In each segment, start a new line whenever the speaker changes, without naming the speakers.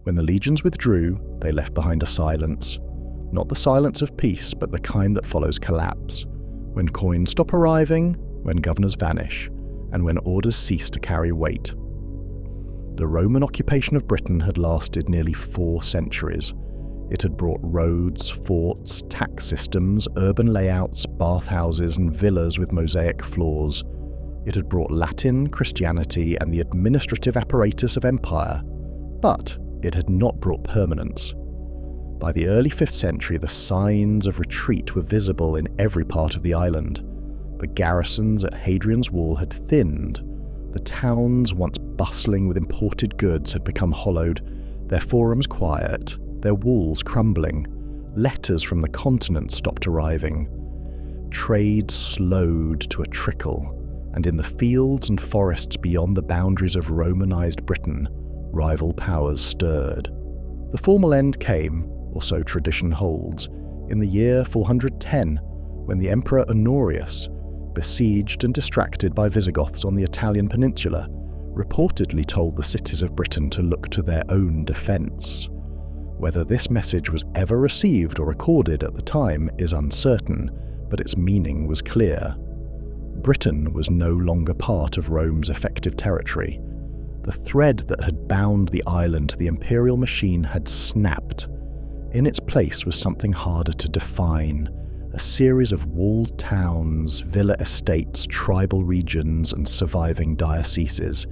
When the legions withdrew, they left behind a silence. Not the silence of peace, but the kind that follows collapse. When coins stop arriving, when governors vanish, and when orders cease to carry weight. The Roman occupation of Britain had lasted nearly 4 centuries. It had brought roads, forts, tax systems, urban layouts, bathhouses, and villas with mosaic floors. It had brought Latin, Christianity, and the administrative apparatus of empire. But it had not brought permanence. By the early 5th century, the signs of retreat were visible in every part of the island. The garrisons at Hadrian's Wall had thinned. The towns, once bustling with imported goods, had become hollowed, their forums quiet, their walls crumbling. Letters from the continent stopped arriving. Trade slowed to a trickle, and in the fields and forests beyond the boundaries of Romanized Britain, rival powers stirred. The formal end came, or so tradition holds, in the year 410, when the Emperor Honorius, besieged and distracted by Visigoths on the Italian peninsula, reportedly told the cities of Britain to look to their own defence. Whether this message was ever received or recorded at the time is uncertain, but its meaning was clear. Britain was no longer part of Rome's effective territory. The thread that had bound the island to the imperial machine had snapped. In its place was something harder to define, a series of walled towns, villa estates, tribal regions, and surviving dioceses,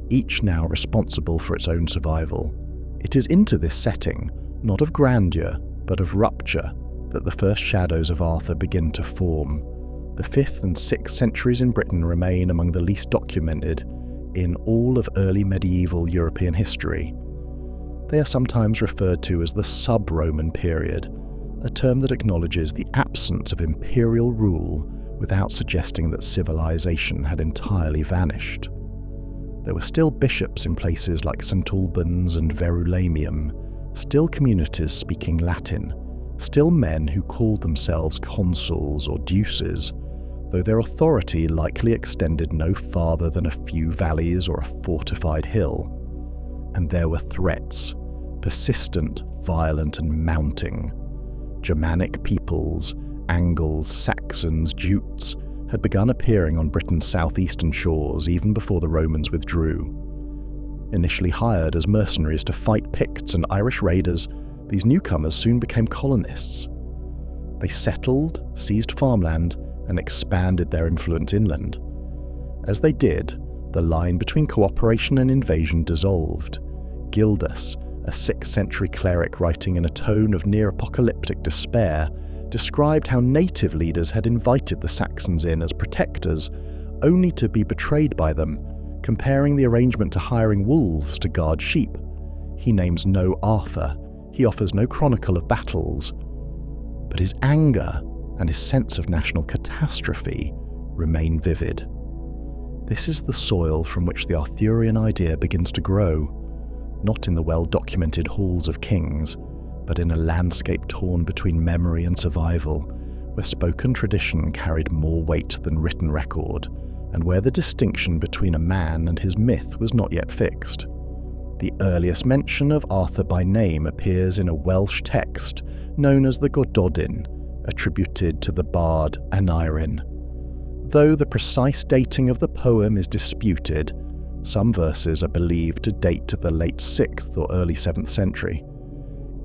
each now responsible for its own survival. It is into this setting, not of grandeur, but of rupture, that the first shadows of Arthur begin to form. The 5th and 6th centuries in Britain remain among the least documented in all of early medieval European history. They are sometimes referred to as the sub-Roman period, a term that acknowledges the absence of imperial rule without suggesting that civilization had entirely vanished. There were still bishops in places like St Albans and Verulamium, still communities speaking Latin, still men who called themselves consuls or duces, though their authority likely extended no farther than a few valleys or a fortified hill. And there were threats, persistent, violent, and mounting. Germanic peoples, Angles, Saxons, Jutes, had begun appearing on Britain's southeastern shores even before the Romans withdrew. Initially hired as mercenaries to fight Picts and Irish raiders, these newcomers soon became colonists. They settled, seized farmland, and expanded their influence inland. As they did, the line between cooperation and invasion dissolved. Gildas, a 6th century cleric writing in a tone of near-apocalyptic despair, described how native leaders had invited the Saxons in as protectors, only to be betrayed by them, comparing the arrangement to hiring wolves to guard sheep. He names no Arthur, he offers no chronicle of battles, but his anger and his sense of national catastrophe remain vivid. This is the soil from which the Arthurian idea begins to grow, not in the well-documented halls of kings, but in a landscape torn between memory and survival, where spoken tradition carried more weight than written record, and where the distinction between a man and his myth was not yet fixed. The earliest mention of Arthur by name appears in a Welsh text known as the Gododin, attributed to the bard Aneirin. Though the precise dating of the poem is disputed, some verses are believed to date to the late 6th or early 7th century.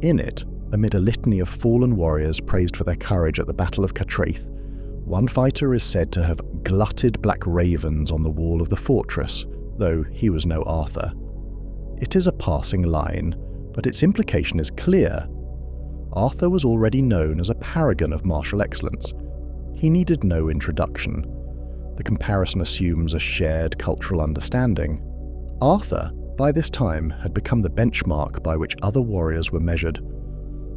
In it, amid a litany of fallen warriors praised for their courage at the Battle of Catraeth, one fighter is said to have glutted black ravens on the wall of the fortress, though he was no Arthur. It is a passing line, but its implication is clear. Arthur was already known as a paragon of martial excellence. He needed no introduction. The comparison assumes a shared cultural understanding. Arthur, by this time, had become the benchmark by which other warriors were measured.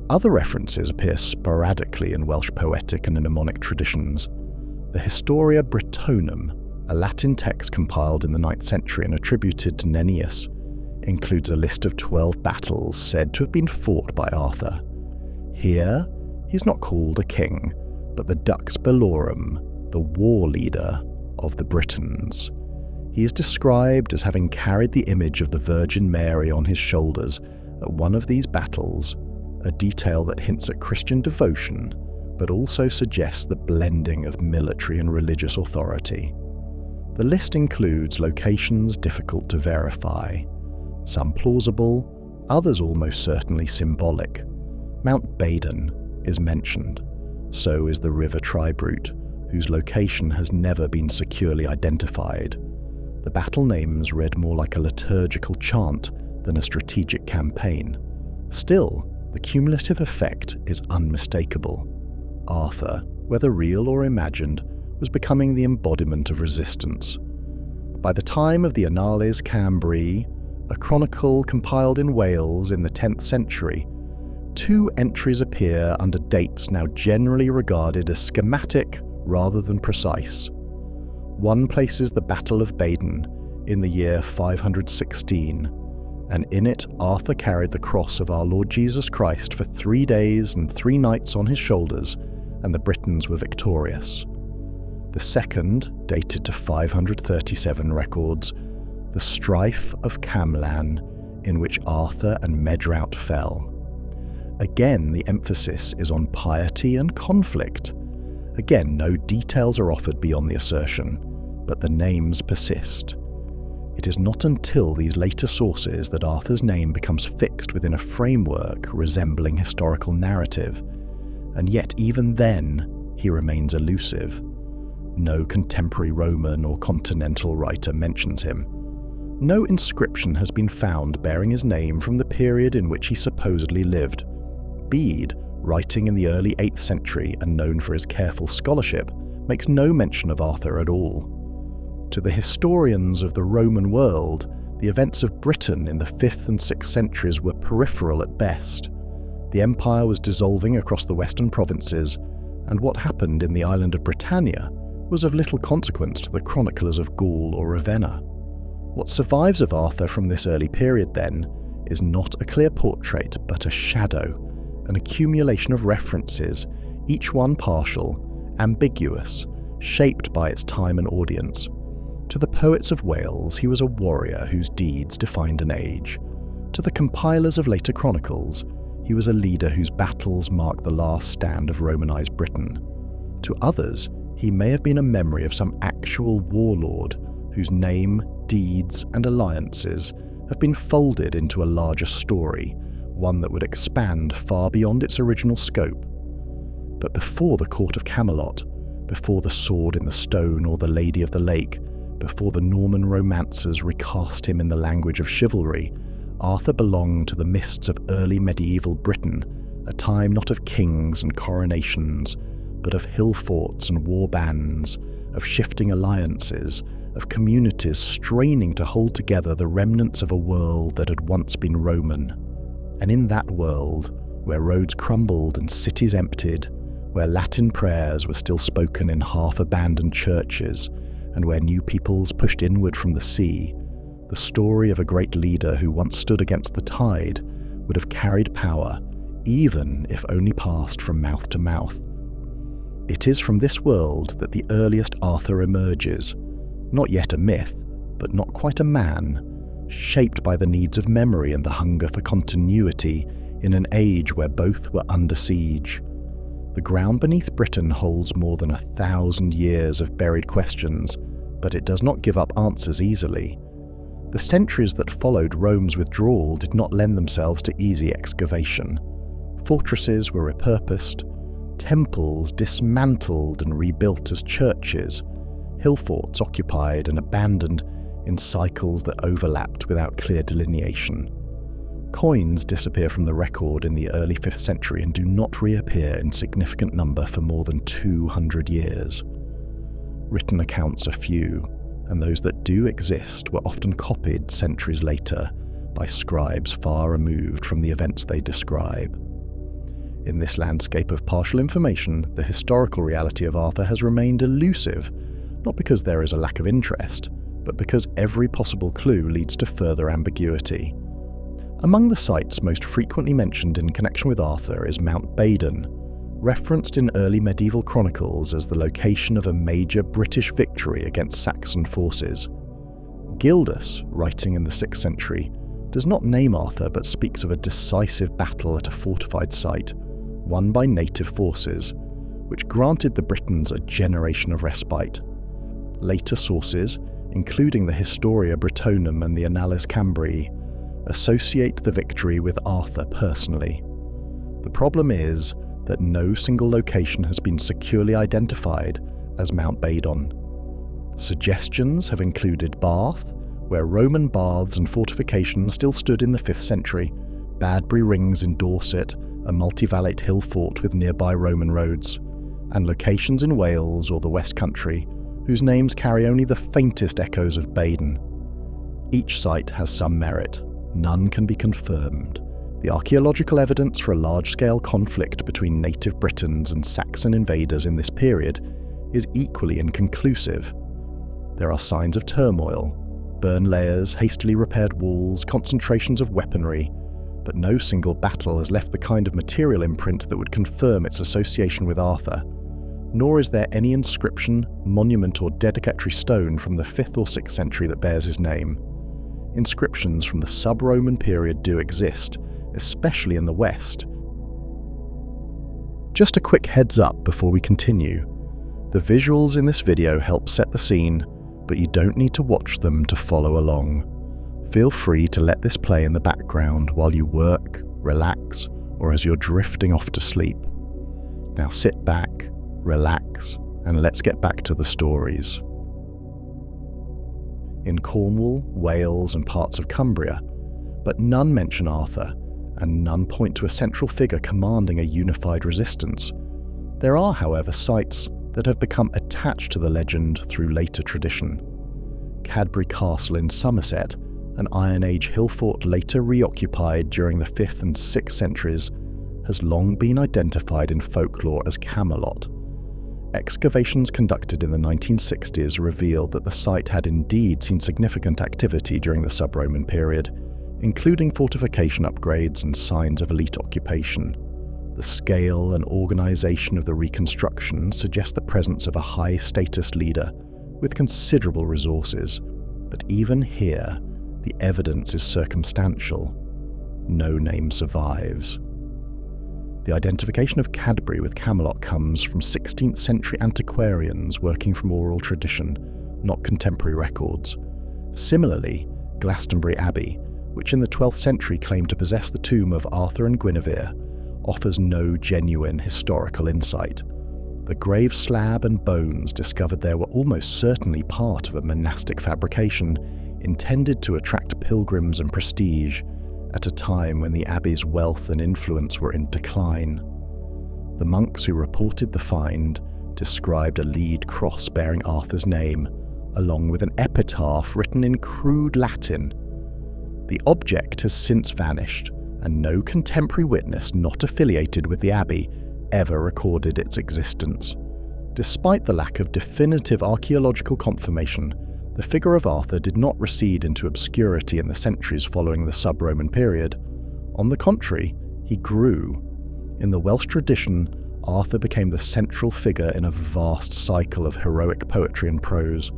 Other references appear sporadically in Welsh poetic and mnemonic traditions. The Historia Britonum, a Latin text compiled in the 9th century and attributed to Nennius, includes a list of 12 battles said to have been fought by Arthur. Here, he's not called a king, but the Dux Bellorum, the war leader of the Britons. He is described as having carried the image of the Virgin Mary on his shoulders at one of these battles, a detail that hints at Christian devotion, but also suggests the blending of military and religious authority. The list includes locations difficult to verify, some plausible, others almost certainly symbolic. Mount Badon is mentioned, so is the river Tribroot, whose location has never been securely identified. The battle names read more like a liturgical chant than a strategic campaign. Still, the cumulative effect is unmistakable. Arthur, whether real or imagined, was becoming the embodiment of resistance. By the time of the Annales Cambri, a chronicle compiled in Wales in the 10th century, 2 entries appear under dates now generally regarded as schematic rather than precise. One places the Battle of Badon in the year 516, and in it Arthur carried the cross of our Lord Jesus Christ for 3 days and 3 nights on his shoulders, and the Britons were victorious. The second, dated to 537, records the strife of Camlan, in which Arthur and Medrawt fell. Again, the emphasis is on piety and conflict. Again, no details are offered beyond the assertion, but the names persist. It is not until these later sources that Arthur's name becomes fixed within a framework resembling historical narrative, and yet even then he remains elusive. No contemporary Roman or continental writer mentions him. No inscription has been found bearing his name from the period in which he supposedly lived. Bede, writing in the early 8th century and known for his careful scholarship, makes no mention of Arthur at all. To the historians of the Roman world, the events of Britain in the 5th and 6th centuries were peripheral at best. The empire was dissolving across the western provinces, and what happened in the island of Britannia was of little consequence to the chroniclers of Gaul or Ravenna. What survives of Arthur from this early period, then, is not a clear portrait but a shadow, an accumulation of references, each one partial, ambiguous, shaped by its time and audience. To the poets of Wales, he was a warrior whose deeds defined an age. To the compilers of later chronicles, he was a leader whose battles marked the last stand of Romanized Britain. To others, he may have been a memory of some actual warlord whose name, deeds, and alliances have been folded into a larger story, one that would expand far beyond its original scope. But before the Court of Camelot, before the Sword in the Stone or the Lady of the Lake, before the Norman romancers recast him in the language of chivalry, Arthur belonged to the mists of early medieval Britain, a time not of kings and coronations, but of hill forts and war bands, of shifting alliances, of communities straining to hold together the remnants of a world that had once been Roman. And in that world, where roads crumbled and cities emptied, where Latin prayers were still spoken in half-abandoned churches, and where new peoples pushed inward from the sea, the story of a great leader who once stood against the tide would have carried power, even if only passed from mouth to mouth. It is from this world that the earliest Arthur emerges, not yet a myth, but not quite a man, shaped by the needs of memory and the hunger for continuity in an age where both were under siege. The ground beneath Britain holds more than 1,000 years of buried questions, but it does not give up answers easily. The centuries that followed Rome's withdrawal did not lend themselves to easy excavation. Fortresses were repurposed, temples dismantled and rebuilt as churches, hill forts occupied and abandoned in cycles that overlapped without clear delineation. Coins disappear from the record in the early 5th century and do not reappear in significant number for more than 200 years. Written accounts are few, and those that do exist were often copied centuries later by scribes far removed from the events they describe. In this landscape of partial information, the historical reality of Arthur has remained elusive, not because there is a lack of interest, but because every possible clue leads to further ambiguity. Among the sites most frequently mentioned in connection with Arthur is Mount Badon, referenced in early medieval chronicles as the location of a major British victory against Saxon forces. Gildas, writing in the 6th century, does not name Arthur but speaks of a decisive battle at a fortified site, won by native forces, which granted the Britons a generation of respite. Later sources, including the Historia Britonum and the Annales Cambriae, associate the victory with Arthur personally. The problem is that no single location has been securely identified as Mount Badon. Suggestions have included Bath, where Roman baths and fortifications still stood in the 5th century, Badbury Rings in Dorset, a multivallate hill fort with nearby Roman roads, and locations in Wales or the West Country, whose names carry only the faintest echoes of Badon. Each site has some merit, none can be confirmed. The archaeological evidence for a large-scale conflict between native Britons and Saxon invaders in this period is equally inconclusive. There are signs of turmoil, burn layers, hastily repaired walls, concentrations of weaponry, but no single battle has left the kind of material imprint that would confirm its association with Arthur, nor is there any inscription, monument or dedicatory stone from the 5th or 6th century that bears his name. Inscriptions from the sub-Roman period do exist, especially in the West. Just a quick heads up before we continue. The visuals in this video help set the scene, but you don't need to watch them to follow along. Feel free to let this play in the background while you work, relax, or as you're drifting off to sleep. Now sit back, relax, and let's get back to the stories. In Cornwall, Wales, and parts of Cumbria, but none mention Arthur, and none point to a central figure commanding a unified resistance. There are, however, sites that have become attached to the legend through later tradition. Cadbury Castle in Somerset, an Iron Age hill fort later reoccupied during the 5th and 6th centuries, has long been identified in folklore as Camelot. Excavations conducted in the 1960s revealed that the site had indeed seen significant activity during the sub-Roman period, including fortification upgrades and signs of elite occupation. The scale and organisation of the reconstruction suggest the presence of a high-status leader with considerable resources, but even here, the evidence is circumstantial. No name survives. The identification of Cadbury with Camelot comes from 16th century antiquarians working from oral tradition, not contemporary records. Similarly, Glastonbury Abbey, which in the 12th century claimed to possess the tomb of Arthur and Guinevere, offers no genuine historical insight. The grave slab and bones discovered there were almost certainly part of a monastic fabrication intended to attract pilgrims and prestige at a time when the abbey's wealth and influence were in decline. The monks who reported the find described a lead cross bearing Arthur's name, along with an epitaph written in crude Latin. The object has since vanished, and no contemporary witness not affiliated with the abbey ever recorded its existence. Despite the lack of definitive archaeological confirmation, the figure of Arthur did not recede into obscurity in the centuries following the sub-Roman period. On the contrary, he grew. In the Welsh tradition, Arthur became the central figure in a vast cycle of heroic poetry and prose.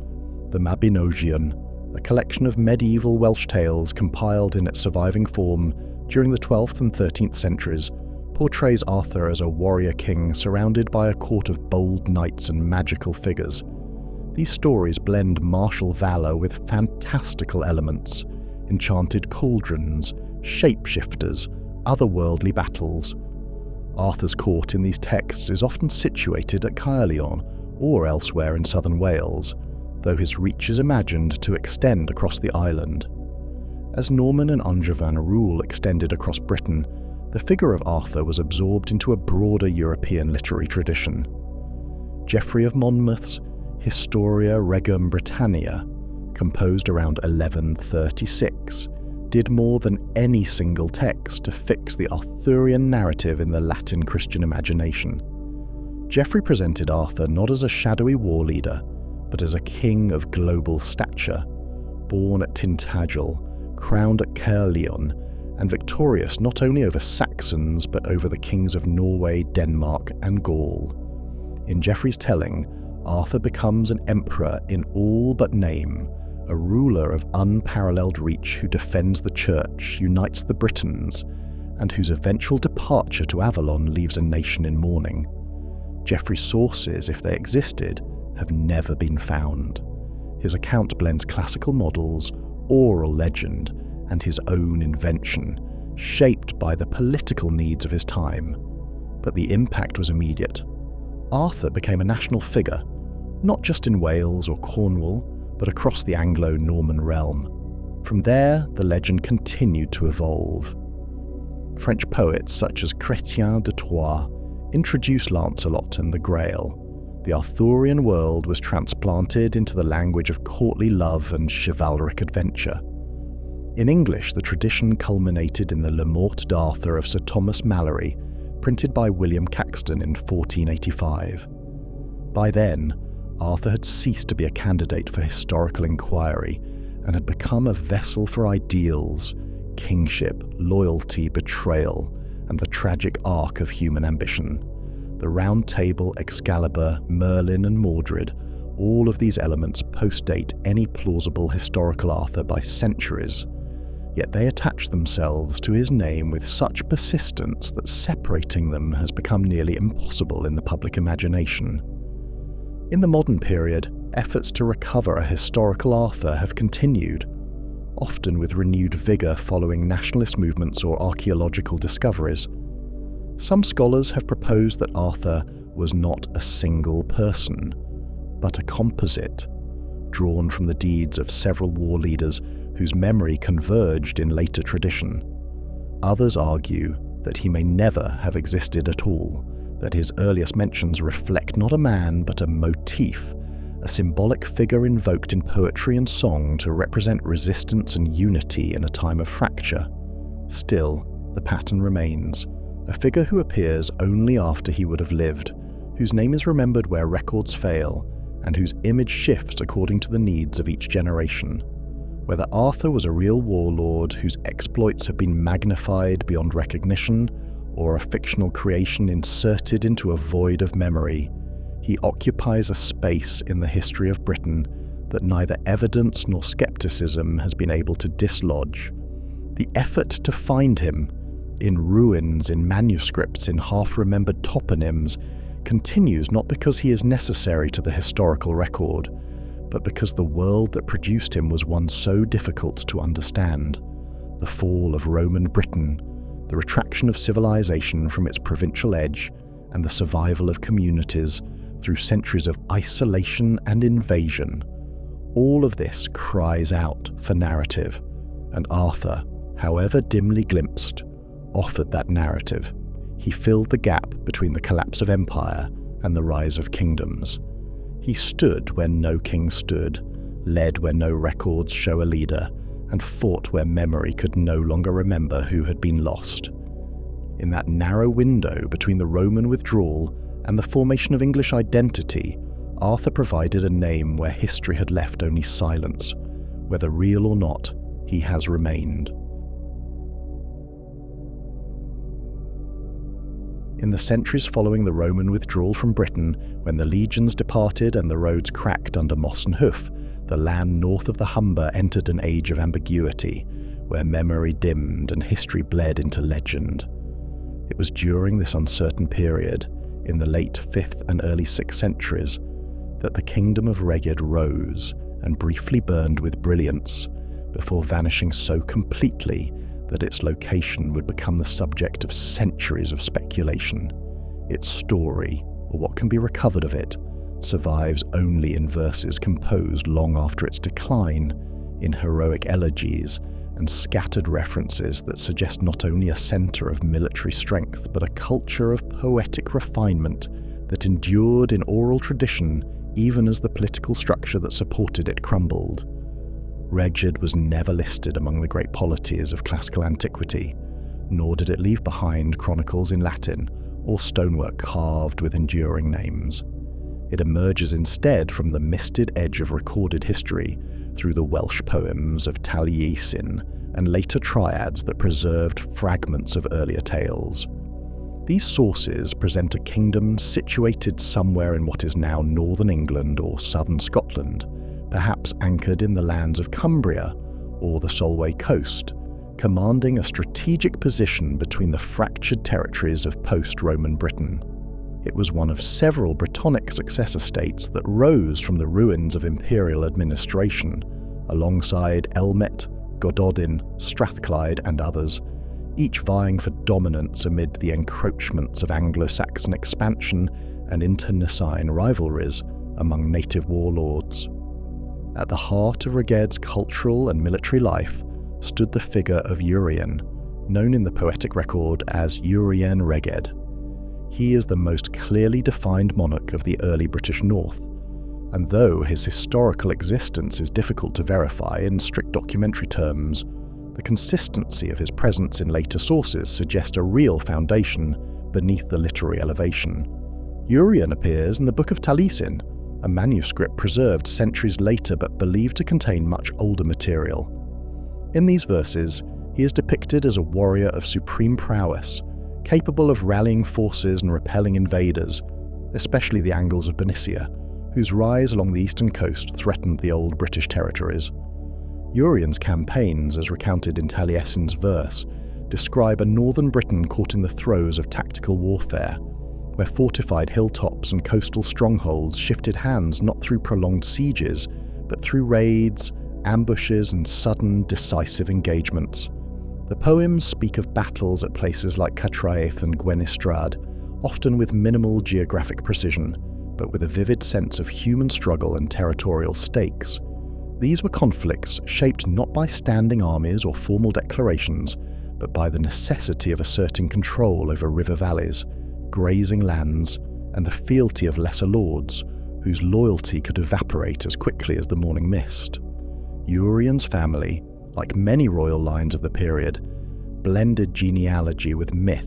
The Mabinogion, a collection of medieval Welsh tales compiled in its surviving form during the 12th and 13th centuries, portrays Arthur as a warrior king surrounded by a court of bold knights and magical figures. These stories blend martial valour with fantastical elements, enchanted cauldrons, shapeshifters, otherworldly battles. Arthur's court in these texts is often situated at Caerleon or elsewhere in southern Wales, though his reach is imagined to extend across the island. As Norman and Angevin rule extended across Britain, the figure of Arthur was absorbed into a broader European literary tradition. Geoffrey of Monmouth's Historia Regum Britannia, composed around 1136, did more than any single text to fix the Arthurian narrative in the Latin Christian imagination. Geoffrey presented Arthur not as a shadowy war leader, but as a king of global stature, born at Tintagel, crowned at Caerleon, and victorious not only over Saxons but over the kings of Norway, Denmark, and Gaul. In Geoffrey's telling, Arthur becomes an emperor in all but name, a ruler of unparalleled reach who defends the church, unites the Britons, and whose eventual departure to Avalon leaves a nation in mourning. Geoffrey's sources, if they existed, have never been found. His account blends classical models, oral legend, and his own invention, shaped by the political needs of his time. But the impact was immediate. Arthur became a national figure, not just in Wales or Cornwall, but across the Anglo-Norman realm. From there, the legend continued to evolve. French poets such as Chrétien de Troyes introduced Lancelot and the Grail. The Arthurian world was transplanted into the language of courtly love and chivalric adventure. In English, the tradition culminated in the Le Morte d'Arthur of Sir Thomas Malory, printed by William Caxton in 1485. By then, Arthur had ceased to be a candidate for historical inquiry and had become a vessel for ideals, kingship, loyalty, betrayal, and the tragic arc of human ambition. The Round Table, Excalibur, Merlin, and Mordred, all of these elements postdate any plausible historical Arthur by centuries, yet they attach themselves to his name with such persistence that separating them has become nearly impossible in the public imagination. In the modern period, efforts to recover a historical Arthur have continued, often with renewed vigour following nationalist movements or archaeological discoveries. Some scholars have proposed that Arthur was not a single person, but a composite, drawn from the deeds of several war leaders whose memory converged in later tradition. Others argue that he may never have existed at all, that his earliest mentions reflect not a man but a motif, a symbolic figure invoked in poetry and song to represent resistance and unity in a time of fracture. Still, the pattern remains. A figure who appears only after he would have lived, whose name is remembered where records fail, and whose image shifts according to the needs of each generation. Whether Arthur was a real warlord whose exploits have been magnified beyond recognition, or a fictional creation inserted into a void of memory, he occupies a space in the history of Britain that neither evidence nor skepticism has been able to dislodge. The effort to find him, in ruins, in manuscripts, in half-remembered toponyms, continues not because he is necessary to the historical record, but because the world that produced him was one so difficult to understand. The fall of Roman Britain, the retraction of civilization from its provincial edge, and the survival of communities through centuries of isolation and invasion. All of this cries out for narrative, and Arthur, however dimly glimpsed, offered that narrative. He filled the gap between the collapse of empire and the rise of kingdoms. He stood where no king stood, led where no records show a leader, and fought where memory could no longer remember who had been lost. In that narrow window between the Roman withdrawal and the formation of English identity, Arthur provided a name where history had left only silence. Whether real or not, he has remained. In the centuries following the Roman withdrawal from Britain, when the legions departed and the roads cracked under moss and hoof, the land north of the Humber entered an age of ambiguity, where memory dimmed and history bled into legend. It was during this uncertain period, in the late 5th and early 6th centuries, that the kingdom of Rheged rose and briefly burned with brilliance, before vanishing so completely that its location would become the subject of centuries of speculation. Its story, or what can be recovered of it, survives only in verses composed long after its decline, in heroic elegies and scattered references that suggest not only a centre of military strength, but a culture of poetic refinement that endured in oral tradition even as the political structure that supported it crumbled. Rheged was never listed among the great polities of classical antiquity, nor did it leave behind chronicles in Latin or stonework carved with enduring names. It emerges instead from the misted edge of recorded history through the Welsh poems of Taliesin and later triads that preserved fragments of earlier tales. These sources present a kingdom situated somewhere in what is now northern England or southern Scotland, perhaps anchored in the lands of Cumbria or the Solway coast, commanding a strategic position between the fractured territories of post-Roman Britain. It was one of several Brittonic successor states that rose from the ruins of imperial administration, alongside Elmet, Gododin, Strathclyde and others, each vying for dominance amid the encroachments of Anglo-Saxon expansion and internecine rivalries among native warlords. At the heart of Rheged's cultural and military life stood the figure of Urien, known in the poetic record as Urien Rheged. He is the most clearly defined monarch of the early British North, and though his historical existence is difficult to verify in strict documentary terms, the consistency of his presence in later sources suggests a real foundation beneath the literary elevation. Urien appears in the Book of Taliesin, a manuscript preserved centuries later but believed to contain much older material. In these verses, he is depicted as a warrior of supreme prowess, capable of rallying forces and repelling invaders, especially the Angles of Bernicia, whose rise along the eastern coast threatened the old British territories. Urien's campaigns, as recounted in Taliesin's verse, describe a northern Britain caught in the throes of tactical warfare, where fortified hilltops and coastal strongholds shifted hands not through prolonged sieges, but through raids, ambushes and sudden, decisive engagements. The poems speak of battles at places like Catraeth and Gwenystrad, often with minimal geographic precision, but with a vivid sense of human struggle and territorial stakes. These were conflicts shaped not by standing armies or formal declarations, but by the necessity of asserting control over river valleys, grazing lands, and the fealty of lesser lords, whose loyalty could evaporate as quickly as the morning mist. Urien's family, like many royal lines of the period, blended genealogy with myth.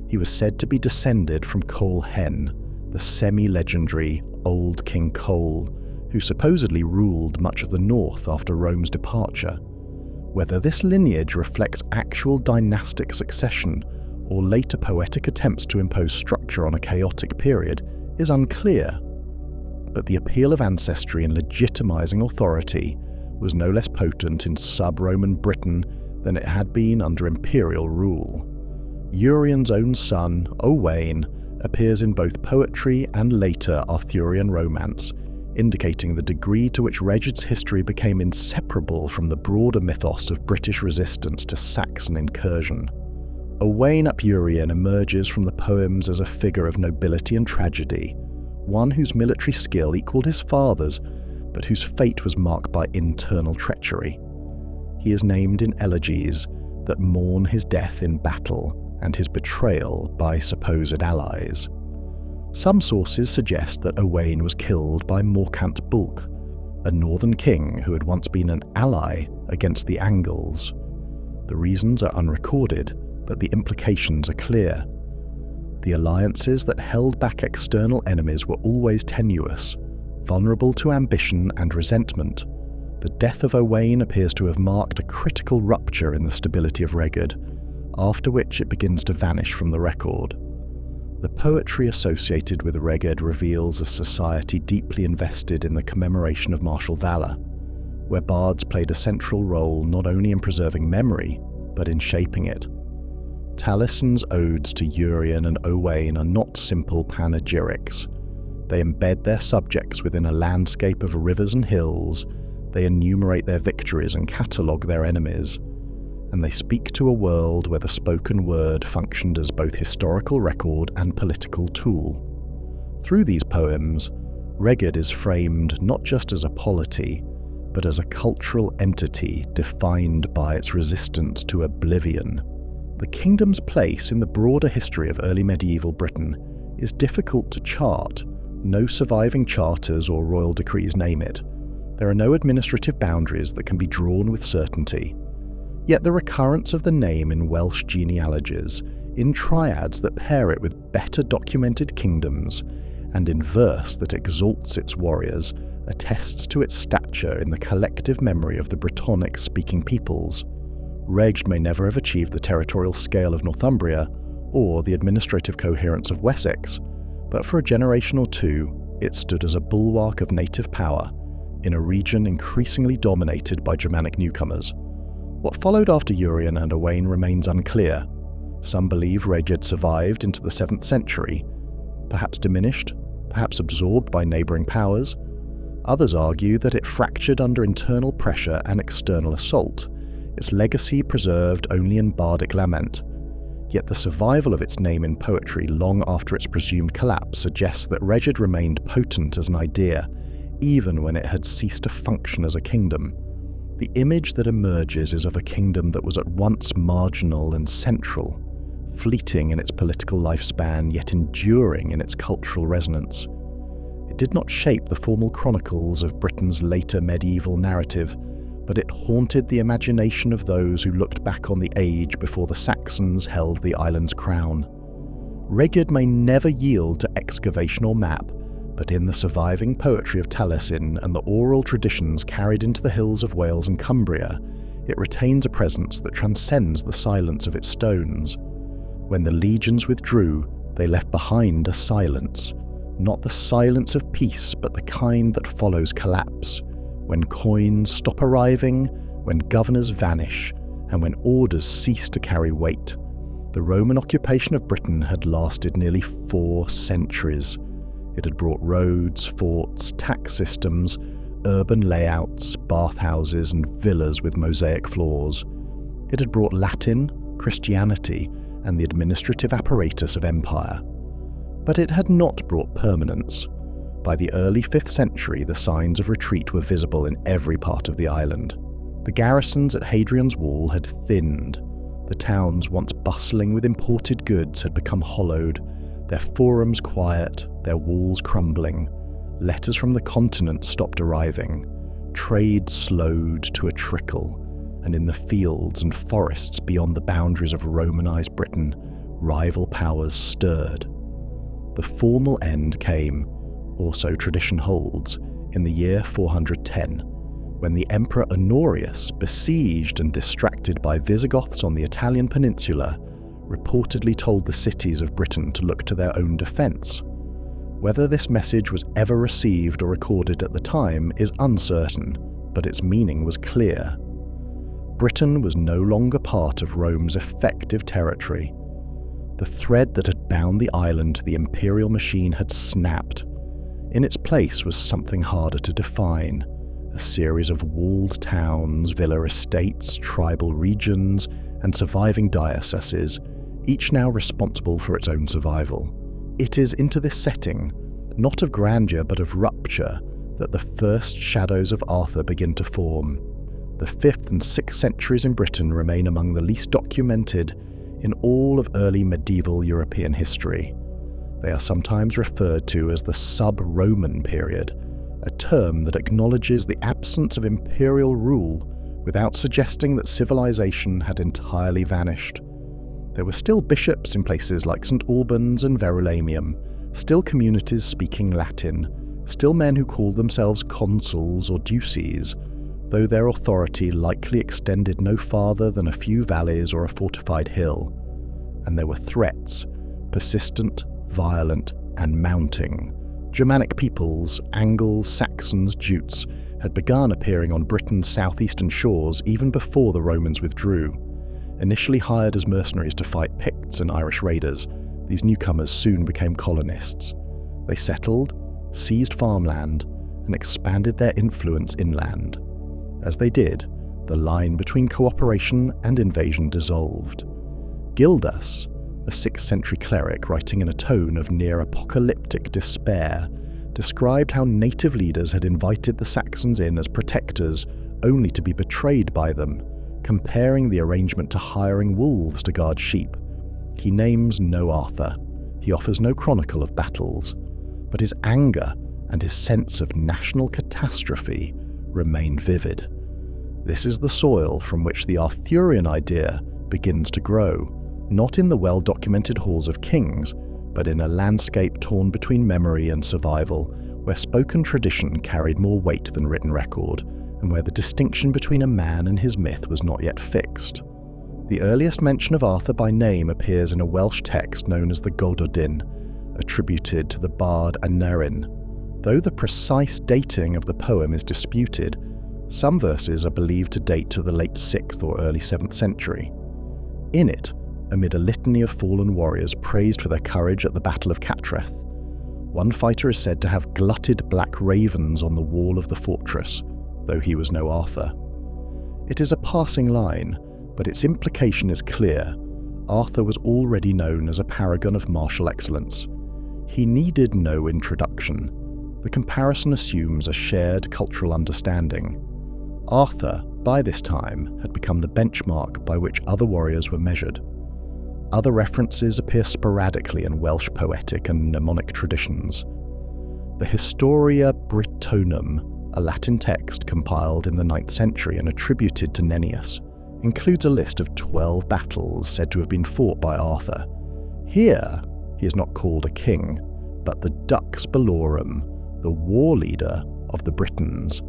He was said to be descended from Cole Hen, the semi-legendary Old King Cole, who supposedly ruled much of the north after Rome's departure. Whether this lineage reflects actual dynastic succession or later poetic attempts to impose structure on a chaotic period is unclear. But the appeal of ancestry in legitimizing authority was no less potent in sub-Roman Britain than it had been under imperial rule. Urien's own son, Owain, appears in both poetry and later Arthurian romance, indicating the degree to which Rheged's history became inseparable from the broader mythos of British resistance to Saxon incursion. Owain ap Urien emerges from the poems as a figure of nobility and tragedy, one whose military skill equalled his father's, but whose fate was marked by internal treachery. He is named in elegies that mourn his death in battle and his betrayal by supposed allies. Some sources suggest that Owain was killed by Morcant Bulk, a northern king who had once been an ally against the Angles. The reasons are unrecorded, but the implications are clear. The alliances that held back external enemies were always tenuous, vulnerable to ambition and resentment. The death of Owain appears to have marked a critical rupture in the stability of Rheged, after which it begins to vanish from the record. The poetry associated with Rheged reveals a society deeply invested in the commemoration of martial valour, where bards played a central role not only in preserving memory, but in shaping it. Talison's odes to Urien and Owain are not simple panegyrics. They embed their subjects within a landscape of rivers and hills, they enumerate their victories and catalogue their enemies, and they speak to a world where the spoken word functioned as both historical record and political tool. Through these poems, Rheged is framed not just as a polity, but as a cultural entity defined by its resistance to oblivion. The kingdom's place in the broader history of early medieval Britain is difficult to chart. No surviving charters or royal decrees name it. There are no administrative boundaries that can be drawn with certainty. Yet the recurrence of the name in Welsh genealogies, in triads that pair it with better documented kingdoms, and in verse that exalts its warriors, attests to its stature in the collective memory of the Brittonic-speaking peoples. Rheged may never have achieved the territorial scale of Northumbria or the administrative coherence of Wessex, but for a generation or two, it stood as a bulwark of native power, in a region increasingly dominated by Germanic newcomers. What followed after Urien and Owain remains unclear. Some believe Rheged survived into the 7th century, perhaps diminished, perhaps absorbed by neighbouring powers. Others argue that it fractured under internal pressure and external assault, its legacy preserved only in bardic lament. Yet the survival of its name in poetry long after its presumed collapse suggests that Rheged remained potent as an idea, even when it had ceased to function as a kingdom. The image that emerges is of a kingdom that was at once marginal and central, fleeting in its political lifespan, yet enduring in its cultural resonance. It did not shape the formal chronicles of Britain's later medieval narrative, but it haunted the imagination of those who looked back on the age before the Saxons held the island's crown. Rheged may never yield to excavation or map, but in the surviving poetry of Taliesin and the oral traditions carried into the hills of Wales and Cumbria, it retains a presence that transcends the silence of its stones. When the legions withdrew, they left behind a silence, not the silence of peace, but the kind that follows collapse, when coins stop arriving, when governors vanish, and when orders cease to carry weight. The Roman occupation of Britain had lasted nearly 4 centuries. It had brought roads, forts, tax systems, urban layouts, bathhouses, and villas with mosaic floors. It had brought Latin, Christianity, and the administrative apparatus of empire. But it had not brought permanence. By the early 5th century, the signs of retreat were visible in every part of the island. The garrisons at Hadrian's Wall had thinned. The towns, once bustling with imported goods, had become hollowed, their forums quiet, their walls crumbling. Letters from the continent stopped arriving. Trade slowed to a trickle, and in the fields and forests beyond the boundaries of Romanized Britain, rival powers stirred. The formal end came, or so tradition holds, in the year 410, when the Emperor Honorius, besieged and distracted by Visigoths on the Italian peninsula, reportedly told the cities of Britain to look to their own defence. Whether this message was ever received or recorded at the time is uncertain, but its meaning was clear. Britain was no longer part of Rome's effective territory. The thread that had bound the island to the imperial machine had snapped. In its place was something harder to define, a series of walled towns, villa estates, tribal regions, and surviving dioceses, each now responsible for its own survival. It is into this setting, not of grandeur but of rupture, that the first shadows of Arthur begin to form. The 5th and 6th centuries in Britain remain among the least documented in all of early medieval European history. They are sometimes referred to as the sub-Roman period, a term that acknowledges the absence of imperial rule without suggesting that civilization had entirely vanished. There were still bishops in places like St. Albans and Verulamium, still communities speaking Latin, still men who called themselves consuls or duces, though their authority likely extended no farther than a few valleys or a fortified hill. And there were threats, persistent, violent, and mounting. Germanic peoples, Angles, Saxons, Jutes, had begun appearing on Britain's southeastern shores even before the Romans withdrew. Initially hired as mercenaries to fight Picts and Irish raiders, these newcomers soon became colonists. They settled, seized farmland, and expanded their influence inland. As they did, the line between cooperation and invasion dissolved. Gildas, a 6th century cleric writing in a tone of near-apocalyptic despair, described how native leaders had invited the Saxons in as protectors only to be betrayed by them, comparing the arrangement to hiring wolves to guard sheep. He names no Arthur. He offers no chronicle of battles. But his anger and his sense of national catastrophe remain vivid. This is the soil from which the Arthurian idea begins to grow, not in the well-documented halls of kings, but in a landscape torn between memory and survival, where spoken tradition carried more weight than written record, and where the distinction between a man and his myth was not yet fixed. The earliest mention of Arthur by name appears in a Welsh text known as the Gododin, attributed to the bard Aneurin. Though the precise dating of the poem is disputed, some verses are believed to date to the late 6th or early 7th century. In it, amid a litany of fallen warriors praised for their courage at the Battle of Catreth, one fighter is said to have glutted black ravens on the wall of the fortress, though he was no Arthur. It is a passing line, but its implication is clear. Arthur was already known as a paragon of martial excellence. He needed no introduction. The comparison assumes a shared cultural understanding. Arthur, by this time, had become the benchmark by which other warriors were measured. Other references appear sporadically in Welsh poetic and mnemonic traditions. The Historia Britonum, a Latin text compiled in the 9th century and attributed to Nennius, includes a list of 12 battles said to have been fought by Arthur. Here, he is not called a king, but the Dux Bellorum, the war leader of the Britons.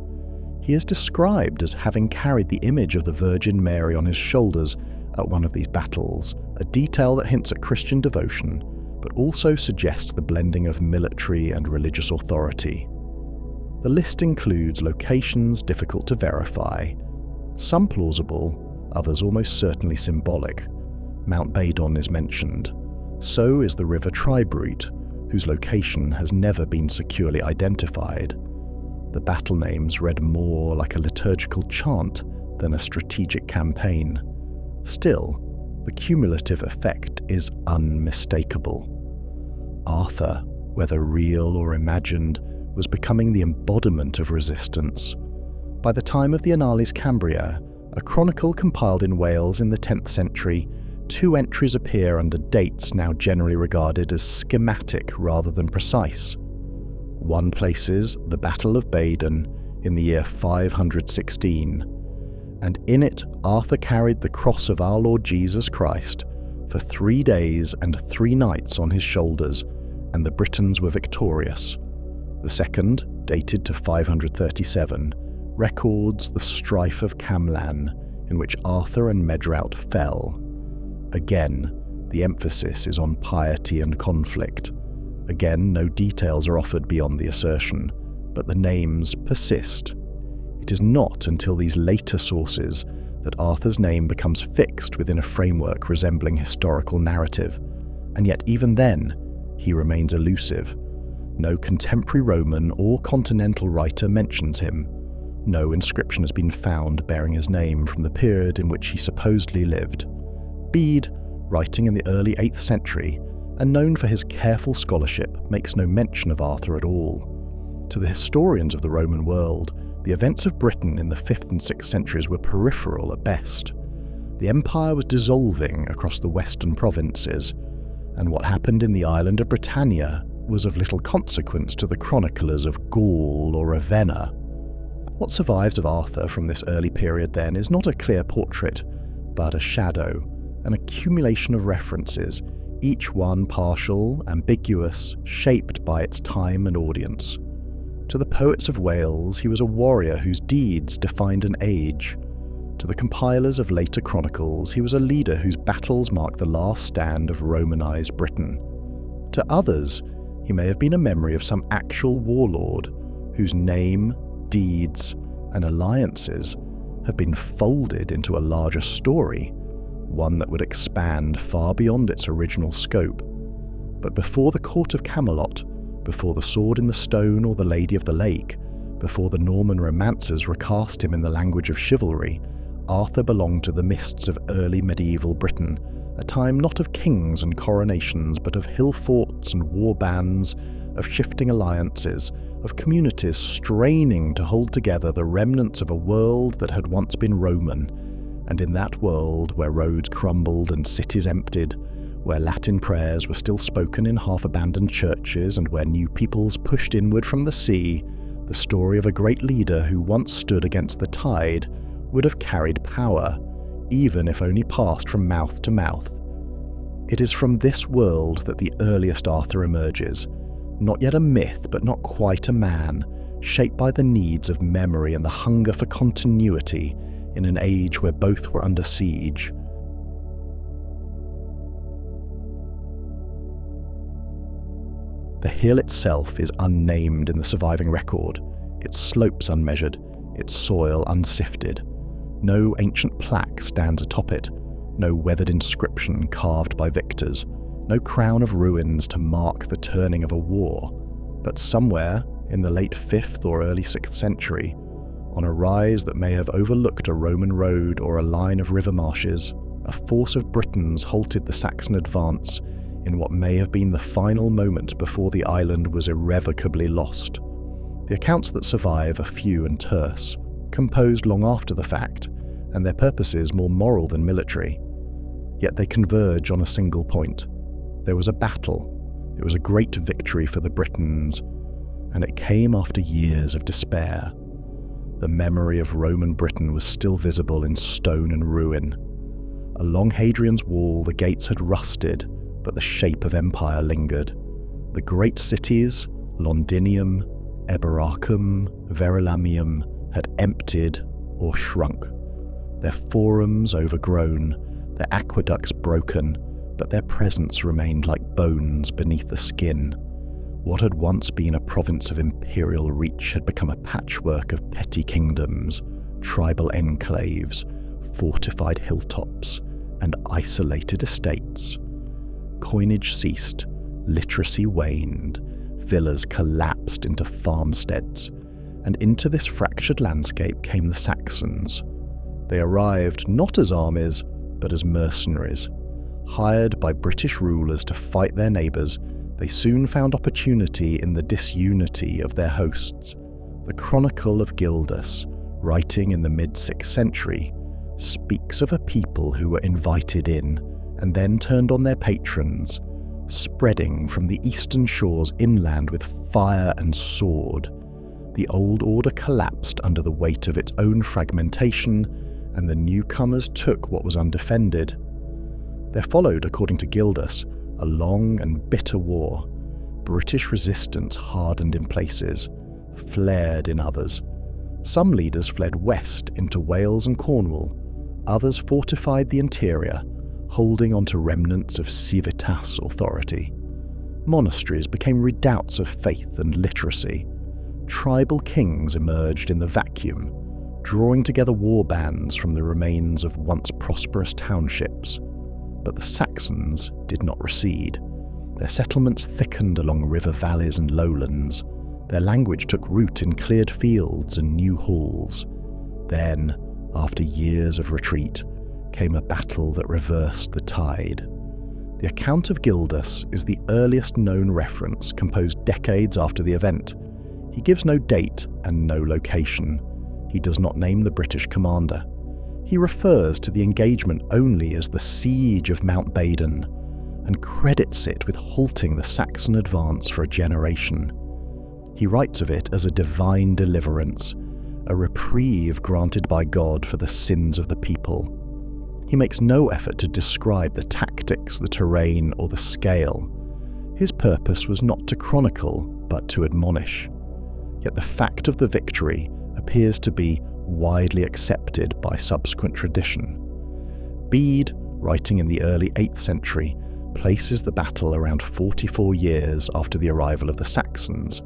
He is described as having carried the image of the Virgin Mary on his shoulders at one of these battles, a detail that hints at Christian devotion, but also suggests the blending of military and religious authority. The list includes locations difficult to verify, some plausible, others almost certainly symbolic. Mount Badon is mentioned. So is the river Tribruit, whose location has never been securely identified. The battle names read more like a liturgical chant than a strategic campaign. Still, the cumulative effect is unmistakable. Arthur, whether real or imagined, was becoming the embodiment of resistance. By the time of the Annales Cambriae, a chronicle compiled in Wales in the 10th century, 2 entries appear under dates now generally regarded as schematic rather than precise. One places the Battle of Badon in the year 516, and in it Arthur carried the cross of our Lord Jesus Christ for 3 days and 3 nights on his shoulders, and the Britons were victorious. The second, dated to 537, records the strife of Camlan, in which Arthur and Medraut fell. Again, the emphasis is on piety and conflict. Again, no details are offered beyond the assertion, but the names persist. It is not until these later sources that Arthur's name becomes fixed within a framework resembling historical narrative, and yet even then, he remains elusive. No contemporary Roman or continental writer mentions him. No inscription has been found bearing his name from the period in which he supposedly lived. Bede, writing in the early 8th century, and known for his careful scholarship, makes no mention of Arthur at all. To the historians of the Roman world, the events of Britain in the 5th and 6th centuries were peripheral at best. The empire was dissolving across the western provinces, and what happened in the island of Britannia was of little consequence to the chroniclers of Gaul or Ravenna. What survives of Arthur from this early period then is not a clear portrait, but a shadow, an accumulation of references, each one partial, ambiguous, shaped by its time and audience. To the poets of Wales, he was a warrior whose deeds defined an age. To the compilers of later chronicles, he was a leader whose battles marked the last stand of Romanized Britain. To others, he may have been a memory of some actual warlord whose name, deeds, and alliances have been folded into a larger story, one that would expand far beyond its original scope. But before the Court of Camelot, before the Sword in the Stone or the Lady of the Lake, before the Norman romancers recast him in the language of chivalry, Arthur belonged to the mists of early medieval Britain, a time not of kings and coronations, but of hill forts and war bands, of shifting alliances, of communities straining to hold together the remnants of a world that had once been Roman. And in that world, where roads crumbled and cities emptied, where Latin prayers were still spoken in half-abandoned churches, and where new peoples pushed inward from the sea, the story of a great leader who once stood against the tide would have carried power, even if only passed from mouth to mouth. It is from this world that the earliest Arthur emerges, not yet a myth, but not quite a man, shaped by the needs of memory and the hunger for continuity in an age where both were under siege. The hill itself is unnamed in the surviving record, its slopes unmeasured, its soil unsifted. No ancient plaque stands atop it, no weathered inscription carved by victors, no crown of ruins to mark the turning of a war. But somewhere in the late 5th or early 6th century, on a rise that may have overlooked a Roman road or a line of river marshes, a force of Britons halted the Saxon advance in what may have been the final moment before the island was irrevocably lost. The accounts that survive are few and terse, composed long after the fact, and their purposes more moral than military. Yet they converge on a single point. There was a battle. It was a great victory for the Britons, and it came after years of despair. The memory of Roman Britain was still visible in stone and ruin. Along Hadrian's wall the gates had rusted, but the shape of empire lingered. The great cities, Londinium, Eboracum, Verulamium, had emptied or shrunk. Their forums overgrown, their aqueducts broken, but their presence remained like bones beneath the skin. What had once been a province of imperial reach had become a patchwork of petty kingdoms, tribal enclaves, fortified hilltops, and isolated estates. Coinage ceased, literacy waned, villas collapsed into farmsteads, and into this fractured landscape came the Saxons. They arrived not as armies, but as mercenaries. Hired by British rulers to fight their neighbours, they soon found opportunity in the disunity of their hosts. The Chronicle of Gildas, writing in the mid-6th century, speaks of a people who were invited in and then turned on their patrons, spreading from the eastern shores inland with fire and sword. The old order collapsed under the weight of its own fragmentation, and the newcomers took what was undefended. There followed, according to Gildas, a long and bitter war. British resistance hardened in places, flared in others. Some leaders fled west into Wales and Cornwall. Others fortified the interior, holding on to remnants of civitas authority. Monasteries became redoubts of faith and literacy. Tribal kings emerged in the vacuum, drawing together war bands from the remains of once prosperous townships. But the Saxons did not recede. Their settlements thickened along river valleys and lowlands. Their language took root in cleared fields and new halls. Then, after years of retreat, came a battle that reversed the tide. The account of Gildas is the earliest known reference, composed decades after the event. He gives no date and no location. He does not name the British commander. He refers to the engagement only as the Siege of Mount Badon, and credits it with halting the Saxon advance for a generation. He writes of it as a divine deliverance, a reprieve granted by God for the sins of the people. He makes no effort to describe the tactics, the terrain, or the scale. His purpose was not to chronicle, but to admonish. Yet the fact of the victory appears to be widely accepted by subsequent tradition. Bede, writing in the early 8th century, places the battle around 44 years after the arrival of the Saxons,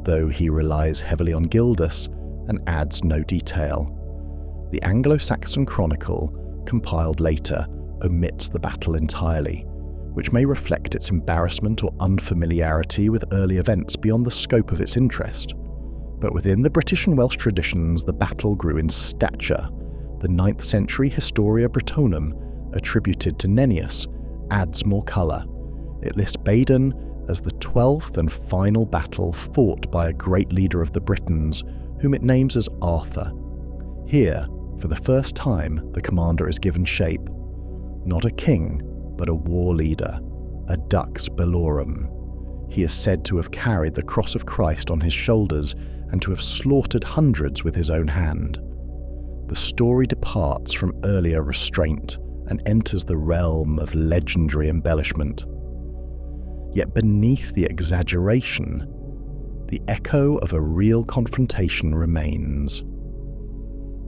though he relies heavily on Gildas and adds no detail. The Anglo-Saxon Chronicle, compiled later, omits the battle entirely, which may reflect its embarrassment or unfamiliarity with early events beyond the scope of its interest. But within the British and Welsh traditions, the battle grew in stature. The 9th century Historia Britonum, attributed to Nennius, adds more colour. It lists Badon as the 12th and final battle fought by a great leader of the Britons, whom it names as Arthur. Here, for the first time, the commander is given shape. Not a king, but a war leader, a dux bellorum. He is said to have carried the cross of Christ on his shoulders and to have slaughtered hundreds with his own hand. The story departs from earlier restraint and enters the realm of legendary embellishment. Yet beneath the exaggeration, the echo of a real confrontation remains.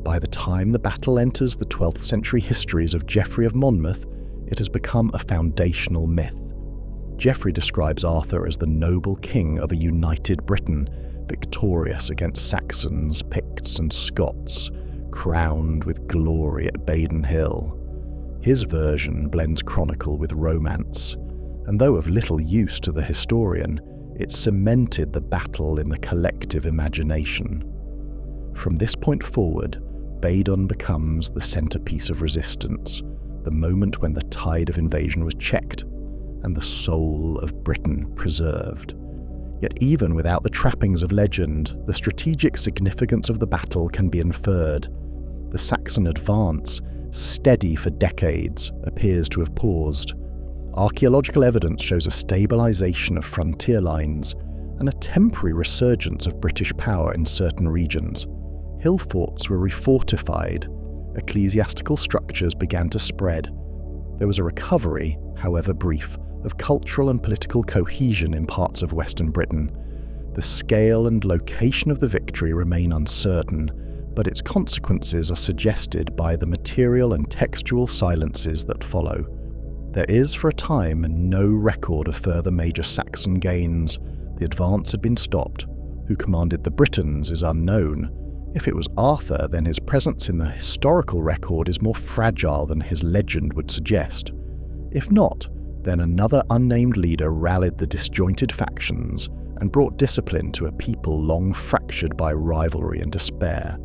By the time the battle enters the 12th century histories of Geoffrey of Monmouth, it has become a foundational myth. Geoffrey describes Arthur as the noble king of a united Britain, victorious against Saxons, Picts and Scots, crowned with glory at Badon Hill. His version blends chronicle with romance, and though of little use to the historian, it cemented the battle in the collective imagination. From this point forward, Badon becomes the centerpiece of resistance, the moment when the tide of invasion was checked and the soul of Britain preserved. Yet even without the trappings of legend, the strategic significance of the battle can be inferred. The Saxon advance, steady for decades, appears to have paused. Archaeological evidence shows a stabilization of frontier lines and a temporary resurgence of British power in certain regions. Hill forts were refortified, ecclesiastical structures began to spread. There was a recovery, however brief, of cultural and political cohesion in parts of Western Britain. The scale and location of the victory remain uncertain, but its consequences are suggested by the material and textual silences that follow. There is, for a time, no record of further major Saxon gains. The advance had been stopped. Who commanded the Britons is unknown. If it was Arthur, then his presence in the historical record is more fragile than his legend would suggest. If not, then another unnamed leader rallied the disjointed factions and brought discipline to a people long fractured by rivalry and despair.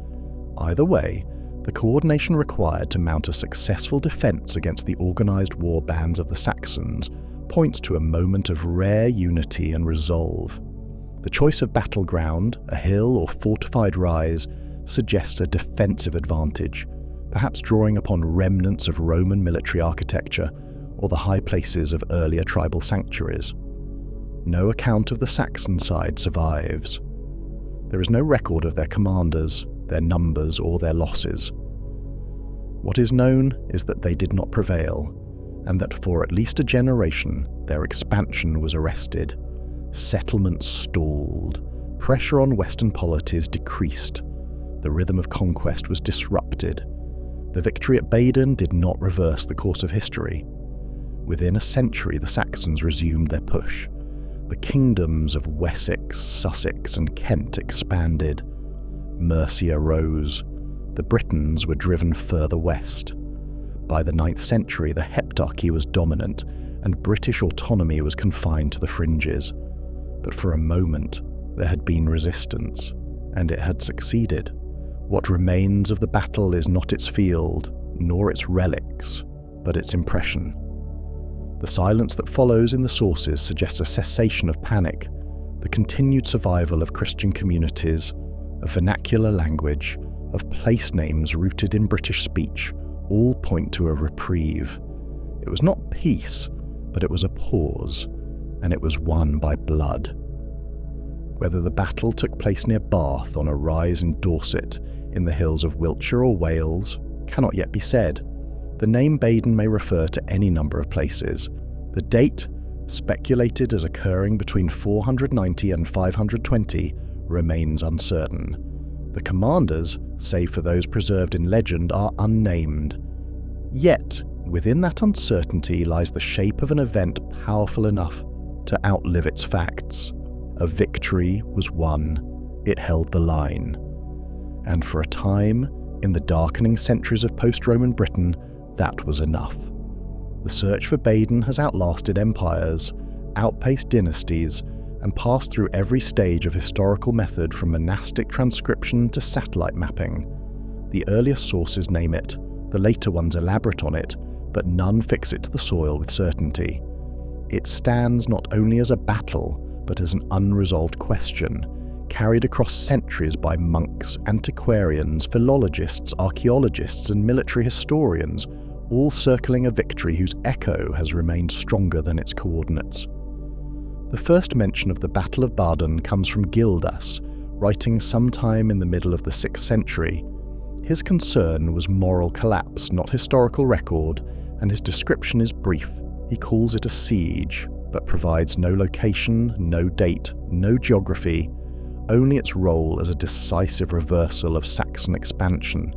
Either way, the coordination required to mount a successful defense against the organized war bands of the Saxons points to a moment of rare unity and resolve. The choice of battleground, a hill or fortified rise, suggests a defensive advantage, perhaps drawing upon remnants of Roman military architecture or the high places of earlier tribal sanctuaries. No account of the Saxon side survives. There is no record of their commanders, their numbers, or their losses. What is known is that they did not prevail, and that for at least a generation their expansion was arrested. Settlements stalled, pressure on Western polities decreased, the rhythm of conquest was disrupted. The victory at Badon did not reverse the course of history. Within a century, the Saxons resumed their push. The kingdoms of Wessex, Sussex, and Kent expanded. Mercia rose. The Britons were driven further west. By the 9th century, the Heptarchy was dominant, and British autonomy was confined to the fringes. But for a moment, there had been resistance, and it had succeeded. What remains of the battle is not its field, nor its relics, but its impression. The silence that follows in the sources suggests a cessation of panic, the continued survival of Christian communities, a vernacular language, of place names rooted in British speech, all point to a reprieve. It was not peace, but it was a pause, and it was won by blood. Whether the battle took place near Bath on a rise in Dorset, in the hills of Wiltshire or Wales, cannot yet be said. The name Badon may refer to any number of places. The date, speculated as occurring between 490 and 520, remains uncertain. The commanders, save for those preserved in legend, are unnamed. Yet, within that uncertainty lies the shape of an event powerful enough to outlive its facts. A victory was won. It held the line. And for a time, in the darkening centuries of post-Roman Britain, that was enough. The search for Badon has outlasted empires, outpaced dynasties, and passed through every stage of historical method from monastic transcription to satellite mapping. The earliest sources name it, the later ones elaborate on it, but none fix it to the soil with certainty. It stands not only as a battle, but as an unresolved question, carried across centuries by monks, antiquarians, philologists, archaeologists, and military historians, all circling a victory whose echo has remained stronger than its coordinates. The first mention of the Battle of Badon comes from Gildas, writing sometime in the middle of the 6th century. His concern was moral collapse, not historical record, and his description is brief. He calls it a siege, but provides no location, no date, no geography, only its role as a decisive reversal of Saxon expansion.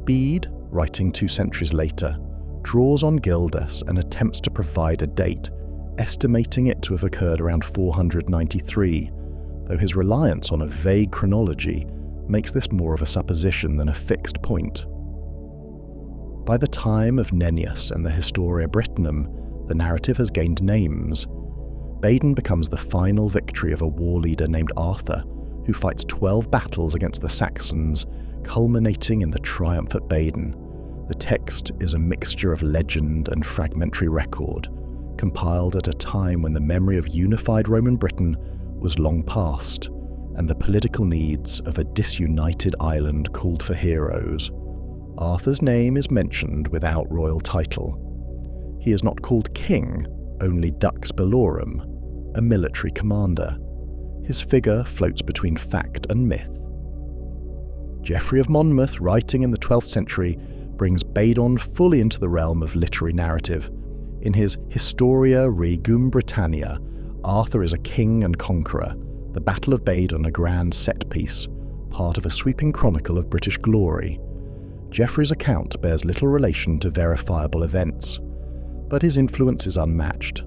Bede, writing 2 centuries later, draws on Gildas and attempts to provide a date, estimating it to have occurred around 493, though his reliance on a vague chronology makes this more of a supposition than a fixed point. By the time of Nennius and the Historia Britanum, the narrative has gained names. Badon becomes the final victory of a war leader named Arthur, who fights 12 battles against the Saxons, culminating in the triumph at Badon. The text is a mixture of legend and fragmentary record, compiled at a time when the memory of unified Roman Britain was long past, and the political needs of a disunited island called for heroes. Arthur's name is mentioned without royal title. He is not called king, only Dux Bellorum, a military commander. His figure floats between fact and myth. Geoffrey of Monmouth, writing in the 12th century, brings Badon fully into the realm of literary narrative. In his Historia Regum Britannia, Arthur is a king and conqueror, the Battle of Badon a grand set piece, part of a sweeping chronicle of British glory. Geoffrey's account bears little relation to verifiable events, but his influence is unmatched.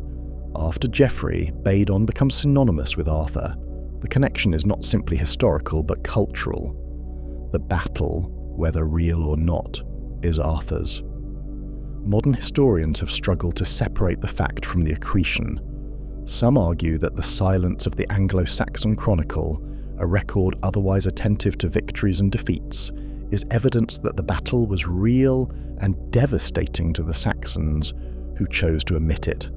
After Geoffrey, Badon becomes synonymous with Arthur. The connection is not simply historical but cultural. The battle, whether real or not, is Arthur's. Modern historians have struggled to separate the fact from the accretion. Some argue that the silence of the Anglo-Saxon chronicle, a record otherwise attentive to victories and defeats, is evidence that the battle was real and devastating to the Saxons, who chose to omit it.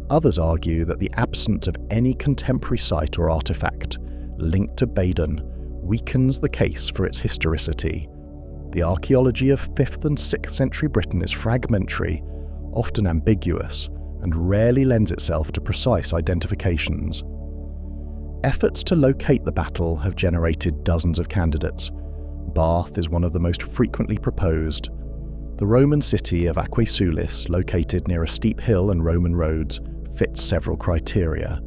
Others argue that the absence of any contemporary site or artifact linked to Badon weakens the case for its historicity. The archaeology of 5th and 6th century Britain is fragmentary, often ambiguous, and rarely lends itself to precise identifications. Efforts to locate the battle have generated dozens of candidates. Bath is one of the most frequently proposed. The Roman city of Aquae Sulis, located near a steep hill and Roman roads, fits several criteria.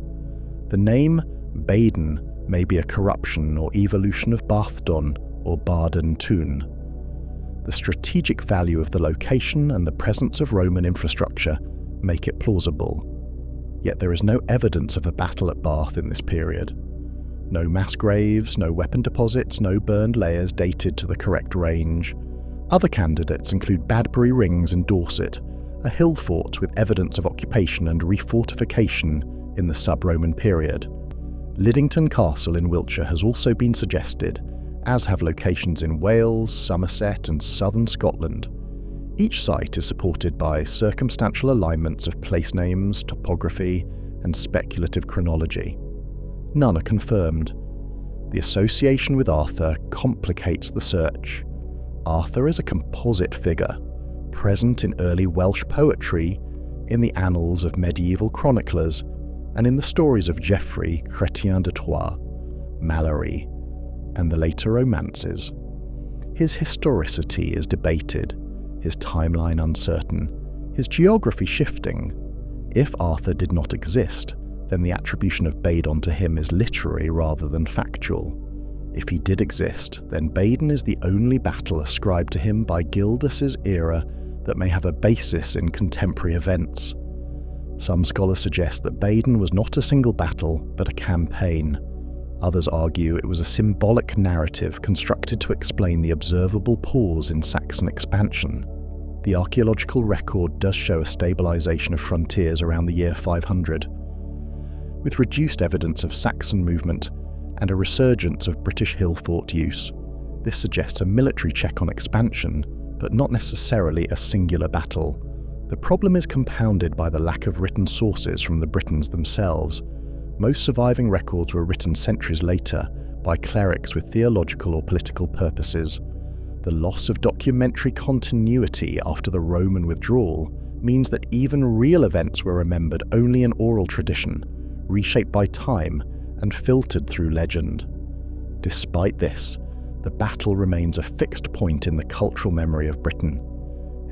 The name Badon may be a corruption or evolution of Bathdon or Badon Tun. The strategic value of the location and the presence of Roman infrastructure make it plausible. Yet there is no evidence of a battle at Bath in this period. No mass graves, no weapon deposits, no burned layers dated to the correct range. Other candidates include Badbury Rings in Dorset, a hill fort with evidence of occupation and refortification in the sub-Roman period. Liddington Castle in Wiltshire has also been suggested, as have locations in Wales, Somerset and southern Scotland. Each site is supported by circumstantial alignments of place names, topography and speculative chronology. None are confirmed. The association with Arthur complicates the search. Arthur is a composite figure, present in early Welsh poetry, in the annals of medieval chroniclers, and in the stories of Geoffrey, Chrétien de Troyes, Malory, and the later romances. His historicity is debated, his timeline uncertain, his geography shifting. If Arthur did not exist, then the attribution of Badon to him is literary rather than factual. If he did exist, then Badon is the only battle ascribed to him by Gildas's era that may have a basis in contemporary events. Some scholars suggest that Badon was not a single battle, but a campaign. Others argue it was a symbolic narrative constructed to explain the observable pause in Saxon expansion. The archaeological record does show a stabilisation of frontiers around the year 500. With reduced evidence of Saxon movement and a resurgence of British hill fort use, this suggests a military check on expansion, but not necessarily a singular battle. The problem is compounded by the lack of written sources from the Britons themselves. Most surviving records were written centuries later by clerics with theological or political purposes. The loss of documentary continuity after the Roman withdrawal means that even real events were remembered only in oral tradition, reshaped by time and filtered through legend. Despite this, the battle remains a fixed point in the cultural memory of Britain.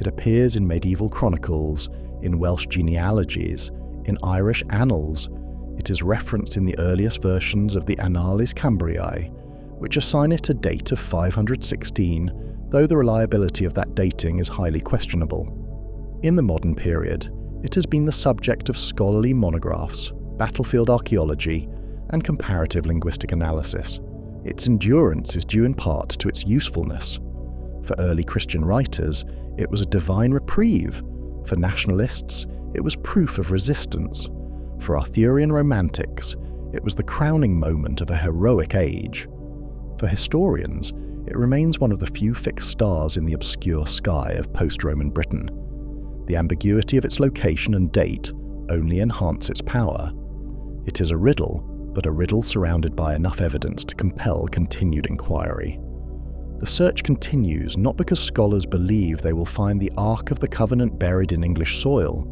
It appears in medieval chronicles, in Welsh genealogies, in Irish annals. It is referenced in the earliest versions of the Annales Cambriae, which assign it a date of 516, though the reliability of that dating is highly questionable. In the modern period, It has been the subject of scholarly monographs, battlefield archaeology, and comparative linguistic analysis. Its endurance is due in part to its usefulness. For early Christian writers, it was a divine reprieve. For nationalists, it was proof of resistance. For Arthurian romantics, it was the crowning moment of a heroic age. For historians, it remains one of the few fixed stars in the obscure sky of post-Roman Britain. The ambiguity of its location and date only enhance its power. It is a riddle, but a riddle surrounded by enough evidence to compel continued inquiry. The search continues not because scholars believe they will find the Ark of the Covenant buried in English soil,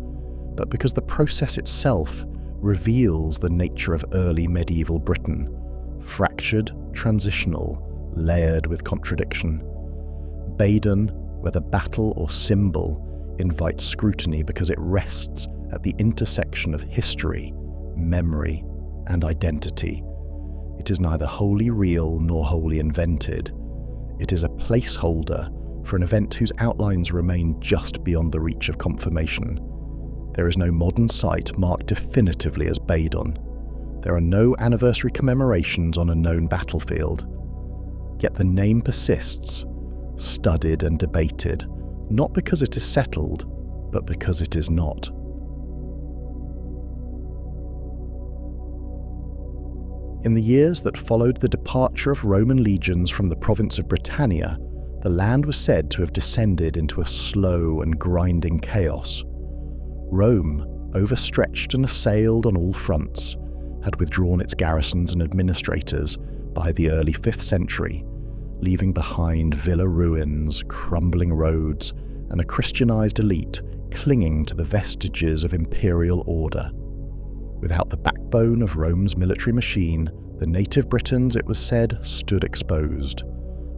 but because the process itself reveals the nature of early medieval Britain, fractured, transitional, layered with contradiction. Badon, whether battle or symbol, invites scrutiny because it rests at the intersection of history, memory, and identity. It is neither wholly real nor wholly invented. It is a placeholder for an event whose outlines remain just beyond the reach of confirmation. There is no modern site marked definitively as Badon. There are no anniversary commemorations on a known battlefield. Yet the name persists, studied and debated, not because it is settled, but because it is not. In the years that followed the departure of Roman legions from the province of Britannia, the land was said to have descended into a slow and grinding chaos. Rome, overstretched and assailed on all fronts, had withdrawn its garrisons and administrators by the early 5th century, leaving behind villa ruins, crumbling roads, and a Christianized elite clinging to the vestiges of imperial order. Without the backbone of Rome's military machine, the native Britons, it was said, stood exposed.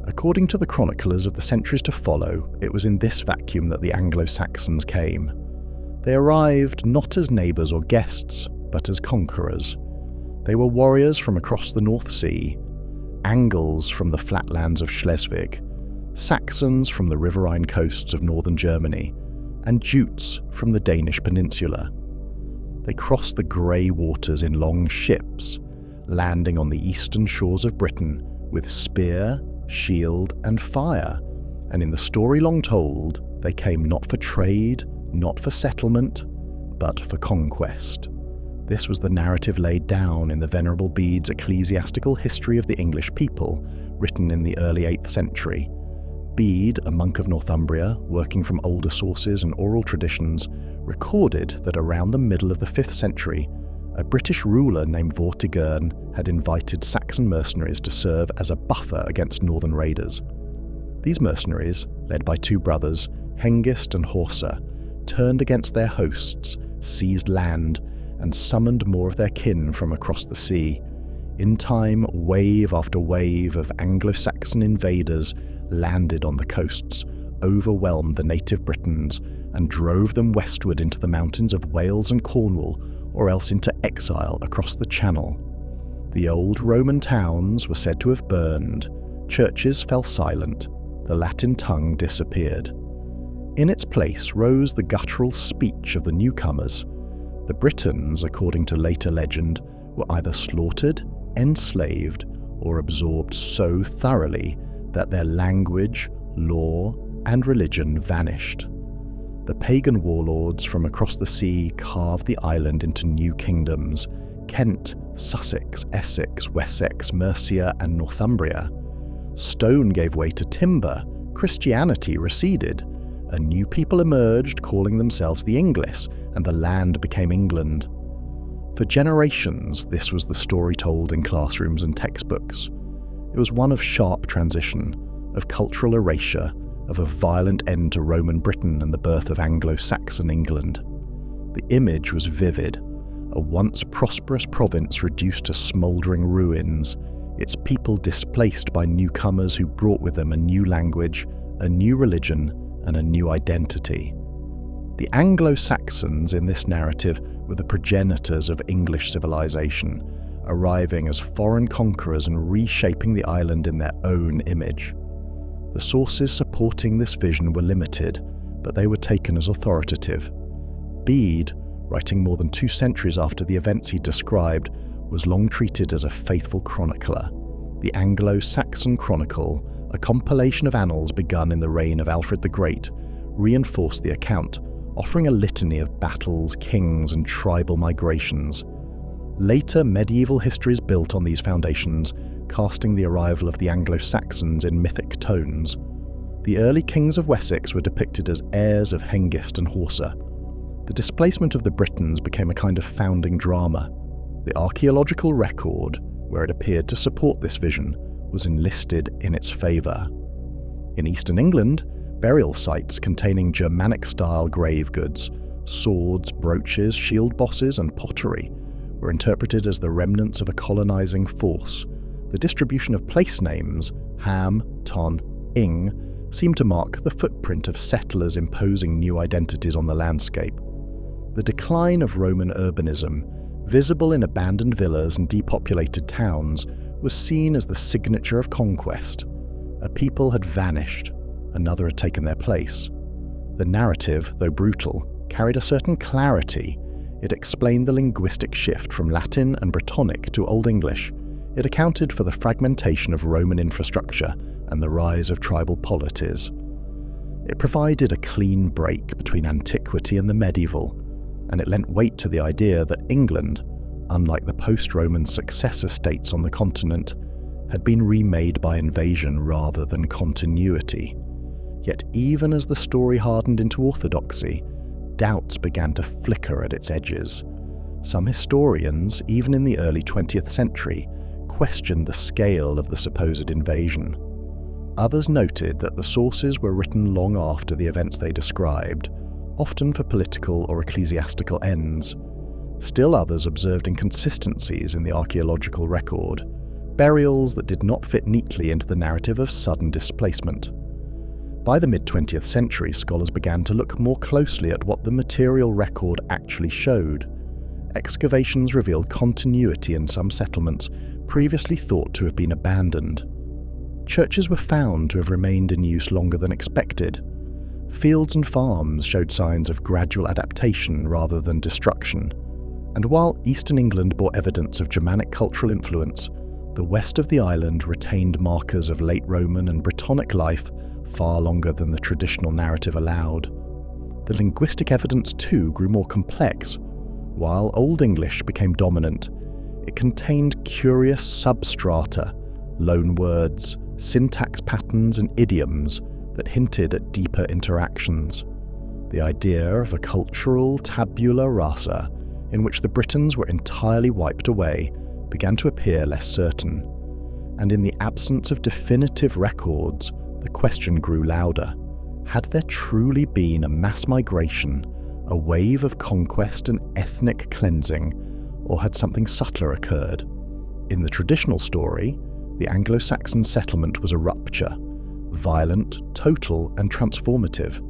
According to the chroniclers of the centuries to follow, it was in this vacuum that the Anglo-Saxons came. They arrived not as neighbours or guests, but as conquerors. They were warriors from across the North Sea, Angles from the flatlands of Schleswig, Saxons from the riverine coasts of northern Germany, and Jutes from the Danish peninsula. They crossed the grey waters in long ships, landing on the eastern shores of Britain with spear, shield, and fire, and in the story long told, they came not for trade, not for settlement, but for conquest. This was the narrative laid down in the Venerable Bede's Ecclesiastical History of the English People, written in the early 8th century. Bede, a monk of Northumbria, working from older sources and oral traditions, recorded that around the middle of the 5th century, a British ruler named Vortigern had invited Saxon mercenaries to serve as a buffer against northern raiders. These mercenaries, led by 2 brothers, Hengist and Horsa, turned against their hosts, seized land, and summoned more of their kin from across the sea. In time, wave after wave of Anglo-Saxon invaders landed on the coasts, overwhelmed the native Britons, and drove them westward into the mountains of Wales and Cornwall, or else into exile across the Channel. The old Roman towns were said to have burned, churches fell silent, the Latin tongue disappeared. In its place rose the guttural speech of the newcomers. The Britons, according to later legend, were either slaughtered, enslaved, or absorbed so thoroughly that their language, law, and religion vanished. The pagan warlords from across the sea carved the island into new kingdoms: Kent, Sussex, Essex, Wessex, Mercia, and Northumbria. Stone gave way to timber, Christianity receded, a new people emerged calling themselves the English, and the land became England. For generations, this was the story told in classrooms and textbooks. It was one of sharp transition, of cultural erasure, of a violent end to Roman Britain and the birth of Anglo-Saxon England. The image was vivid, a once prosperous province reduced to smouldering ruins, its people displaced by newcomers who brought with them a new language, a new religion, and a new identity. The Anglo-Saxons in this narrative were the progenitors of English civilization, arriving as foreign conquerors and reshaping the island in their own image. The sources supporting this vision were limited, but they were taken as authoritative. Bede, writing more than 2 centuries after the events he described, was long treated as a faithful chronicler. The Anglo-Saxon Chronicle, a compilation of annals begun in the reign of Alfred the Great, reinforced the account, offering a litany of battles, kings, and tribal migrations. Later medieval histories built on these foundations, casting the arrival of the Anglo-Saxons in mythic tones. The early kings of Wessex were depicted as heirs of Hengist and Horsa. The displacement of the Britons became a kind of founding drama. The archaeological record, where it appeared to support this vision, was enlisted in its favour. In Eastern England, burial sites containing Germanic-style grave goods, swords, brooches, shield bosses, and pottery were interpreted as the remnants of a colonising force. The distribution of place names, Ham, Ton, Ing, seemed to mark the footprint of settlers imposing new identities on the landscape. The decline of Roman urbanism, visible in abandoned villas and depopulated towns, was seen as the signature of conquest. A people had vanished, another had taken their place. The narrative, though brutal, carried a certain clarity. It explained the linguistic shift from Latin and Brittonic to Old English. It accounted for the fragmentation of Roman infrastructure and the rise of tribal polities. It provided a clean break between antiquity and the medieval, and it lent weight to the idea that England, unlike the post-Roman successor states on the continent, had been remade by invasion rather than continuity. Yet even as the story hardened into orthodoxy, doubts began to flicker at its edges. Some historians, even in the early 20th century, questioned the scale of the supposed invasion. Others noted that the sources were written long after the events they described, often for political or ecclesiastical ends. Still others observed inconsistencies in the archaeological record, burials that did not fit neatly into the narrative of sudden displacement. By the mid-20th century, scholars began to look more closely at what the material record actually showed. Excavations revealed continuity in some settlements previously thought to have been abandoned. Churches were found to have remained in use longer than expected. Fields and farms showed signs of gradual adaptation rather than destruction. And while Eastern England bore evidence of Germanic cultural influence, the west of the island retained markers of late Roman and Brittonic life far longer than the traditional narrative allowed. The linguistic evidence too grew more complex. While Old English became dominant, it contained curious substrata, loanwords, syntax patterns and idioms that hinted at deeper interactions. The idea of a cultural tabula rasa, in which the Britons were entirely wiped away, began to appear less certain. And in the absence of definitive records, the question grew louder. Had there truly been a mass migration, a wave of conquest and ethnic cleansing, or had something subtler occurred? In the traditional story, the Anglo-Saxon settlement was a rupture, violent, total, and transformative.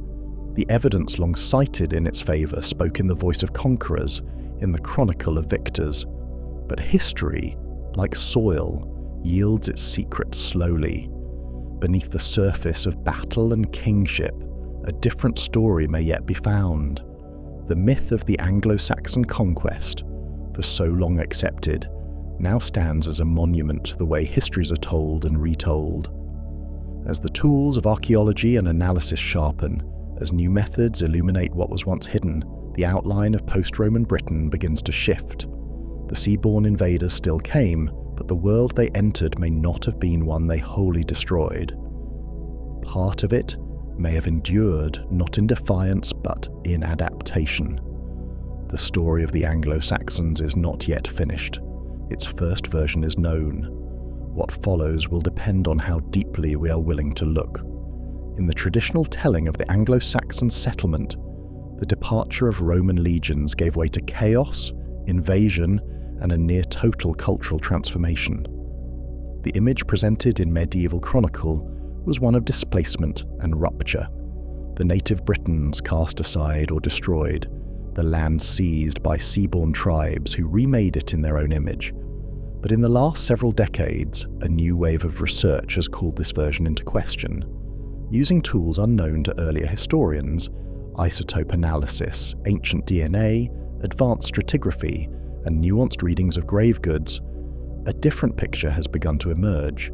The evidence long cited in its favour spoke in the voice of conquerors, in the chronicle of victors. But history, like soil, yields its secrets slowly. Beneath the surface of battle and kingship, a different story may yet be found. The myth of the Anglo-Saxon conquest, for so long accepted, now stands as a monument to the way histories are told and retold. As the tools of archaeology and analysis sharpen, as new methods illuminate what was once hidden, the outline of post-Roman Britain begins to shift. The seaborne invaders still came, but the world they entered may not have been one they wholly destroyed. Part of it may have endured, not in defiance, but in adaptation. The story of the Anglo-Saxons is not yet finished. Its first version is known. What follows will depend on how deeply we are willing to look. In the traditional telling of the Anglo-Saxon settlement, the departure of Roman legions gave way to chaos, invasion, and a near-total cultural transformation. The image presented in medieval chronicle was one of displacement and rupture. The native Britons cast aside or destroyed, the land seized by seaborne tribes who remade it in their own image. But in the last several decades, a new wave of research has called this version into question. Using tools unknown to earlier historians, isotope analysis, ancient DNA, advanced stratigraphy, and nuanced readings of grave goods, a different picture has begun to emerge.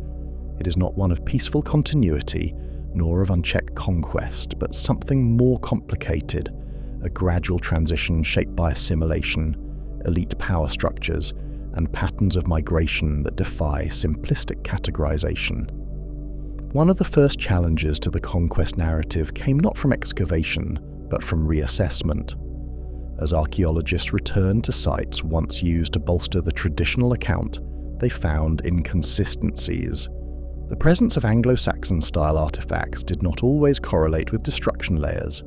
It is not one of peaceful continuity, nor of unchecked conquest, but something more complicated, a gradual transition shaped by assimilation, elite power structures, and patterns of migration that defy simplistic categorization. One of the first challenges to the conquest narrative came not from excavation, but from reassessment. As archaeologists returned to sites once used to bolster the traditional account, they found inconsistencies. The presence of Anglo-Saxon style artifacts did not always correlate with destruction layers.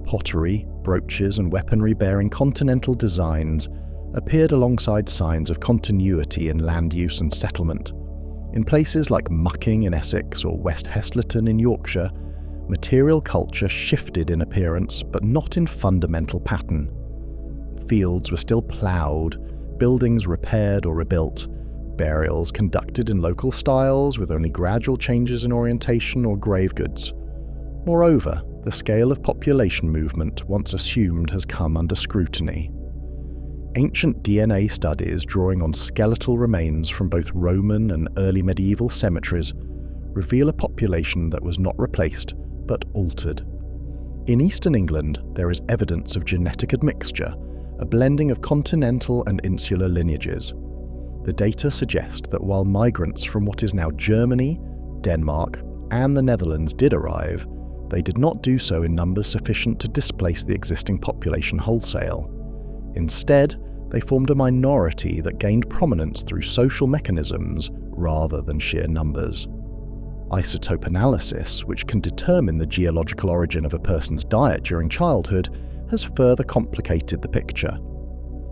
Pottery, brooches, and weaponry bearing continental designs appeared alongside signs of continuity in land use and settlement. In places like Mucking in Essex or West Heslerton in Yorkshire, material culture shifted in appearance but not in fundamental pattern. Fields were still ploughed, buildings repaired or rebuilt, burials conducted in local styles with only gradual changes in orientation or grave goods. Moreover, the scale of population movement once assumed has come under scrutiny. Ancient DNA studies drawing on skeletal remains from both Roman and early medieval cemeteries reveal a population that was not replaced, but altered. In eastern England, there is evidence of genetic admixture, a blending of continental and insular lineages. The data suggest that while migrants from what is now Germany, Denmark, and the Netherlands did arrive, they did not do so in numbers sufficient to displace the existing population wholesale. Instead, they formed a minority that gained prominence through social mechanisms rather than sheer numbers. Isotope analysis, which can determine the geological origin of a person's diet during childhood, has further complicated the picture.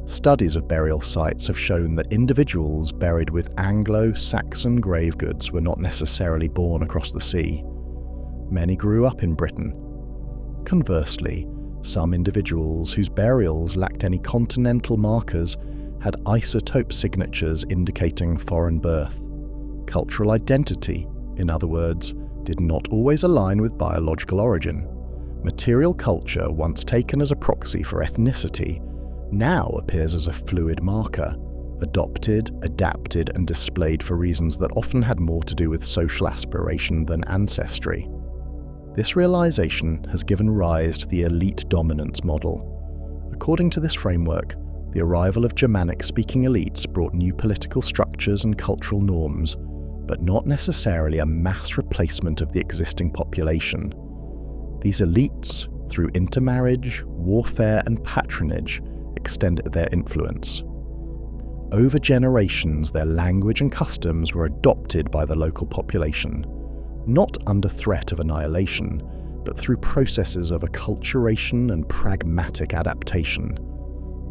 Studies of burial sites have shown that individuals buried with Anglo-Saxon grave goods were not necessarily born across the sea. Many grew up in Britain. Conversely, some individuals whose burials lacked any continental markers had isotope signatures indicating foreign birth. Cultural identity, in other words, did not always align with biological origin. Material culture, once taken as a proxy for ethnicity, now appears as a fluid marker, adopted, adapted, and displayed for reasons that often had more to do with social aspiration than ancestry. This realization has given rise to the elite dominance model. According to this framework, the arrival of Germanic-speaking elites brought new political structures and cultural norms, but not necessarily a mass replacement of the existing population. These elites, through intermarriage, warfare, and patronage, extended their influence. Over generations, their language and customs were adopted by the local population, not under threat of annihilation, but through processes of acculturation and pragmatic adaptation.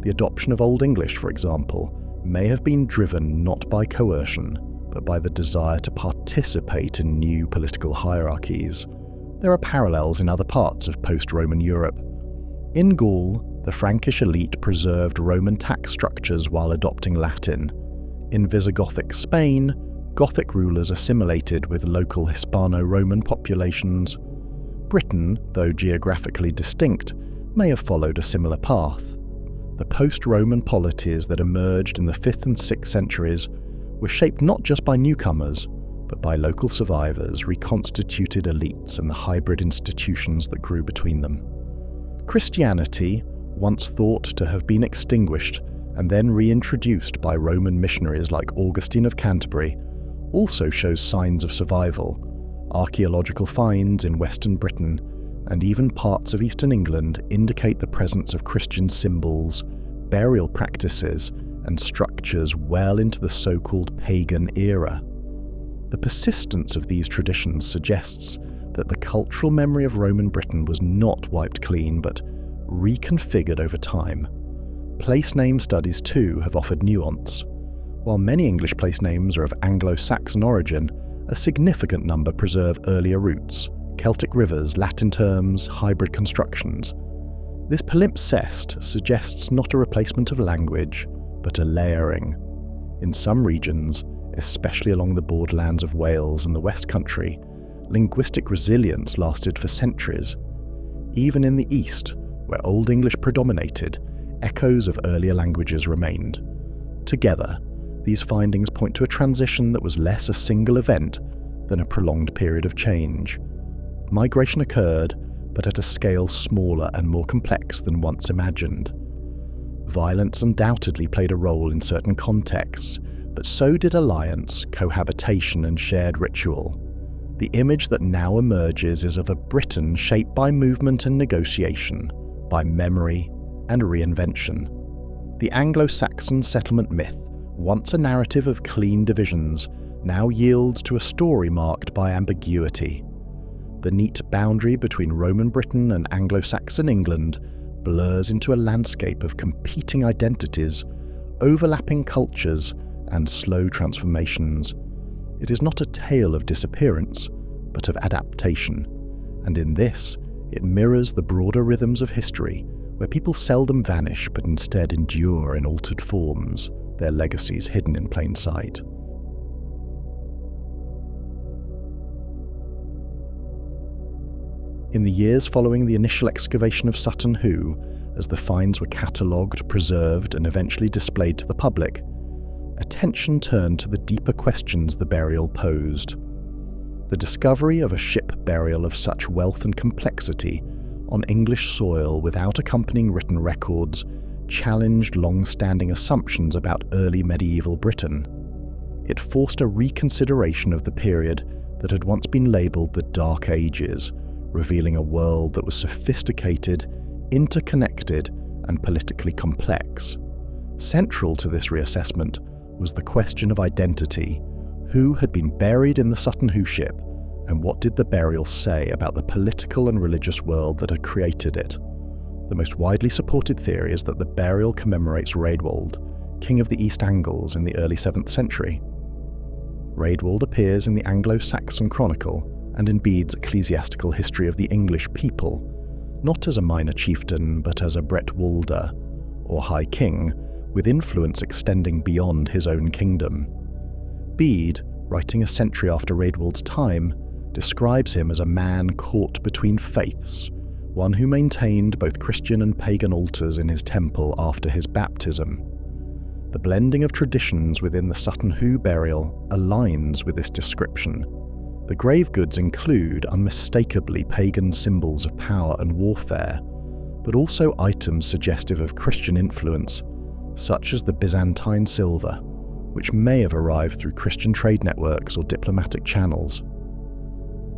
The adoption of Old English, for example, may have been driven not by coercion, but by the desire to participate in new political hierarchies. There are parallels in other parts of post-Roman Europe. In Gaul, the Frankish elite preserved Roman tax structures while adopting Latin. In Visigothic Spain, Gothic rulers assimilated with local Hispano-Roman populations. Britain, though geographically distinct, may have followed a similar path. The post-Roman polities that emerged in the 5th and 6th centuries were shaped not just by newcomers, but by local survivors, reconstituted elites, and the hybrid institutions that grew between them. Christianity, once thought to have been extinguished and then reintroduced by Roman missionaries like Augustine of Canterbury, also shows signs of survival. Archaeological finds in Western Britain and even parts of Eastern England indicate the presence of Christian symbols, burial practices, and structures well into the so-called pagan era. The persistence of these traditions suggests that the cultural memory of Roman Britain was not wiped clean, but reconfigured over time. Place name studies too have offered nuance. While many English place names are of Anglo-Saxon origin, a significant number preserve earlier roots, Celtic rivers, Latin terms, hybrid constructions. This palimpsest suggests not a replacement of language, but a layering. In some regions, especially along the borderlands of Wales and the West Country, linguistic resilience lasted for centuries. Even in the East, where Old English predominated, echoes of earlier languages remained. Together, these findings point to a transition that was less a single event than a prolonged period of change. Migration occurred, but at a scale smaller and more complex than once imagined. Violence undoubtedly played a role in certain contexts, but so did alliance, cohabitation, and shared ritual. The image that now emerges is of a Britain shaped by movement and negotiation, by memory and reinvention. The Anglo-Saxon settlement myth, once a narrative of clean divisions, now yields to a story marked by ambiguity. The neat boundary between Roman Britain and Anglo-Saxon England blurs into a landscape of competing identities, overlapping cultures, and slow transformations. It is not a tale of disappearance, but of adaptation, and in this, it mirrors the broader rhythms of history, where people seldom vanish but instead endure in altered forms, their legacies hidden in plain sight. In the years following the initial excavation of Sutton Hoo, as the finds were catalogued, preserved, and eventually displayed to the public, attention turned to the deeper questions the burial posed. The discovery of a ship burial of such wealth and complexity on English soil without accompanying written records challenged long-standing assumptions about early medieval Britain. It forced a reconsideration of the period that had once been labelled the Dark Ages, revealing a world that was sophisticated, interconnected, and politically complex. Central to this reassessment was the question of identity. Who had been buried in the Sutton Hoo ship, and what did the burial say about the political and religious world that had created it? The most widely supported theory is that the burial commemorates Rheged, king of the East Angles in the early 7th century. Rheged appears in the Anglo-Saxon Chronicle and in Bede's ecclesiastical history of the English people, not as a minor chieftain but as a Bretwalda, or high king, with influence extending beyond his own kingdom. Bede, writing a century after Rheged's time, describes him as a man caught between faiths, one who maintained both Christian and pagan altars in his temple after his baptism. The blending of traditions within the Sutton Hoo burial aligns with this description. The grave goods include unmistakably pagan symbols of power and warfare, but also items suggestive of Christian influence, such as the Byzantine silver, which may have arrived through Christian trade networks or diplomatic channels.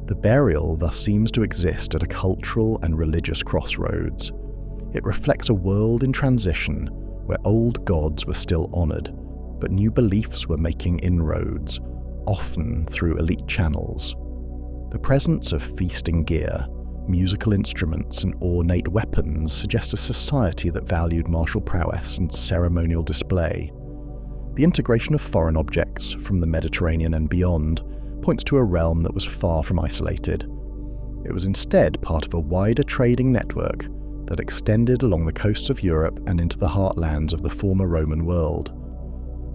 The burial thus seems to exist at a cultural and religious crossroads. It reflects a world in transition where old gods were still honoured, but new beliefs were making inroads, often through elite channels. The presence of feasting gear, musical instruments, and ornate weapons suggest a society that valued martial prowess and ceremonial display. The integration of foreign objects from the Mediterranean and beyond points to a realm that was far from isolated. It was instead part of a wider trading network that extended along the coasts of Europe and into the heartlands of the former Roman world.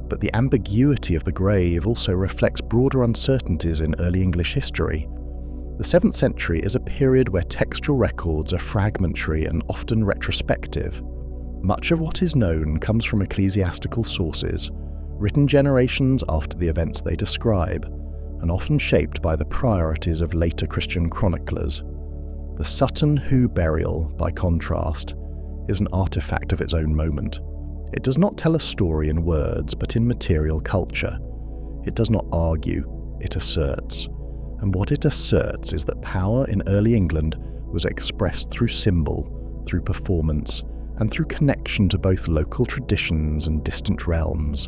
But the ambiguity of the grave also reflects broader uncertainties in early English history. The 7th century is a period where textual records are fragmentary and often retrospective. Much of what is known comes from ecclesiastical sources, written generations after the events they describe, and often shaped by the priorities of later Christian chroniclers. The Sutton Hoo Burial, by contrast, is an artifact of its own moment. It does not tell a story in words, but in material culture. It does not argue, it asserts. And what it asserts is that power in early England was expressed through symbol, through performance, and through connection to both local traditions and distant realms.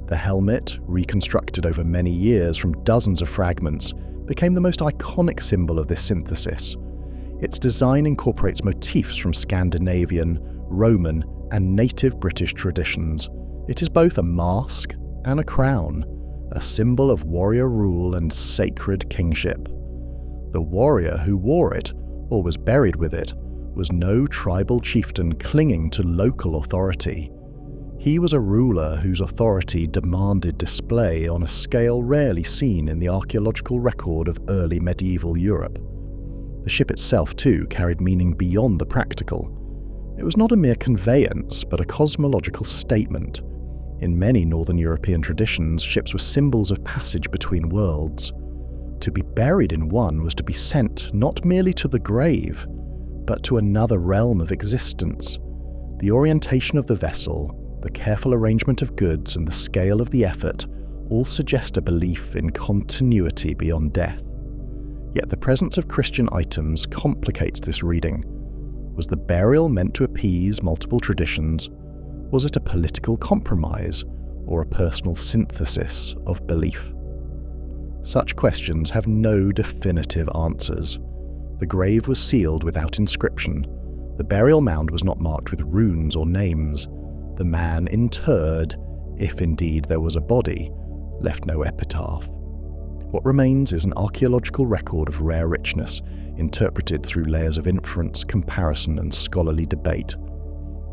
The helmet, reconstructed over many years from dozens of fragments, became the most iconic symbol of this synthesis. Its design incorporates motifs from Scandinavian, Roman, and native British traditions. It is both a mask and a crown, a symbol of warrior rule and sacred kingship. The warrior who wore it, or was buried with it, was no tribal chieftain clinging to local authority. He was a ruler whose authority demanded display on a scale rarely seen in the archaeological record of early medieval Europe. The ship itself, too, carried meaning beyond the practical. It was not a mere conveyance, but a cosmological statement. In many Northern European traditions, ships were symbols of passage between worlds. To be buried in one was to be sent not merely to the grave, but to another realm of existence. The orientation of the vessel, the careful arrangement of goods, and the scale of the effort all suggest a belief in continuity beyond death. Yet the presence of Christian items complicates this reading. Was the burial meant to appease multiple traditions? Was it a political compromise or a personal synthesis of belief? Such questions have no definitive answers. The grave was sealed without inscription. The burial mound was not marked with runes or names. The man interred, if indeed there was a body, left no epitaph. What remains is an archaeological record of rare richness, interpreted through layers of inference, comparison, and scholarly debate.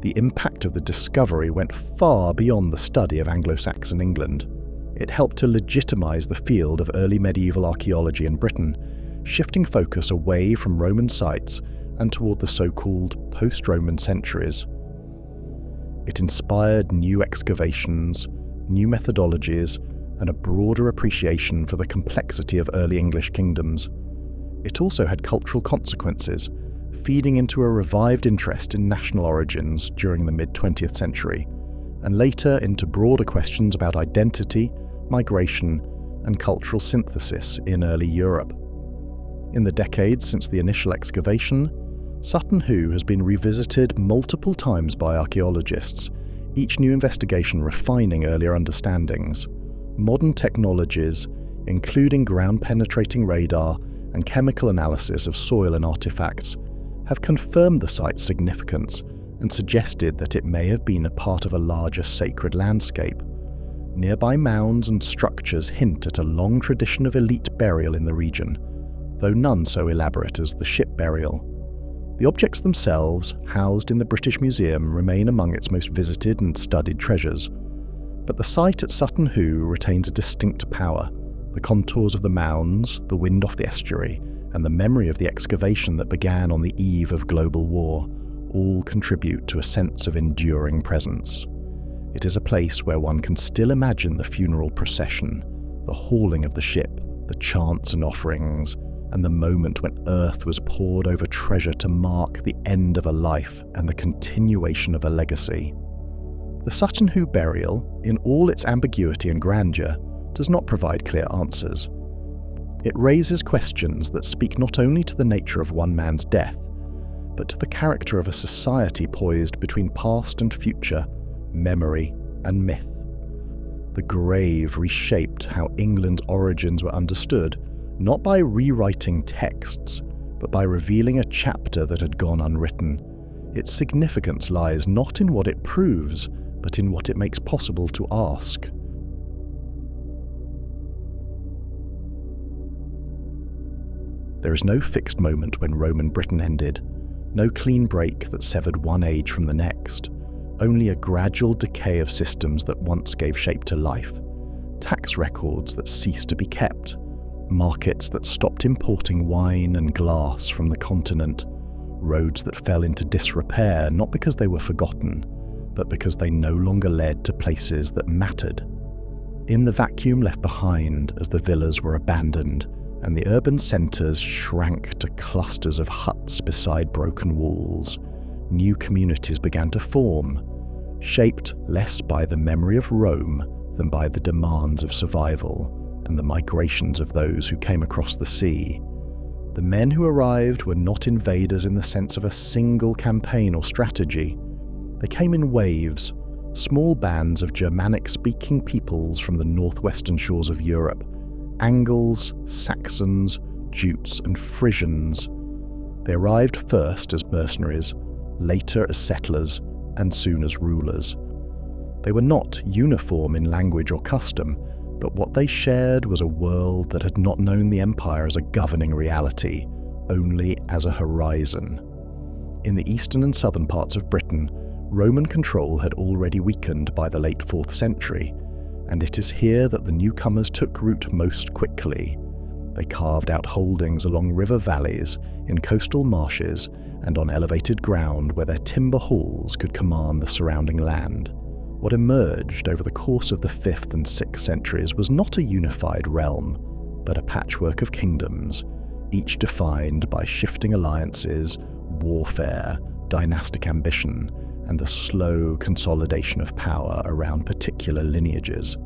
The impact of the discovery went far beyond the study of Anglo-Saxon England. It helped to legitimize the field of early medieval archaeology in Britain, shifting focus away from Roman sites and toward the so-called post-Roman centuries. It inspired new excavations, new methodologies, and a broader appreciation for the complexity of early English kingdoms. It also had cultural consequences, feeding into a revived interest in national origins during the mid-20th century, and later into broader questions about identity, migration, and cultural synthesis in early Europe. In the decades since the initial excavation, Sutton Hoo has been revisited multiple times by archaeologists, each new investigation refining earlier understandings. Modern technologies, including ground-penetrating radar and chemical analysis of soil and artifacts, have confirmed the site's significance and suggested that it may have been a part of a larger sacred landscape. Nearby mounds and structures hint at a long tradition of elite burial in the region, though none so elaborate as the ship burial. The objects themselves, housed in the British Museum, remain among its most visited and studied treasures. But the site at Sutton Hoo retains a distinct power. The contours of the mounds, the wind off the estuary, and the memory of the excavation that began on the eve of global war all contribute to a sense of enduring presence. It is a place where one can still imagine the funeral procession, the hauling of the ship, the chants and offerings, and the moment when earth was poured over treasure to mark the end of a life and the continuation of a legacy. The Sutton Hoo Burial, in all its ambiguity and grandeur, does not provide clear answers. It raises questions that speak not only to the nature of one man's death, but to the character of a society poised between past and future, memory and myth. The grave reshaped how England's origins were understood, not by rewriting texts, but by revealing a chapter that had gone unwritten. Its significance lies not in what it proves, but in what it makes possible to ask. There is no fixed moment when Roman Britain ended, no clean break that severed one age from the next, only a gradual decay of systems that once gave shape to life, tax records that ceased to be kept, markets that stopped importing wine and glass from the continent, roads that fell into disrepair not because they were forgotten, but because they no longer led to places that mattered. In the vacuum left behind as the villas were abandoned and the urban centres shrank to clusters of huts beside broken walls, new communities began to form, shaped less by the memory of Rome than by the demands of survival and the migrations of those who came across the sea. The men who arrived were not invaders in the sense of a single campaign or strategy. They came in waves, small bands of Germanic-speaking peoples from the northwestern shores of Europe, Angles, Saxons, Jutes and Frisians. They arrived first as mercenaries, later as settlers, and soon as rulers. They were not uniform in language or custom, but what they shared was a world that had not known the empire as a governing reality, only as a horizon. In the eastern and southern parts of Britain, Roman control had already weakened by the late 4th century, and it is here that the newcomers took root most quickly. They carved out holdings along river valleys, in coastal marshes, and on elevated ground where their timber halls could command the surrounding land. What emerged over the course of the 5th and 6th centuries was not a unified realm, but a patchwork of kingdoms, each defined by shifting alliances, warfare, dynastic ambition, and the slow consolidation of power around particular lineages.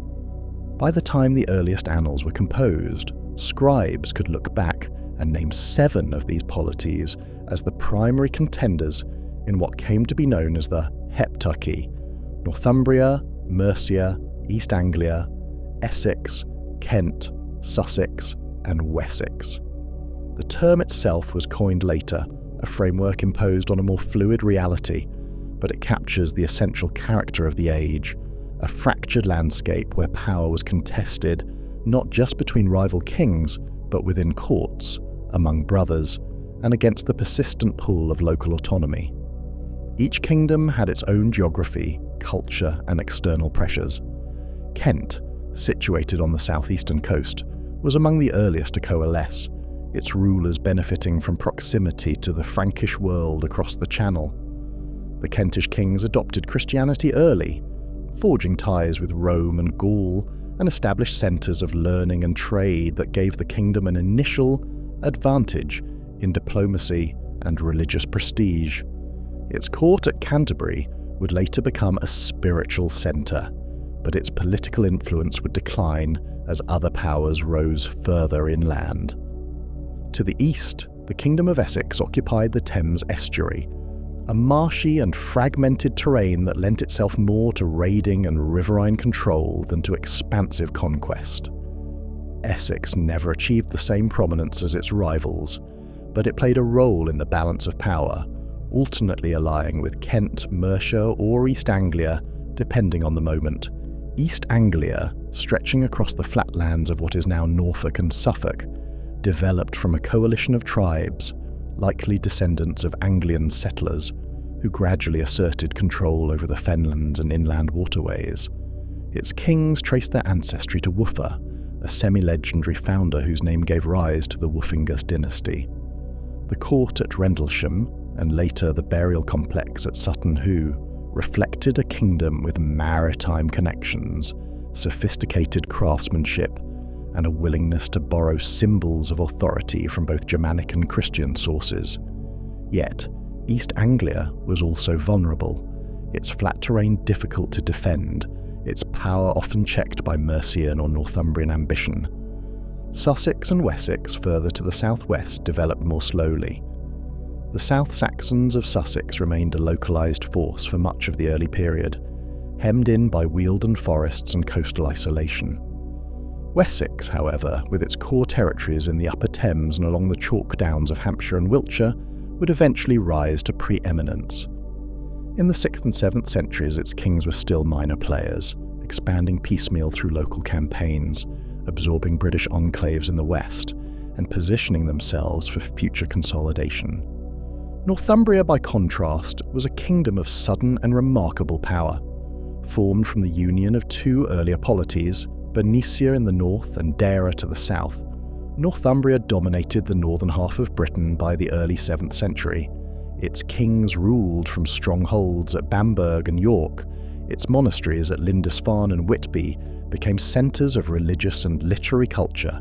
By the time the earliest annals were composed, scribes could look back and name 7 of these polities as the primary contenders in what came to be known as the Heptarchy: Northumbria, Mercia, East Anglia, Essex, Kent, Sussex, and Wessex. The term itself was coined later, a framework imposed on a more fluid reality, but it captures the essential character of the age, a fractured landscape where power was contested not just between rival kings, but within courts, among brothers, and against the persistent pull of local autonomy. Each kingdom had its own geography, culture, and external pressures. Kent, situated on the southeastern coast, was among the earliest to coalesce, its rulers benefiting from proximity to the Frankish world across the Channel. The Kentish kings adopted Christianity early, forging ties with Rome and Gaul, and established centres of learning and trade that gave the kingdom an initial advantage in diplomacy and religious prestige. Its court at Canterbury would later become a spiritual centre, but its political influence would decline as other powers rose further inland. To the east, the Kingdom of Essex occupied the Thames estuary, a marshy and fragmented terrain that lent itself more to raiding and riverine control than to expansive conquest. Essex never achieved the same prominence as its rivals, but it played a role in the balance of power, alternately allying with Kent, Mercia, or East Anglia, depending on the moment. East Anglia, stretching across the flatlands of what is now Norfolk and Suffolk, developed from a coalition of tribes, likely descendants of Anglian settlers, who gradually asserted control over the fenlands and inland waterways. Its kings traced their ancestry to Woofa, a semi-legendary founder whose name gave rise to the Woofingus dynasty. The court at Rendlesham, and later the burial complex at Sutton Hoo, reflected a kingdom with maritime connections, sophisticated craftsmanship, and a willingness to borrow symbols of authority from both Germanic and Christian sources. Yet, East Anglia was also vulnerable, its flat terrain difficult to defend, its power often checked by Mercian or Northumbrian ambition. Sussex and Wessex, further to the southwest, developed more slowly. The South Saxons of Sussex remained a localised force for much of the early period, hemmed in by wealden forests and coastal isolation. Wessex, however, with its core territories in the upper Thames and along the chalk downs of Hampshire and Wiltshire, would eventually rise to preeminence. In the 6th and 7th centuries, its kings were still minor players, expanding piecemeal through local campaigns, absorbing British enclaves in the west, and positioning themselves for future consolidation. Northumbria, by contrast, was a kingdom of sudden and remarkable power. Formed from the union of 2 earlier polities, Bernicia in the north and Deira to the south, Northumbria dominated the northern half of Britain by the early 7th century. Its kings ruled from strongholds at Bamberg and York. Its monasteries at Lindisfarne and Whitby became centres of religious and literary culture,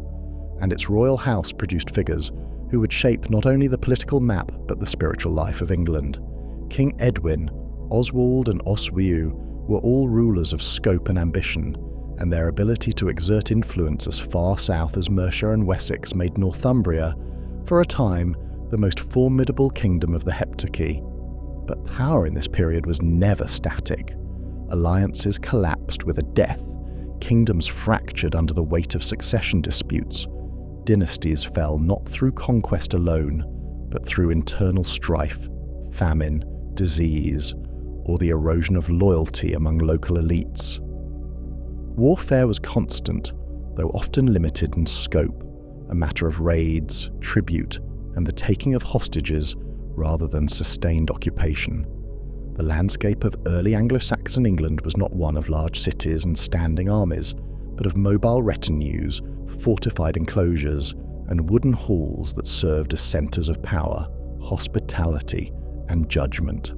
and its royal house produced figures who would shape not only the political map but the spiritual life of England. King Edwin, Oswald and Oswiu were all rulers of scope and ambition, and their ability to exert influence as far south as Mercia and Wessex made Northumbria, for a time, the most formidable kingdom of the Heptarchy. But power in this period was never static. Alliances collapsed with a death, kingdoms fractured under the weight of succession disputes. Dynasties fell not through conquest alone, but through internal strife, famine, disease, or the erosion of loyalty among local elites. Warfare was constant, though often limited in scope, a matter of raids, tribute, and the taking of hostages rather than sustained occupation. The landscape of early Anglo-Saxon England was not one of large cities and standing armies, but of mobile retinues, fortified enclosures, and wooden halls that served as centres of power, hospitality, and judgment.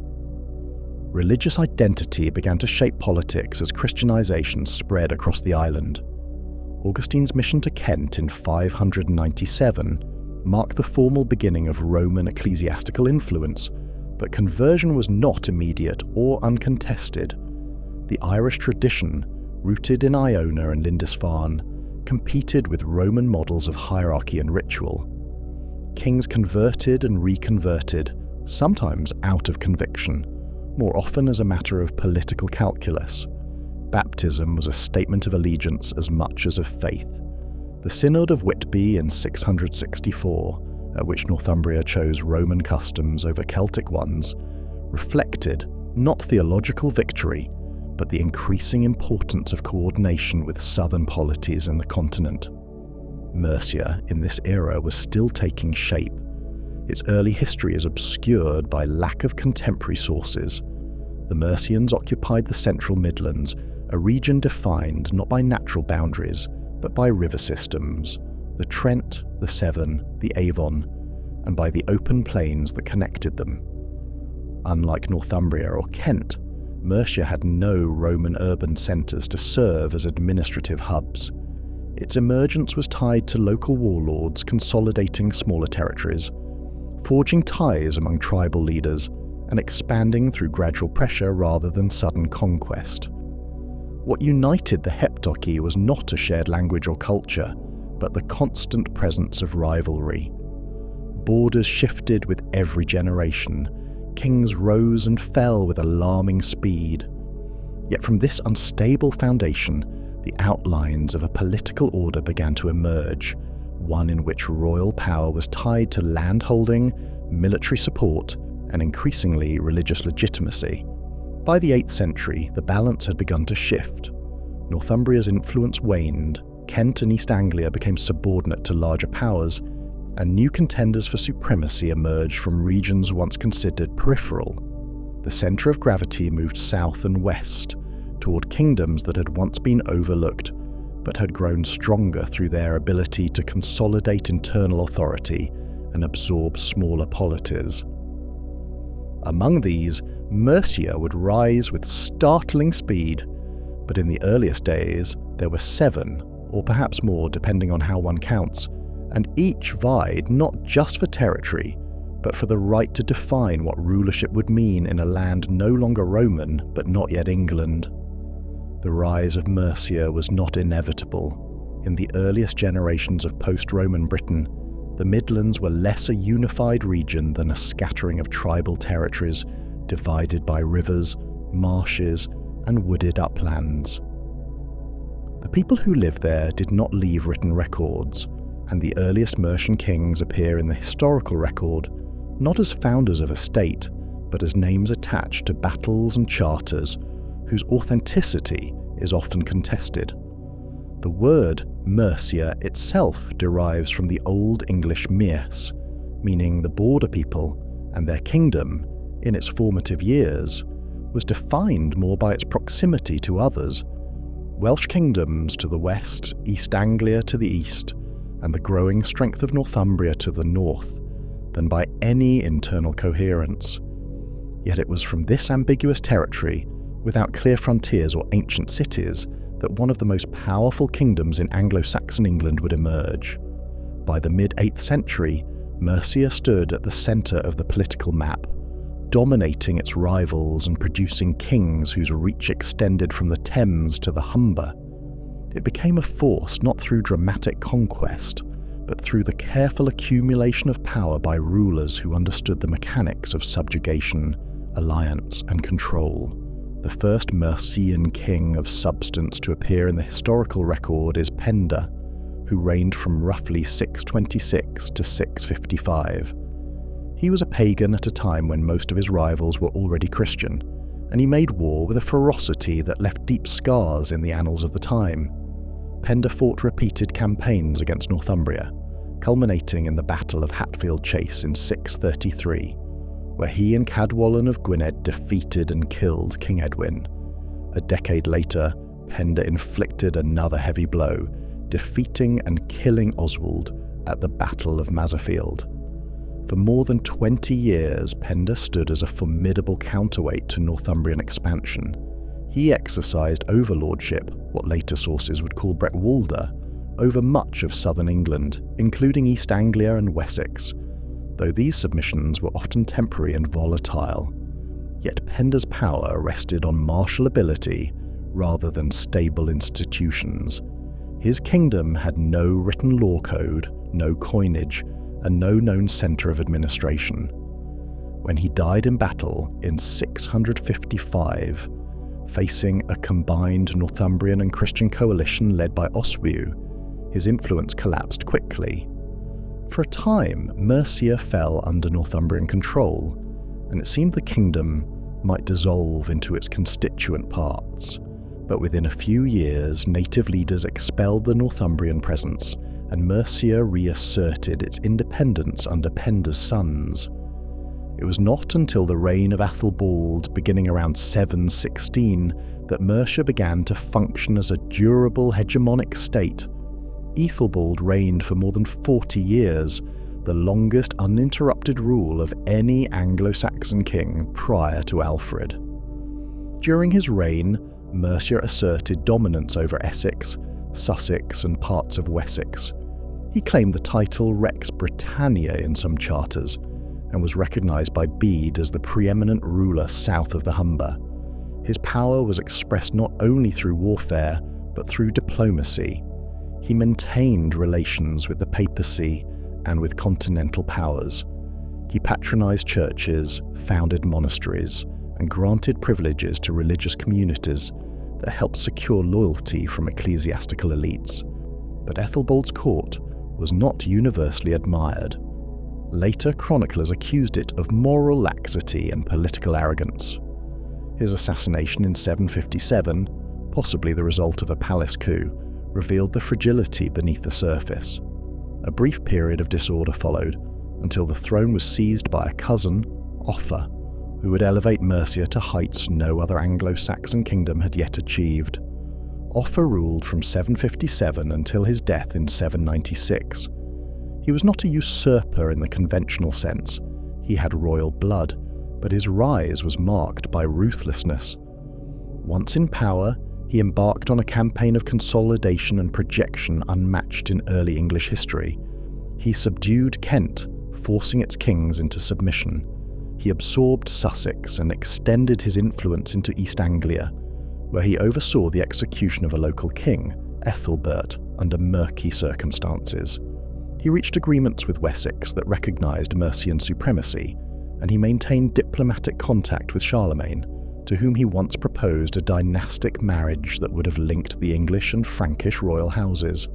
Religious identity began to shape politics as Christianization spread across the island. Augustine's mission to Kent in 597 marked the formal beginning of Roman ecclesiastical influence, but conversion was not immediate or uncontested. The Irish tradition, rooted in Iona and Lindisfarne, competed with Roman models of hierarchy and ritual. Kings converted and reconverted, sometimes out of conviction, more often as a matter of political calculus. Baptism was a statement of allegiance as much as of faith. The Synod of Whitby in 664, at which Northumbria chose Roman customs over Celtic ones, reflected not theological victory, but the increasing importance of coordination with southern polities in the continent. Mercia in this era was still taking shape. Its early history is obscured by lack of contemporary sources. The Mercians occupied the central Midlands, a region defined not by natural boundaries, but by river systems, the Trent, the Severn, the Avon, and by the open plains that connected them. Unlike Northumbria or Kent, Mercia had no Roman urban centres to serve as administrative hubs. Its emergence was tied to local warlords consolidating smaller territories, forging ties among tribal leaders, and expanding through gradual pressure rather than sudden conquest. What united the Heptarchy was not a shared language or culture, but the constant presence of rivalry. Borders shifted with every generation. Kings rose and fell with alarming speed. Yet from this unstable foundation, the outlines of a political order began to emerge, one in which royal power was tied to landholding, military support, and increasingly religious legitimacy. By the 8th century, the balance had begun to shift. Northumbria's influence waned, Kent and East Anglia became subordinate to larger powers, and new contenders for supremacy emerged from regions once considered peripheral. The centre of gravity moved south and west, toward kingdoms that had once been overlooked, but had grown stronger through their ability to consolidate internal authority and absorb smaller polities. Among these, Mercia would rise with startling speed, but in the earliest days there were 7, or perhaps more depending on how one counts, and each vied not just for territory, but for the right to define what rulership would mean in a land no longer Roman but not yet England. The rise of Mercia was not inevitable. In the earliest generations of post-Roman Britain, the Midlands were less a unified region than a scattering of tribal territories divided by rivers, marshes, and wooded uplands. The people who lived there did not leave written records, and the earliest Mercian kings appear in the historical record not as founders of a state, but as names attached to battles and charters whose authenticity is often contested. The word Mercia itself derives from the Old English Merse, meaning the border people, and their kingdom, in its formative years, was defined more by its proximity to others. Welsh kingdoms to the west, East Anglia to the east, and the growing strength of Northumbria to the north, than by any internal coherence. Yet it was from this ambiguous territory, without clear frontiers or ancient cities, that one of the most powerful kingdoms in Anglo-Saxon England would emerge. By the mid-8th century, Mercia stood at the centre of the political map, dominating its rivals and producing kings whose reach extended from the Thames to the Humber. It became a force not through dramatic conquest, but through the careful accumulation of power by rulers who understood the mechanics of subjugation, alliance, and control. The first Mercian king of substance to appear in the historical record is Penda, who reigned from roughly 626 to 655. He was a pagan at a time when most of his rivals were already Christian, and he made war with a ferocity that left deep scars in the annals of the time. Penda fought repeated campaigns against Northumbria, culminating in the Battle of Hatfield Chase in 633, where he and Cadwallon of Gwynedd defeated and killed King Edwin. A decade later, Penda inflicted another heavy blow, defeating and killing Oswald, at the Battle of Maserfield. For more than 20 years, Penda stood as a formidable counterweight to Northumbrian expansion. He exercised overlordship, what later sources would call Bretwalda, over much of southern England, including East Anglia and Wessex, though these submissions were often temporary and volatile. Yet Penda's power rested on martial ability rather than stable institutions. His kingdom had no written law code, no coinage, and no known centre of administration. When he died in battle in 655, facing a combined Northumbrian and Christian coalition led by Oswiu, his influence collapsed quickly. For a time, Mercia fell under Northumbrian control, and it seemed the kingdom might dissolve into its constituent parts. But within a few years, native leaders expelled the Northumbrian presence, and Mercia reasserted its independence under Penda's sons. It was not until the reign of Aethelberht, beginning around 716, that Mercia began to function as a durable hegemonic state. Aethelberht reigned for more than 40 years, the longest uninterrupted rule of any Anglo-Saxon king prior to Alfred. During his reign, Mercia asserted dominance over Essex, Sussex, and parts of Wessex. He claimed the title Rex Britannia in some charters, and was recognised by Bede as the preeminent ruler south of the Humber. His power was expressed not only through warfare, but through diplomacy. He maintained relations with the papacy and with continental powers. He patronised churches, founded monasteries, and granted privileges to religious communities that helped secure loyalty from ecclesiastical elites. But Ethelberht's court was not universally admired. Later chroniclers accused it of moral laxity and political arrogance. His assassination in 757, possibly the result of a palace coup, revealed the fragility beneath the surface. A brief period of disorder followed, until the throne was seized by a cousin, Offa, who would elevate Mercia to heights no other Anglo-Saxon kingdom had yet achieved. Offa ruled from 757 until his death in 796. He was not a usurper in the conventional sense. He had royal blood, but his rise was marked by ruthlessness. Once in power, he embarked on a campaign of consolidation and projection unmatched in early English history. He subdued Kent, forcing its kings into submission. He absorbed Sussex and extended his influence into East Anglia, where he oversaw the execution of a local king, Aethelberht, under murky circumstances. He reached agreements with Wessex that recognised Mercian supremacy, and he maintained diplomatic contact with Charlemagne, to whom he once proposed a dynastic marriage that would have linked the English and Frankish royal houses.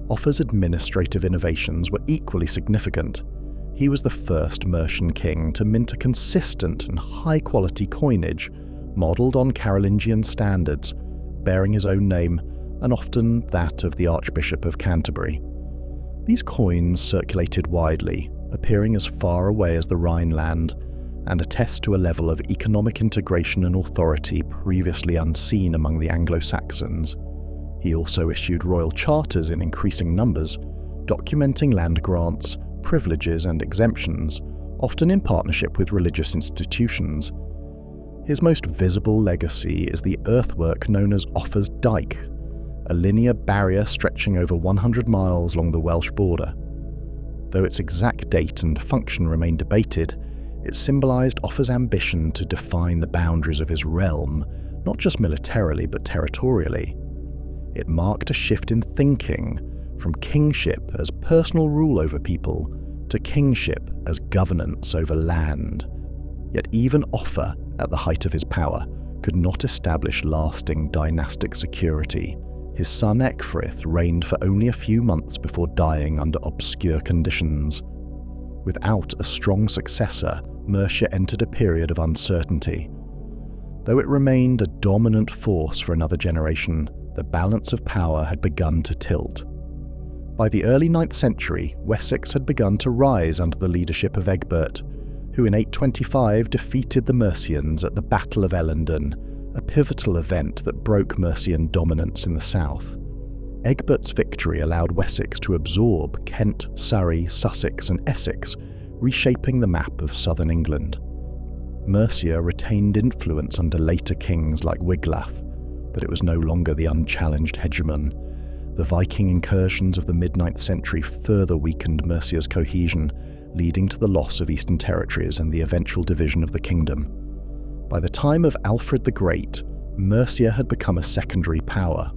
Offa's administrative innovations were equally significant. He was the first Mercian king to mint a consistent and high-quality coinage, modelled on Carolingian standards, bearing his own name and often that of the Archbishop of Canterbury. These coins circulated widely, appearing as far away as the Rhineland, and attest to a level of economic integration and authority previously unseen among the Anglo-Saxons. He also issued royal charters in increasing numbers, documenting land grants, privileges and exemptions, often in partnership with religious institutions. His most visible legacy is the earthwork known as Offa's Dyke, a linear barrier stretching over 100 miles along the Welsh border. Though its exact date and function remain debated, it symbolised Offa's ambition to define the boundaries of his realm, not just militarily but territorially. It marked a shift in thinking, from kingship as personal rule over people to kingship as governance over land. Yet even Offa, at the height of his power, could not establish lasting dynastic security. His son Ecgfrith reigned for only a few months before dying under obscure conditions. Without a strong successor, Mercia entered a period of uncertainty. Though it remained a dominant force for another generation, the balance of power had begun to tilt. By the early 9th century, Wessex had begun to rise under the leadership of Egbert, who in 825 defeated the Mercians at the Battle of Ellendon, a pivotal event that broke Mercian dominance in the south. Egbert's victory allowed Wessex to absorb Kent, Surrey, Sussex and Essex, reshaping the map of southern England. Mercia retained influence under later kings like Wiglaf, but it was no longer the unchallenged hegemon. The Viking incursions of the mid-9th century further weakened Mercia's cohesion, leading to the loss of eastern territories and the eventual division of the kingdom. By the time of Alfred the Great, Mercia had become a secondary power.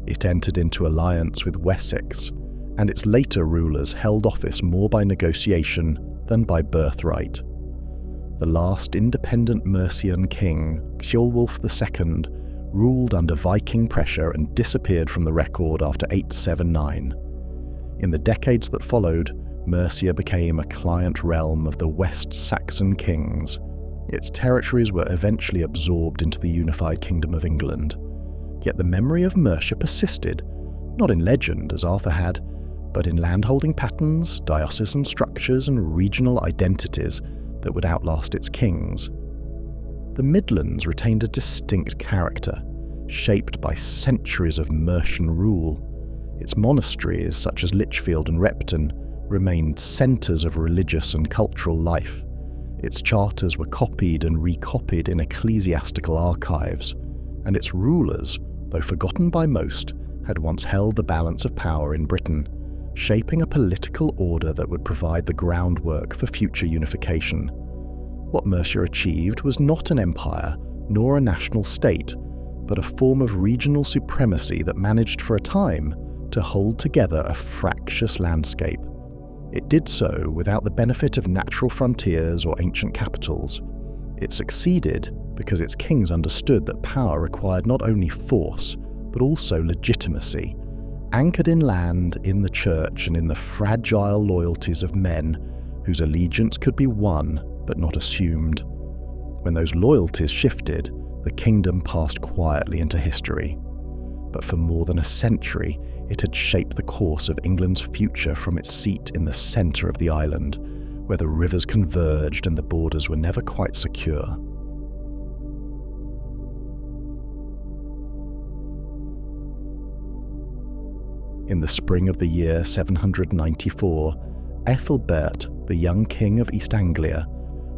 It entered into alliance with Wessex, and its later rulers held office more by negotiation than by birthright. The last independent Mercian king, Ceolwulf II, ruled under Viking pressure and disappeared from the record after 879. In the decades that followed, Mercia became a client realm of the West Saxon kings. Its territories were eventually absorbed into the unified Kingdom of England. Yet the memory of Mercia persisted, not in legend as Arthur had, but in landholding patterns, diocesan structures and regional identities that would outlast its kings. The Midlands retained a distinct character, shaped by centuries of Mercian rule. Its monasteries, such as Lichfield and Repton, remained centres of religious and cultural life. Its charters were copied and recopied in ecclesiastical archives, and its rulers, though forgotten by most, had once held the balance of power in Britain, shaping a political order that would provide the groundwork for future unification. What Mercia achieved was not an empire, nor a national state, but a form of regional supremacy that managed for a time to hold together a fractious landscape. It did so without the benefit of natural frontiers or ancient capitals. It succeeded because its kings understood that power required not only force, but also legitimacy, anchored in land, in the church, and in the fragile loyalties of men whose allegiance could be won but not assumed. When those loyalties shifted, the kingdom passed quietly into history. But for more than a century, it had shaped the course of England's future from its seat in the centre of the island, where the rivers converged and the borders were never quite secure. In the spring of the year 794, Aethelberht, the young king of East Anglia,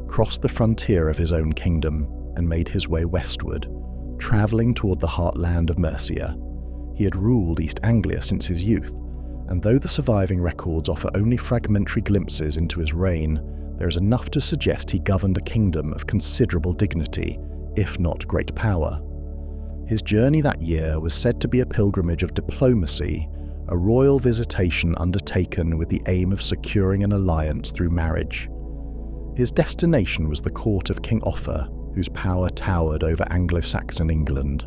crossed the frontier of his own kingdom and made his way westward, travelling toward the heartland of Mercia. He had ruled East Anglia since his youth, and though the surviving records offer only fragmentary glimpses into his reign, there is enough to suggest he governed a kingdom of considerable dignity, if not great power. His journey that year was said to be a pilgrimage of diplomacy, a royal visitation undertaken with the aim of securing an alliance through marriage. His destination was the court of King Offa, whose power towered over Anglo-Saxon England.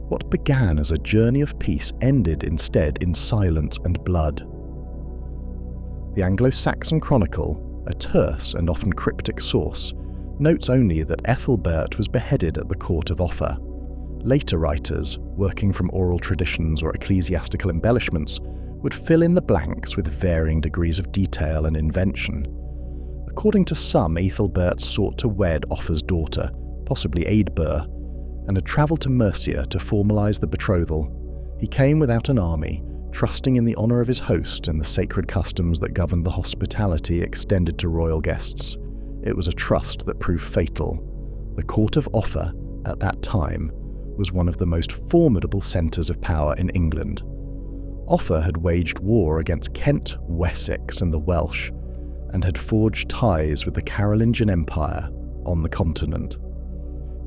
What began as a journey of peace ended instead in silence and blood. The Anglo-Saxon Chronicle, a terse and often cryptic source, notes only that Aethelberht was beheaded at the court of Offa. Later writers, working from oral traditions or ecclesiastical embellishments, would fill in the blanks with varying degrees of detail and invention. According to some, Aethelberht sought to wed Offa's daughter, possibly aethelberht, and had travelled to Mercia to formalise the betrothal. He came without an army, trusting in the honour of his host and the sacred customs that governed the hospitality extended to royal guests. It was a trust that proved fatal. The court of Offa, at that time, was one of the most formidable centres of power in England. Offa had waged war against Kent, Wessex and the Welsh, and had forged ties with the Carolingian Empire on the continent.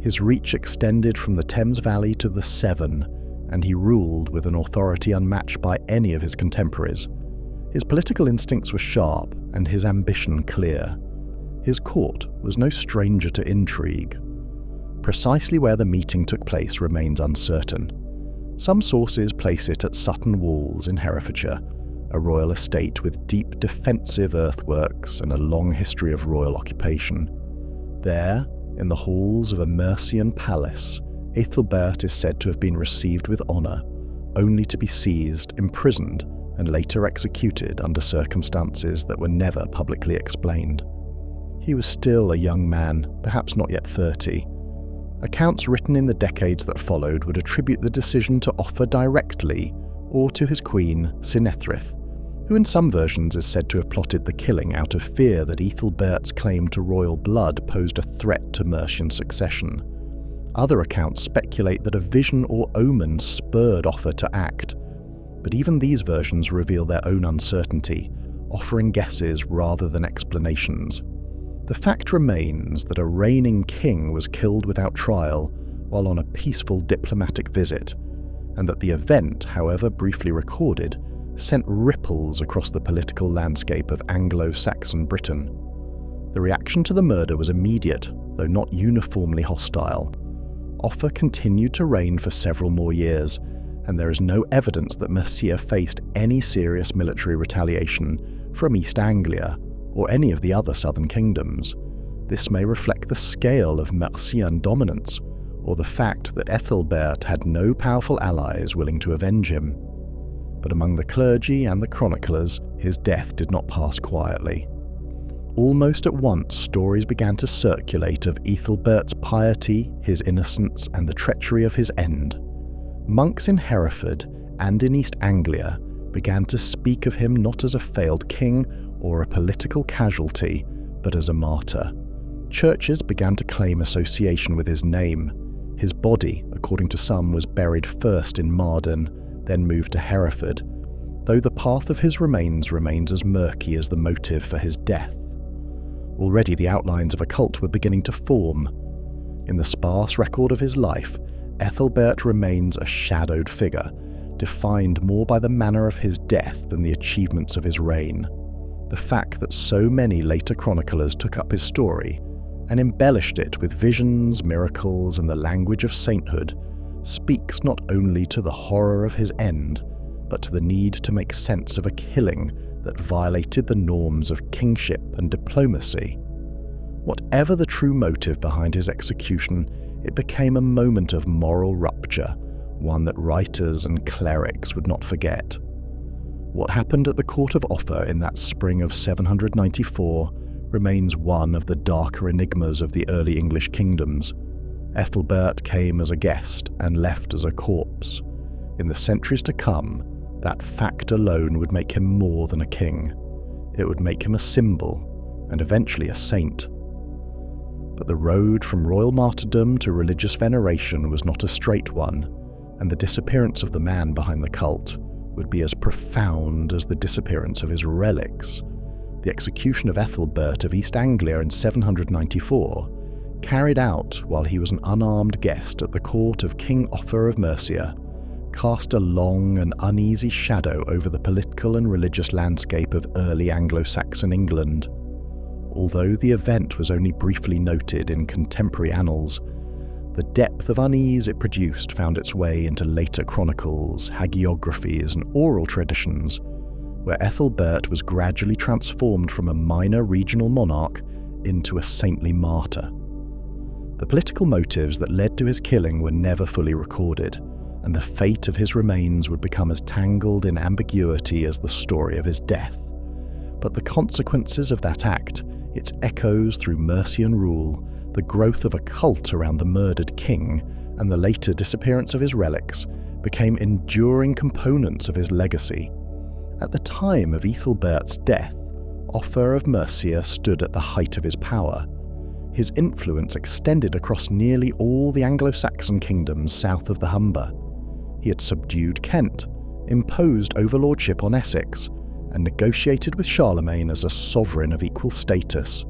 His reach extended from the Thames Valley to the Severn, and he ruled with an authority unmatched by any of his contemporaries. His political instincts were sharp and his ambition clear. His court was no stranger to intrigue. Precisely where the meeting took place remains uncertain. Some sources place it at Sutton Walls in Herefordshire, a royal estate with deep defensive earthworks and a long history of royal occupation. There, in the halls of a Mercian palace, Aethelberht is said to have been received with honour, only to be seized, imprisoned, and later executed under circumstances that were never publicly explained. He was still a young man, perhaps not yet 30. Accounts written in the decades that followed would attribute the decision to Offa directly or to his queen, Sinethryth, who in some versions is said to have plotted the killing out of fear that Aethelberht's claim to royal blood posed a threat to Mercian succession. Other accounts speculate that a vision or omen spurred Offa to act, but even these versions reveal their own uncertainty, offering guesses rather than explanations. The fact remains that a reigning king was killed without trial while on a peaceful diplomatic visit, and that the event, however briefly recorded, sent ripples across the political landscape of Anglo-Saxon Britain. The reaction to the murder was immediate, though not uniformly hostile. Offa continued to reign for several more years, and there is no evidence that Mercia faced any serious military retaliation from East Anglia or any of the other southern kingdoms. This may reflect the scale of Mercian dominance, or the fact that Aethelberht had no powerful allies willing to avenge him. But among the clergy and the chroniclers, his death did not pass quietly. Almost at once, stories began to circulate of Aethelberht's piety, his innocence, and the treachery of his end. Monks in Hereford and in East Anglia began to speak of him not as a failed king or a political casualty, but as a martyr. Churches began to claim association with his name. His body, according to some, was buried first in Badon, then moved to Hereford, though the path of his remains remains as murky as the motive for his death. Already the outlines of a cult were beginning to form. In the sparse record of his life, Aethelberht remains a shadowed figure, defined more by the manner of his death than the achievements of his reign. The fact that so many later chroniclers took up his story and embellished it with visions, miracles, and the language of sainthood speaks not only to the horror of his end, but to the need to make sense of a killing that violated the norms of kingship and diplomacy. Whatever the true motive behind his execution, it became a moment of moral rupture, one that writers and clerics would not forget. What happened at the court of Offa in that spring of 794 remains one of the darker enigmas of the early English kingdoms. Aethelberht came as a guest and left as a corpse. In the centuries to come, that fact alone would make him more than a king. It would make him a symbol, and eventually a saint. But the road from royal martyrdom to religious veneration was not a straight one, and the disappearance of the man behind the cult would be as profound as the disappearance of his relics. The execution of Aethelberht of East Anglia in 794, carried out while he was an unarmed guest at the court of King Offa of Mercia, cast a long and uneasy shadow over the political and religious landscape of early Anglo-Saxon England. Although the event was only briefly noted in contemporary annals, the depth of unease it produced found its way into later chronicles, hagiographies, and oral traditions, where Aethelberht was gradually transformed from a minor regional monarch into a saintly martyr. The political motives that led to his killing were never fully recorded, and the fate of his remains would become as tangled in ambiguity as the story of his death. But the consequences of that act, its echoes through Mercian rule, the growth of a cult around the murdered king, and the later disappearance of his relics, became enduring components of his legacy. At the time of Aethelberht's death, Offa of Mercia stood at the height of his power. His influence extended across nearly all the Anglo-Saxon kingdoms south of the Humber. He had subdued Kent, imposed overlordship on Essex, and negotiated with Charlemagne as a sovereign of equal status.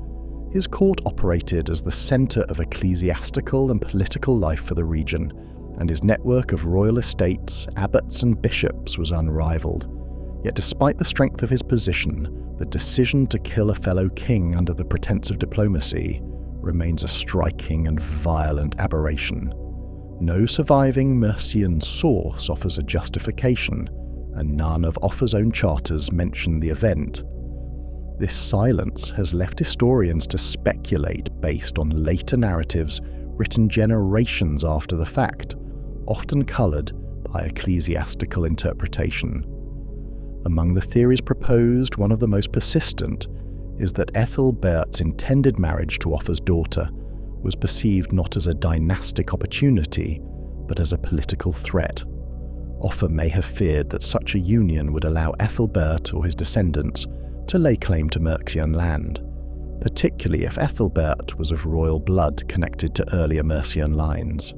His court operated as the centre of ecclesiastical and political life for the region, and his network of royal estates, abbots and bishops was unrivaled. Yet despite the strength of his position, the decision to kill a fellow king under the pretense of diplomacy remains a striking and violent aberration. No surviving Mercian source offers a justification, and none of Offa's own charters mention the event. This silence has left historians to speculate based on later narratives written generations after the fact, often coloured by ecclesiastical interpretation. Among the theories proposed, one of the most persistent is that Aethelberht's intended marriage to Offa's daughter was perceived not as a dynastic opportunity, but as a political threat. Offa may have feared that such a union would allow Aethelberht or his descendants to lay claim to Mercian land, particularly if Aethelberht was of royal blood connected to earlier Mercian lines.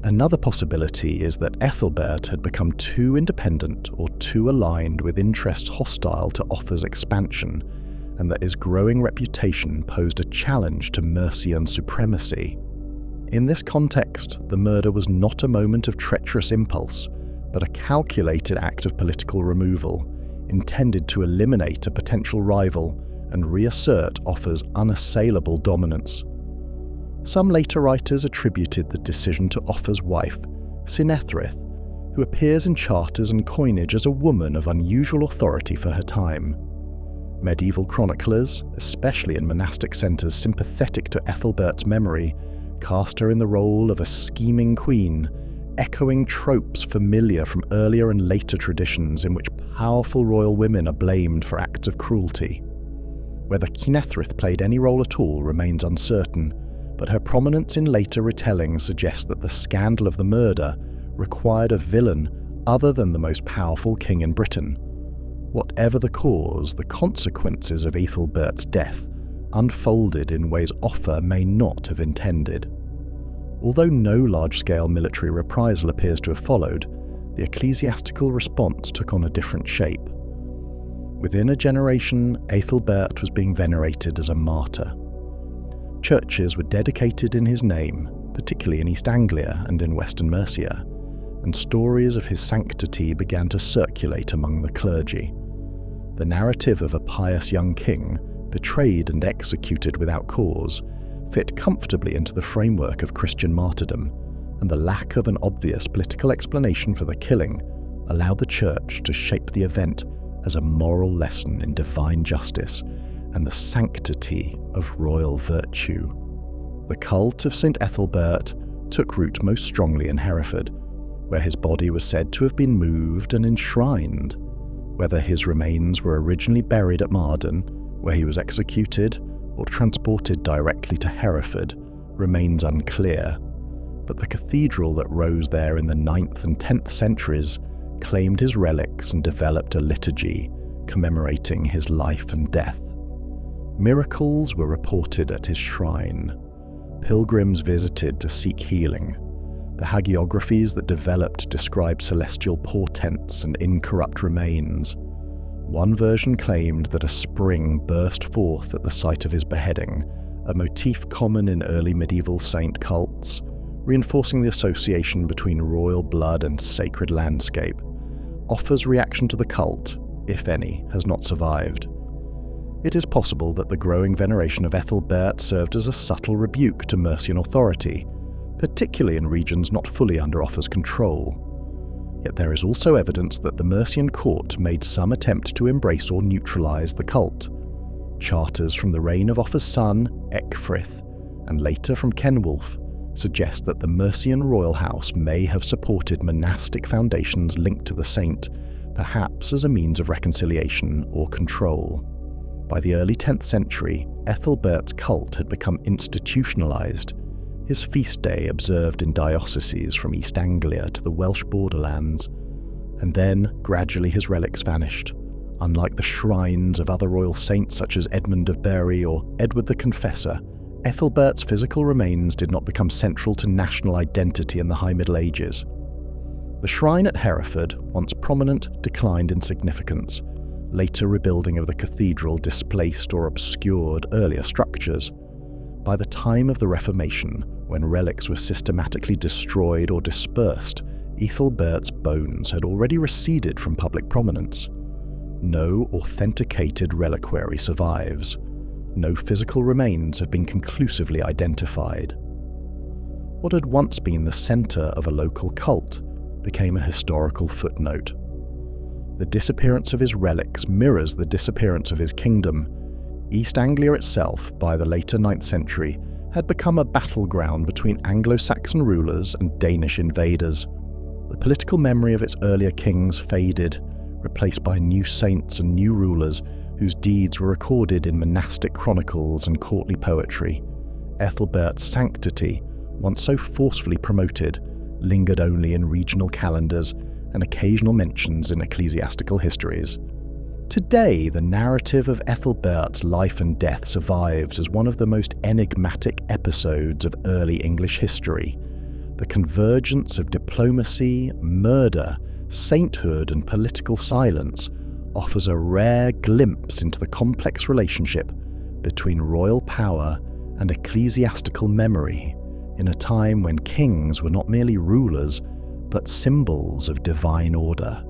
Another possibility is that Aethelberht had become too independent or too aligned with interests hostile to Offa's expansion, and that his growing reputation posed a challenge to Mercian supremacy. In this context, the murder was not a moment of treacherous impulse, but a calculated act of political removal, intended to eliminate a potential rival and reassert Offa's unassailable dominance. Some later writers attributed the decision to Offa's wife, Sinethrith, who appears in charters and coinage as a woman of unusual authority for her time. Medieval chroniclers, especially in monastic centres sympathetic to Aethelberht's memory, cast her in the role of a scheming queen, echoing tropes familiar from earlier and later traditions in which powerful royal women are blamed for acts of cruelty. Whether Cynethryth played any role at all remains uncertain, but her prominence in later retellings suggests that the scandal of the murder required a villain other than the most powerful king in Britain. Whatever the cause, the consequences of Aethelberht's death unfolded in ways Offa may not have intended. Although no large-scale military reprisal appears to have followed, the ecclesiastical response took on a different shape. Within a generation, Aethelberht was being venerated as a martyr. Churches were dedicated in his name, particularly in East Anglia and in western Mercia, and stories of his sanctity began to circulate among the clergy. The narrative of a pious young king, betrayed and executed without cause, fit comfortably into the framework of Christian martyrdom, and the lack of an obvious political explanation for the killing allowed the Church to shape the event as a moral lesson in divine justice and the sanctity of royal virtue. The cult of St. Aethelberht took root most strongly in Hereford, where his body was said to have been moved and enshrined. Whether his remains were originally buried at Badon, where he was executed, or transported directly to Hereford, remains unclear, but the cathedral that rose there in the 9th and 10th centuries claimed his relics and developed a liturgy commemorating his life and death. Miracles were reported at his shrine. Pilgrims visited to seek healing. The hagiographies that developed described celestial portents and incorrupt remains. One version claimed that a spring burst forth at the site of his beheading, a motif common in early medieval saint cults, reinforcing the association between royal blood and sacred landscape. Offa's reaction to the cult, if any, has not survived. It is possible that the growing veneration of Aethelberht served as a subtle rebuke to Mercian authority, particularly in regions not fully under Offa's control. Yet there is also evidence that the Mercian court made some attempt to embrace or neutralize the cult. Charters from the reign of Offa's son, Ecgfrith, and later from Cenwulf, suggest that the Mercian royal house may have supported monastic foundations linked to the saint, perhaps as a means of reconciliation or control. By the early 10th century, Aethelberht's cult had become institutionalized, his feast day observed in dioceses from East Anglia to the Welsh borderlands, and then gradually his relics vanished. Unlike the shrines of other royal saints such as Edmund of Bury or Edward the Confessor, Aethelberht's physical remains did not become central to national identity in the High Middle Ages. The shrine at Hereford, once prominent, declined in significance. Later rebuilding of the cathedral displaced or obscured earlier structures. By the time of the Reformation, when relics were systematically destroyed or dispersed, Aethelberht's bones had already receded from public prominence. No authenticated reliquary survives. No physical remains have been conclusively identified. What had once been the centre of a local cult became a historical footnote. The disappearance of his relics mirrors the disappearance of his kingdom. East Anglia itself, by the later 9th century, had become a battleground between Anglo-Saxon rulers and Danish invaders. The political memory of its earlier kings faded, replaced by new saints and new rulers whose deeds were recorded in monastic chronicles and courtly poetry. Aethelberht's sanctity, once so forcefully promoted, lingered only in regional calendars and occasional mentions in ecclesiastical histories. Today, the narrative of Aethelberht's life and death survives as one of the most enigmatic episodes of early English history. The convergence of diplomacy, murder, sainthood, and political silence offers a rare glimpse into the complex relationship between royal power and ecclesiastical memory in a time when kings were not merely rulers, but symbols of divine order.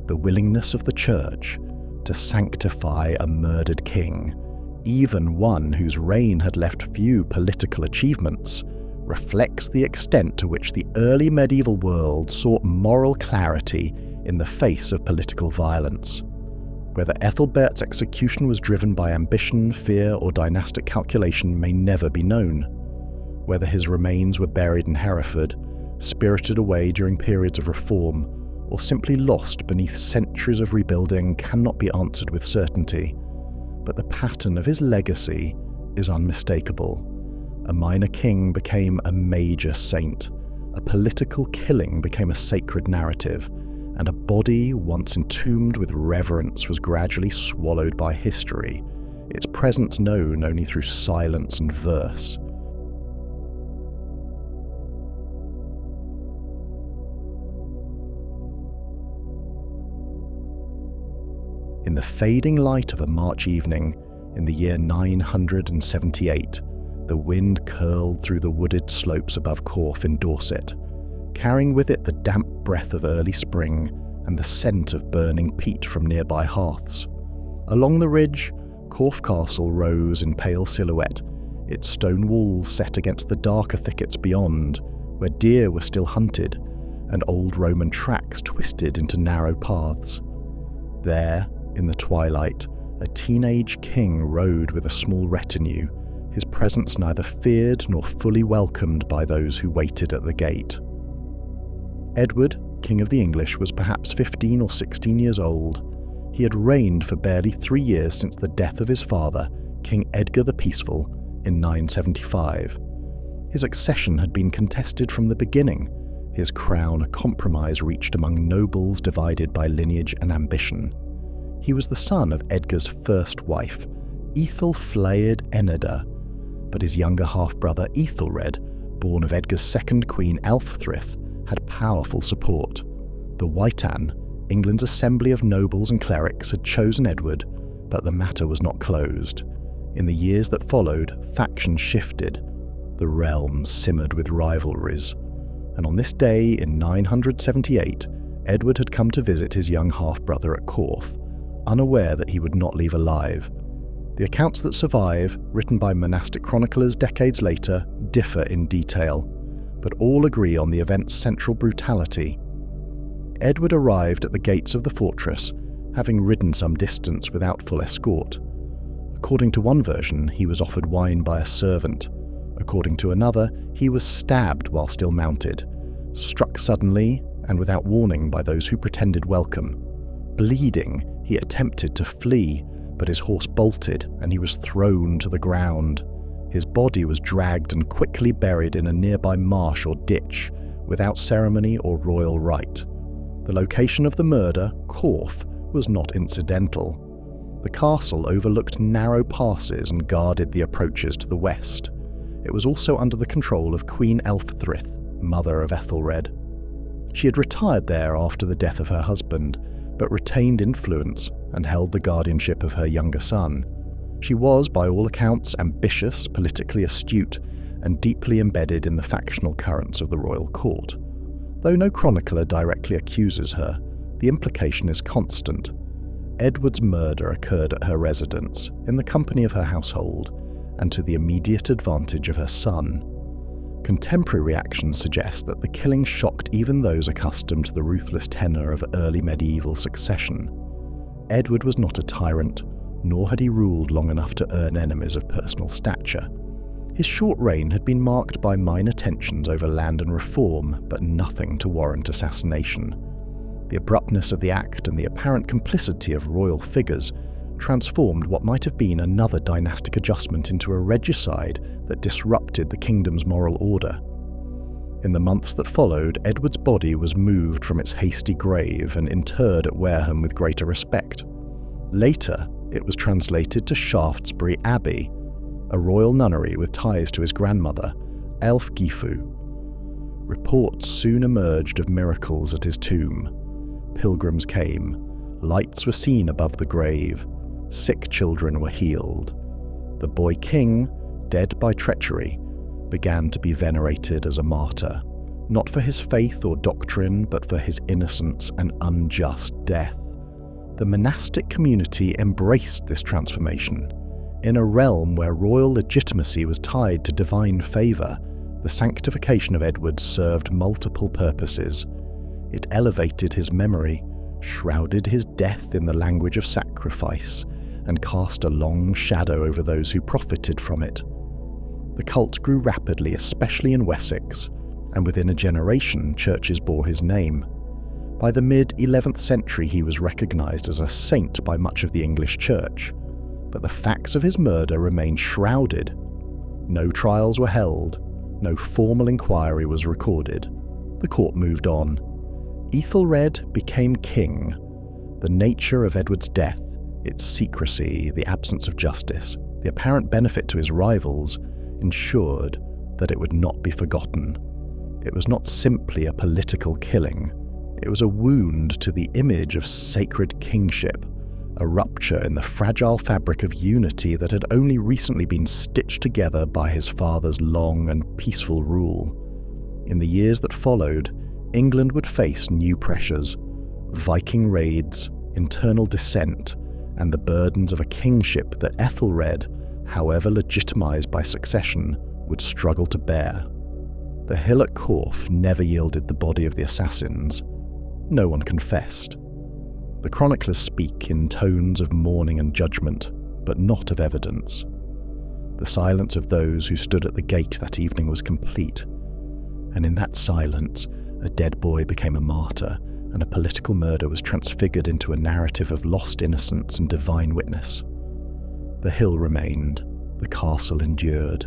The willingness of the Church to sanctify a murdered king, even one whose reign had left few political achievements, reflects the extent to which the early medieval world sought moral clarity in the face of political violence. Whether Aethelberht's execution was driven by ambition, fear, or dynastic calculation may never be known. Whether his remains were buried in Hereford, spirited away during periods of reform, or simply lost beneath centuries of rebuilding cannot be answered with certainty. But the pattern of his legacy is unmistakable. A minor king became a major saint, a political killing became a sacred narrative, and a body once entombed with reverence was gradually swallowed by history, its presence known only through silence and verse. In the fading light of a March evening, in the year 978, the wind curled through the wooded slopes above Corfe in Dorset, carrying with it the damp breath of early spring and the scent of burning peat from nearby hearths. Along the ridge, Corfe Castle rose in pale silhouette, its stone walls set against the darker thickets beyond, where deer were still hunted, and old Roman tracks twisted into narrow paths. There, in the twilight, a teenage king rode with a small retinue, his presence neither feared nor fully welcomed by those who waited at the gate. Edward, King of the English, was perhaps 15 or 16 years old. He had reigned for barely 3 years since the death of his father, King Edgar the Peaceful, in 975. His accession had been contested from the beginning, his crown a compromise reached among nobles divided by lineage and ambition. He was the son of Edgar's first wife, aethelberht Eneda, but his younger half-brother Aethelred, born of Edgar's second queen Ælfthryth, had powerful support. The Witan, England's assembly of nobles and clerics, had chosen Edward, but the matter was not closed. In the years that followed, factions shifted. The realm simmered with rivalries. And on this day in 978, Edward had come to visit his young half-brother at Corfe, unaware that he would not leave alive. The accounts that survive, written by monastic chroniclers decades later, differ in detail, but all agree on the event's central brutality. Edward arrived at the gates of the fortress, having ridden some distance without full escort. According to one version, he was offered wine by a servant. According to another, he was stabbed while still mounted, struck suddenly and without warning by those who pretended welcome. Bleeding, he attempted to flee, but his horse bolted and he was thrown to the ground. His body was dragged and quickly buried in a nearby marsh or ditch, without ceremony or royal rite. The location of the murder, Corfe, was not incidental. The castle overlooked narrow passes and guarded the approaches to the west. It was also under the control of Queen Ælfthryth, mother of Ethelred. She had retired there after the death of her husband, but retained influence and held the guardianship of her younger son. She was, by all accounts, ambitious, politically astute, and deeply embedded in the factional currents of the royal court. Though no chronicler directly accuses her, the implication is constant. Edward's murder occurred at her residence, in the company of her household, and to the immediate advantage of her son. Contemporary reactions suggest that the killing shocked even those accustomed to the ruthless tenor of early medieval succession. Edward was not a tyrant, nor had he ruled long enough to earn enemies of personal stature. His short reign had been marked by minor tensions over land and reform, but nothing to warrant assassination. The abruptness of the act and the apparent complicity of royal figures transformed what might have been another dynastic adjustment into a regicide that disrupted the kingdom's moral order. In the months that followed, Edward's body was moved from its hasty grave and interred at Wareham with greater respect. Later, it was translated to Shaftesbury Abbey, a royal nunnery with ties to his grandmother, Ælfgifu. Reports soon emerged of miracles at his tomb. Pilgrims came, lights were seen above the grave, sick children were healed. The boy king, dead by treachery, began to be venerated as a martyr, not for his faith or doctrine, but for his innocence and unjust death. The monastic community embraced this transformation. In a realm where royal legitimacy was tied to divine favour, the sanctification of Edward served multiple purposes. It elevated his memory, shrouded his death in the language of sacrifice, and cast a long shadow over those who profited from it. The cult grew rapidly, especially in Wessex, and within a generation churches bore his name. By the mid-11th century he was recognised as a saint by much of the English church, but the facts of his murder remained shrouded. No trials were held, no formal inquiry was recorded. The court moved on. Aethelred became king. The nature of Edward's death, its secrecy, the absence of justice, the apparent benefit to his rivals, ensured that it would not be forgotten. It was not simply a political killing. It was a wound to the image of sacred kingship, a rupture in the fragile fabric of unity that had only recently been stitched together by his father's long and peaceful rule. In the years that followed, England would face new pressures: Viking raids, internal dissent, and the burdens of a kingship that Aethelred, however legitimised by succession, would struggle to bear. The hill at Corfe never yielded the body of the assassins. No one confessed. The chroniclers speak in tones of mourning and judgment, but not of evidence. The silence of those who stood at the gate that evening was complete, and in that silence, a dead boy became a martyr, and a political murder was transfigured into a narrative of lost innocence and divine witness. The hill remained, the castle endured,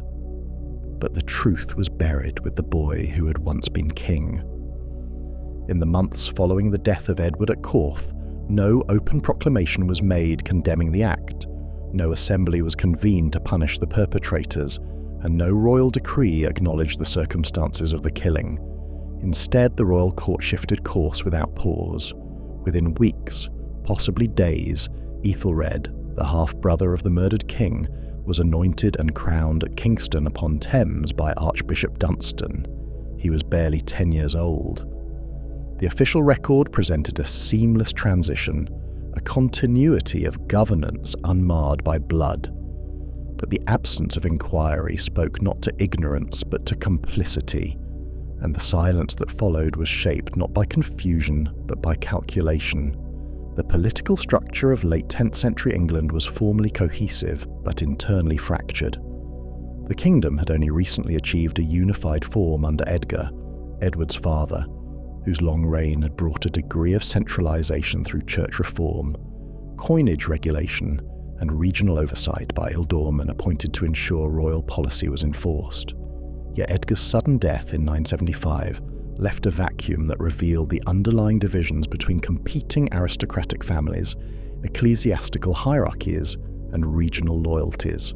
but the truth was buried with the boy who had once been king. In the months following the death of Edward at Corfe, no open proclamation was made condemning the act, no assembly was convened to punish the perpetrators, and no royal decree acknowledged the circumstances of the killing. Instead, the royal court shifted course without pause. Within weeks, possibly days, Aethelred, the half-brother of the murdered king, was anointed and crowned at Kingston upon Thames by Archbishop Dunstan. He was barely 10 years old. The official record presented a seamless transition, a continuity of governance unmarred by blood. But the absence of inquiry spoke not to ignorance but to complicity, and the silence that followed was shaped not by confusion but by calculation. The political structure of late 10th century England was formally cohesive but internally fractured. The kingdom had only recently achieved a unified form under Edgar, Edward's father, whose long reign had brought a degree of centralisation through church reform, coinage regulation, and regional oversight by ealdormen appointed to ensure royal policy was enforced. Yet Edgar's sudden death in 975 left a vacuum that revealed the underlying divisions between competing aristocratic families, ecclesiastical hierarchies, and regional loyalties.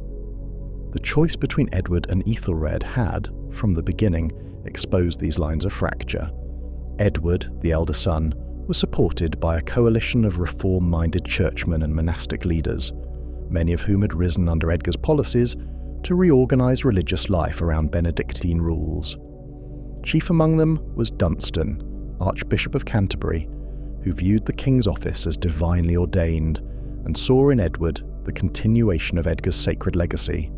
The choice between Edward and Aethelred had, from the beginning, exposed these lines of fracture. Edward, the elder son, was supported by a coalition of reform-minded churchmen and monastic leaders, many of whom had risen under Edgar's policies to reorganise religious life around Benedictine rules. Chief among them was Dunstan, Archbishop of Canterbury, who viewed the king's office as divinely ordained and saw in Edward the continuation of Edgar's sacred legacy.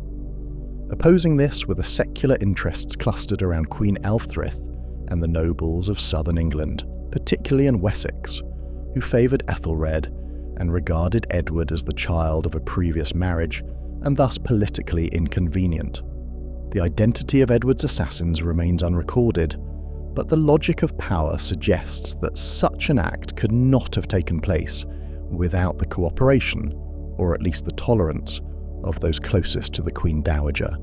Opposing this were the secular interests clustered around Queen Ælfthryth and the nobles of southern England, particularly in Wessex, who favoured Aethelred and regarded Edward as the child of a previous marriage and thus politically inconvenient. The identity of Edward's assassins remains unrecorded, but the logic of power suggests that such an act could not have taken place without the cooperation, or at least the tolerance, of those closest to the Queen Dowager.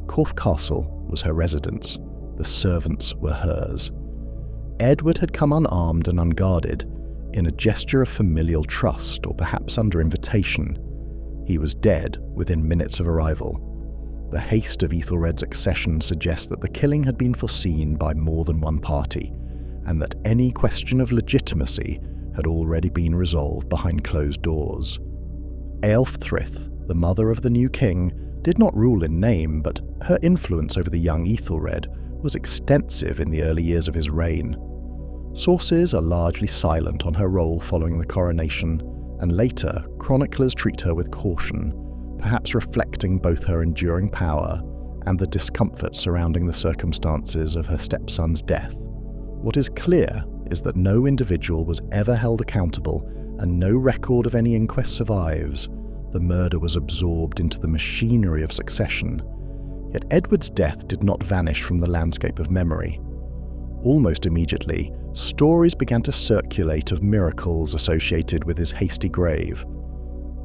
Corfe Castle was her residence, the servants were hers. Edward had come unarmed and unguarded, in a gesture of familial trust or perhaps under invitation. He was dead within minutes of arrival. The haste of Aethelred's accession suggests that the killing had been foreseen by more than one party, and that any question of legitimacy had already been resolved behind closed doors. Aelfthryth, the mother of the new king, did not rule in name, but her influence over the young Aethelred was extensive in the early years of his reign. Sources are largely silent on her role following the coronation, and later chroniclers treat her with caution, perhaps reflecting both her enduring power and the discomfort surrounding the circumstances of her stepson's death. What is clear is that no individual was ever held accountable, and no record of any inquest survives. The murder was absorbed into the machinery of succession. Yet Edward's death did not vanish from the landscape of memory. Almost immediately, stories began to circulate of miracles associated with his hasty grave.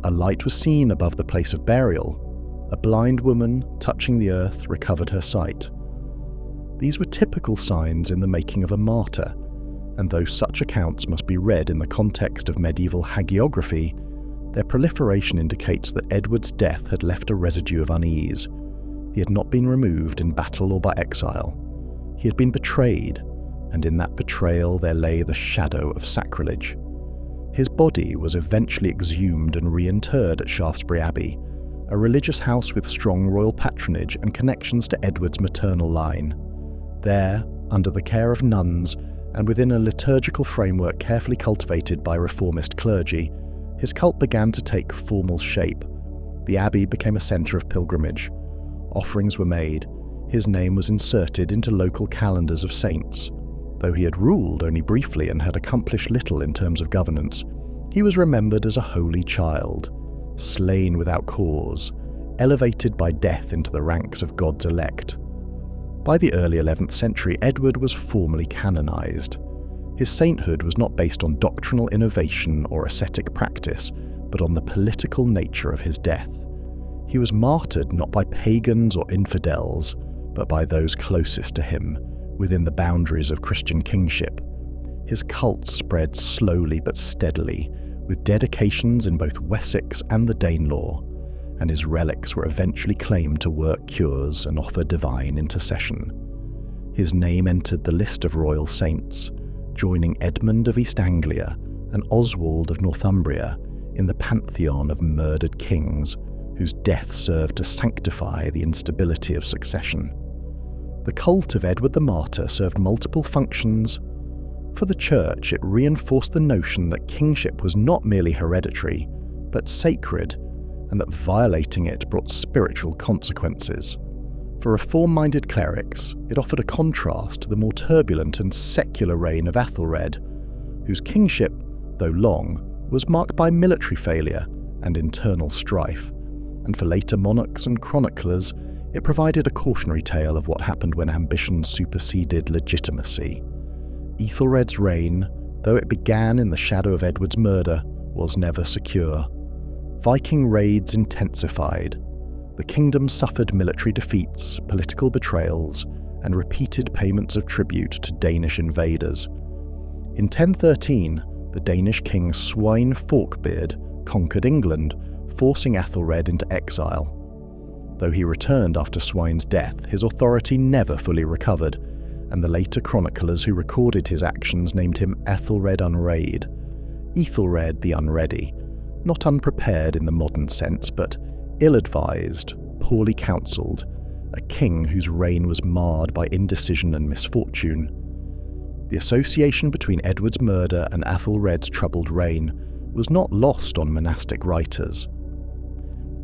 A light was seen above the place of burial. A blind woman, touching the earth, recovered her sight. These were typical signs in the making of a martyr, and though such accounts must be read in the context of medieval hagiography, their proliferation indicates that Edward's death had left a residue of unease. He had not been removed in battle or by exile. He had been betrayed, and in that betrayal there lay the shadow of sacrilege. His body was eventually exhumed and reinterred at Shaftesbury Abbey, a religious house with strong royal patronage and connections to Edward's maternal line. There, under the care of nuns, and within a liturgical framework carefully cultivated by reformist clergy, his cult began to take formal shape. The abbey became a centre of pilgrimage. Offerings were made. His name was inserted into local calendars of saints. Though he had ruled only briefly and had accomplished little in terms of governance, he was remembered as a holy child, slain without cause, elevated by death into the ranks of God's elect. By the early 11th century, Edward was formally canonised. His sainthood was not based on doctrinal innovation or ascetic practice, but on the political nature of his death. He was martyred not by pagans or infidels, but by those closest to him, within the boundaries of Christian kingship. His cult spread slowly but steadily, with dedications in both Wessex and the Danelaw, and his relics were eventually claimed to work cures and offer divine intercession. His name entered the list of royal saints, joining Edmund of East Anglia and Oswald of Northumbria in the pantheon of murdered kings whose death served to sanctify the instability of succession. The cult of Edward the Martyr served multiple functions. For the Church, it reinforced the notion that kingship was not merely hereditary, but sacred, and that violating it brought spiritual consequences. For reform-minded clerics, it offered a contrast to the more turbulent and secular reign of Aethelred, whose kingship, though long, was marked by military failure and internal strife, and for later monarchs and chroniclers, it provided a cautionary tale of what happened when ambition superseded legitimacy. Aethelred's reign, though it began in the shadow of Edward's murder, was never secure. Viking raids intensified. The kingdom suffered military defeats, political betrayals, and repeated payments of tribute to Danish invaders. In 1013, the Danish king Sweyn Forkbeard conquered England, forcing Aethelred into exile. Though he returned after Sweyn's death, his authority never fully recovered, and the later chroniclers who recorded his actions named him Aethelred Unreid, Aethelred the Unready, not unprepared in the modern sense, but ill-advised, poorly counselled, a king whose reign was marred by indecision and misfortune. The association between Edward's murder and Aethelred's troubled reign was not lost on monastic writers.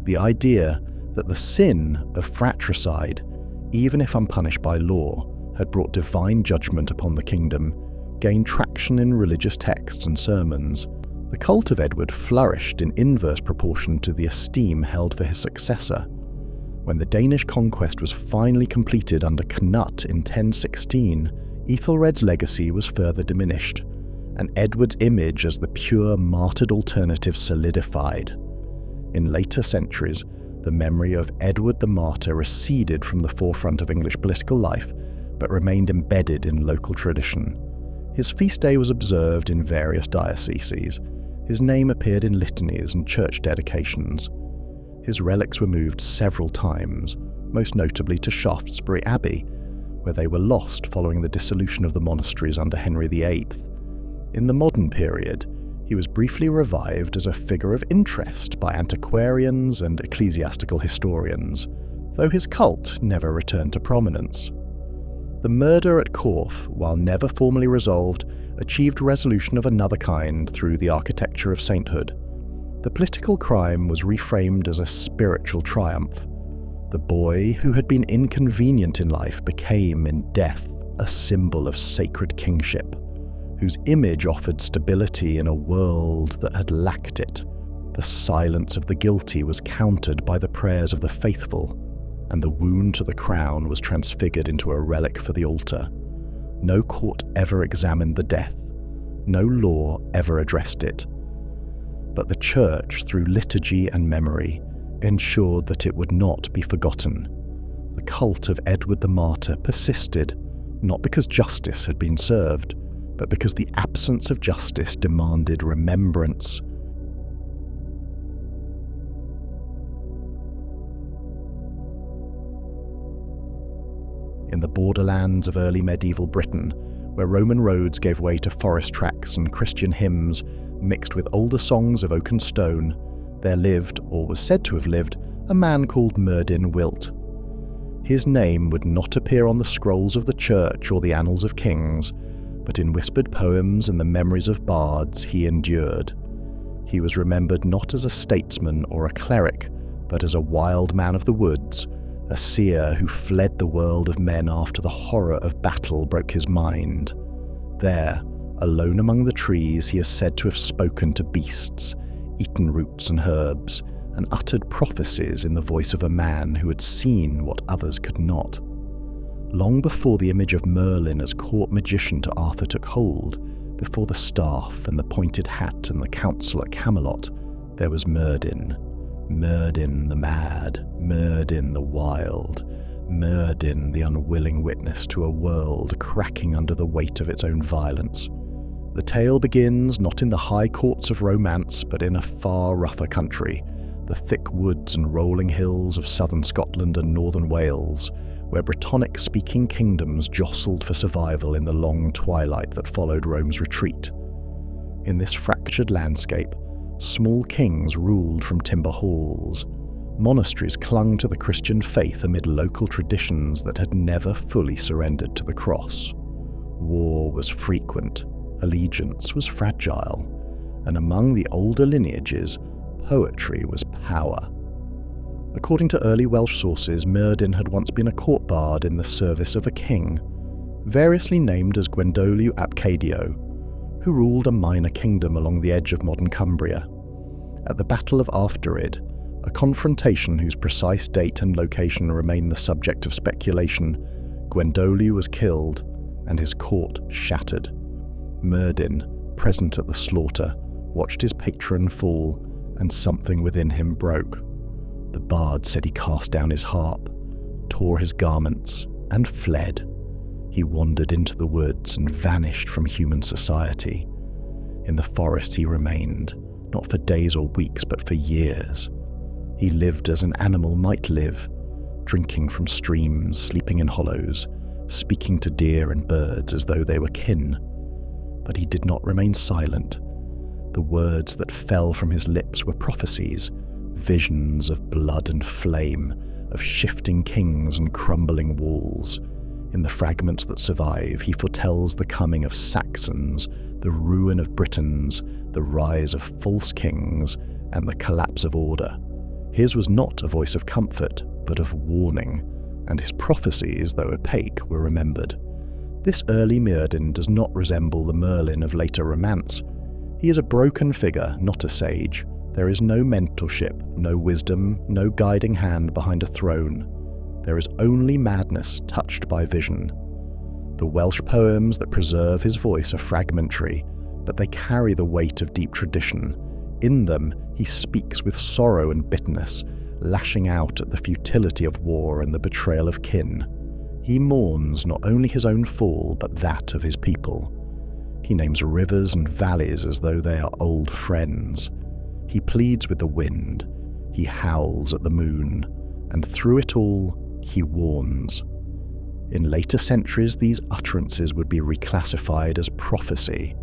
The idea that the sin of fratricide, even if unpunished by law, had brought divine judgment upon the kingdom, gained traction in religious texts and sermons. The cult of Edward flourished in inverse proportion to the esteem held for his successor. When the Danish conquest was finally completed under Cnut in 1016, Aethelred's legacy was further diminished, and Edward's image as the pure martyred alternative solidified. In later centuries, the memory of Edward the Martyr receded from the forefront of English political life, but remained embedded in local tradition. His feast day was observed in various dioceses. His name appeared in litanies and church dedications. His relics were moved several times, most notably to Shaftesbury Abbey, where they were lost following the dissolution of the monasteries under Henry VIII. In the modern period, he was briefly revived as a figure of interest by antiquarians and ecclesiastical historians, though his cult never returned to prominence. The murder at Corfe, while never formally resolved, achieved resolution of another kind through the architecture of sainthood. The political crime was reframed as a spiritual triumph. The boy who had been inconvenient in life became, in death, a symbol of sacred kingship, whose image offered stability in a world that had lacked it. The silence of the guilty was countered by the prayers of the faithful, and the wound to the crown was transfigured into a relic for the altar. No court ever examined the death. No law ever addressed it. But the Church, through liturgy and memory, ensured that it would not be forgotten. The cult of Edward the Martyr persisted, not because justice had been served, but because the absence of justice demanded remembrance. In the borderlands of early medieval Britain, where Roman roads gave way to forest tracks and Christian hymns mixed with older songs of oak and stone, there lived, or was said to have lived, a man called Merlin Wilt. His name would not appear on the scrolls of the church or the annals of kings, but in whispered poems and the memories of bards he endured. He was remembered not as a statesman or a cleric, but as a wild man of the woods, a seer who fled the world of men after the horror of battle broke his mind. There, alone among the trees, he is said to have spoken to beasts, eaten roots and herbs, and uttered prophecies in the voice of a man who had seen what others could not. Long before the image of Merlin as court magician to Arthur took hold, before the staff and the pointed hat and the council at Camelot, there was Merlin. Merlin the mad, Merlin the wild, Merlin the unwilling witness to a world cracking under the weight of its own violence. The tale begins not in the high courts of romance, but in a far rougher country, the thick woods and rolling hills of southern Scotland and northern Wales, where Brittonic-speaking kingdoms jostled for survival in the long twilight that followed Rome's retreat. In this fractured landscape, small kings ruled from timber halls. Monasteries clung to the Christian faith amid local traditions that had never fully surrendered to the cross. War was frequent, allegiance was fragile, and among the older lineages, poetry was power. According to early Welsh sources, Merlin had once been a court bard in the service of a king, variously named as Gwendoliw ap Cadio, who ruled a minor kingdom along the edge of modern Cumbria. At the Battle of Afterid, a confrontation whose precise date and location remain the subject of speculation, Gwendoliw was killed and his court shattered. Merlin, present at the slaughter, watched his patron fall, and something within him broke. The bard said he cast down his harp, tore his garments, and fled. He wandered into the woods and vanished from human society. In the forest he remained, not for days or weeks, but for years. He lived as an animal might live, drinking from streams, sleeping in hollows, speaking to deer and birds as though they were kin. But he did not remain silent. The words that fell from his lips were prophecies, visions of blood and flame, of shifting kings and crumbling walls. In the fragments that survive, he foretells the coming of Saxons, the ruin of Britons, the rise of false kings, and the collapse of order. His was not a voice of comfort, but of warning, and his prophecies, though opaque, were remembered. This early Merlin does not resemble the Merlin of later romance. He is a broken figure, not a sage. There is no mentorship, no wisdom, no guiding hand behind a throne. There is only madness touched by vision. The Welsh poems that preserve his voice are fragmentary, but they carry the weight of deep tradition, In them, he speaks with sorrow and bitterness, lashing out at the futility of war and the betrayal of kin. He mourns not only his own fall, but that of his people. He names rivers and valleys as though they are old friends. He pleads with the wind, he howls at the moon, and through it all, he warns. In later centuries, these utterances would be reclassified as prophecy,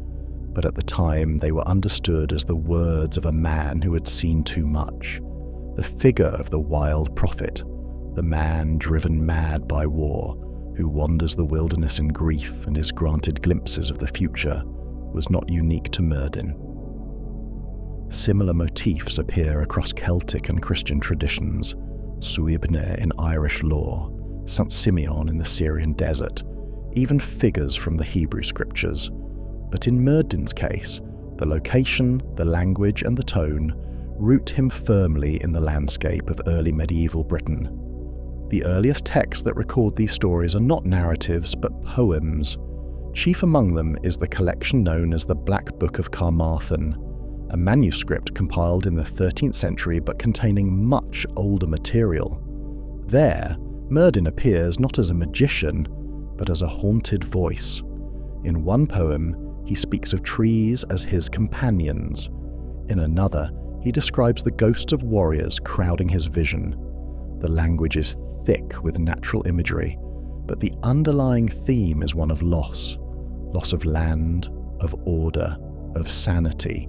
but at the time they were understood as the words of a man who had seen too much, the figure of the wild prophet, the man driven mad by war, who wanders the wilderness in grief and is granted glimpses of the future, was not unique to Merlin. Similar motifs appear across Celtic and Christian traditions, Suibne in Irish lore, St. Simeon in the Syrian desert, even figures from the Hebrew scriptures. But in Merlin's case, the location, the language and the tone root him firmly in the landscape of early medieval Britain. The earliest texts that record these stories are not narratives but poems. Chief among them is the collection known as the Black Book of Carmarthen, a manuscript compiled in the 13th century but containing much older material. There, Merlin appears not as a magician, but as a haunted voice. In one poem, he speaks of trees as his companions. In another, he describes the ghosts of warriors crowding his vision. The language is thick with natural imagery, but the underlying theme is one of loss of land, of order, of sanity.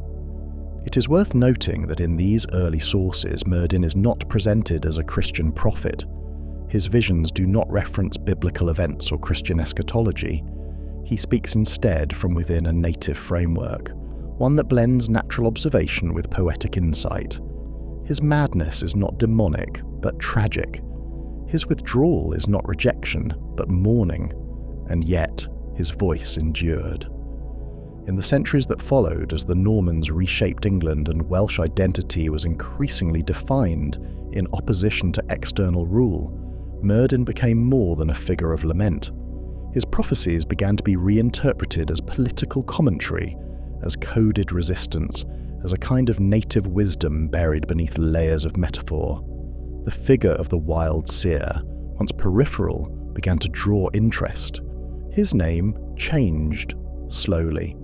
It is worth noting that in these early sources, Merlin is not presented as a Christian prophet. His visions do not reference biblical events or Christian eschatology. He speaks instead from within a native framework, one that blends natural observation with poetic insight. His madness is not demonic, but tragic. His withdrawal is not rejection, but mourning, and yet his voice endured. In the centuries that followed, as the Normans reshaped England and Welsh identity was increasingly defined in opposition to external rule, Merlin became more than a figure of lament. His prophecies began to be reinterpreted as political commentary, as coded resistance, as a kind of native wisdom buried beneath layers of metaphor. The figure of the wild seer, once peripheral, began to draw interest. His name changed slowly.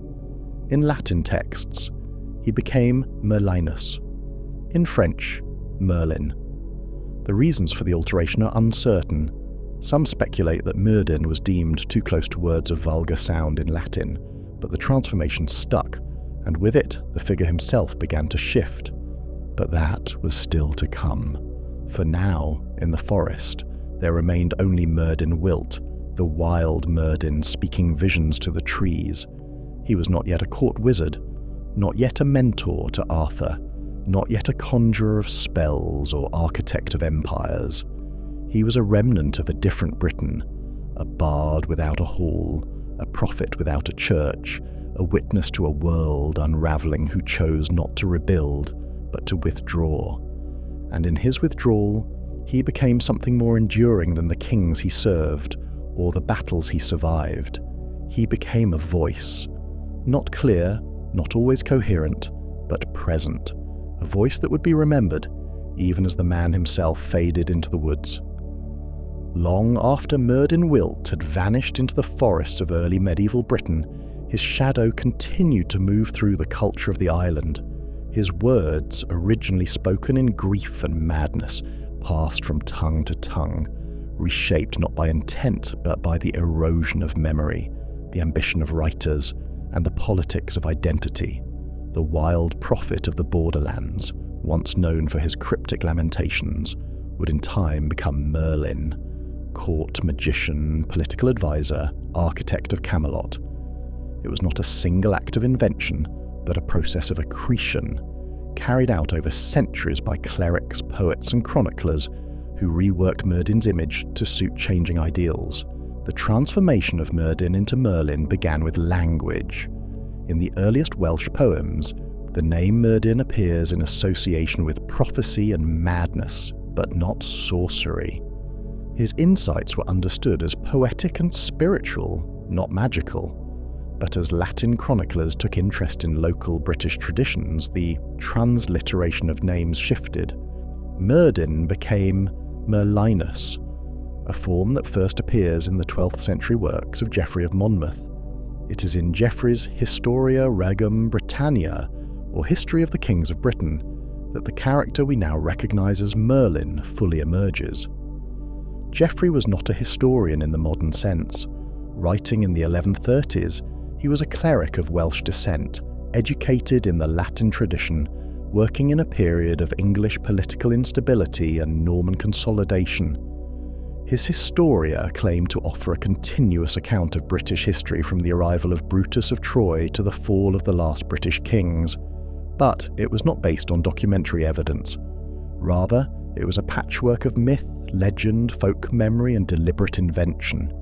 In Latin texts, he became Merlinus. In French, Merlin. The reasons for the alteration are uncertain. Some speculate that Merlin was deemed too close to words of vulgar sound in Latin, but the transformation stuck, and with it, the figure himself began to shift. But that was still to come. For now, in the forest, there remained only Merlin Wilt, the wild Merlin speaking visions to the trees. He was not yet a court wizard, not yet a mentor to Arthur, not yet a conjurer of spells or architect of empires. He was a remnant of a different Britain, a bard without a hall, a prophet without a church, a witness to a world unravelling who chose not to rebuild, but to withdraw. And in his withdrawal, he became something more enduring than the kings he served or the battles he survived. He became a voice. Not clear, not always coherent, but present. A voice that would be remembered, even as the man himself faded into the woods. Long after Merlin Wilt had vanished into the forests of early medieval Britain, his shadow continued to move through the culture of the island. His words, originally spoken in grief and madness, passed from tongue to tongue, reshaped not by intent but by the erosion of memory, the ambition of writers, and the politics of identity. The wild prophet of the borderlands, once known for his cryptic lamentations, would in time become Merlin, court magician, political advisor, architect of Camelot. It was not a single act of invention, but a process of accretion, carried out over centuries by clerics, poets and chroniclers who reworked Merlin's image to suit changing ideals. The transformation of Merlin into Merlin began with language. In the earliest Welsh poems, the name Merlin appears in association with prophecy and madness, but not sorcery. His insights were understood as poetic and spiritual, not magical. but as Latin chroniclers took interest in local British traditions, the transliteration of names shifted. Myrddin became Merlinus, a form that first appears in the 12th century works of Geoffrey of Monmouth. It is in Geoffrey's Historia Regum Britannia, or History of the Kings of Britain, that the character we now recognise as Merlin fully emerges. Geoffrey was not a historian in the modern sense. Writing in the 1130s, he was a cleric of Welsh descent, educated in the Latin tradition, working in a period of English political instability and Norman consolidation. His Historia claimed to offer a continuous account of British history from the arrival of Brutus of Troy to the fall of the last British kings, but it was not based on documentary evidence. Rather, it was a patchwork of myth, legend, folk memory, and deliberate invention.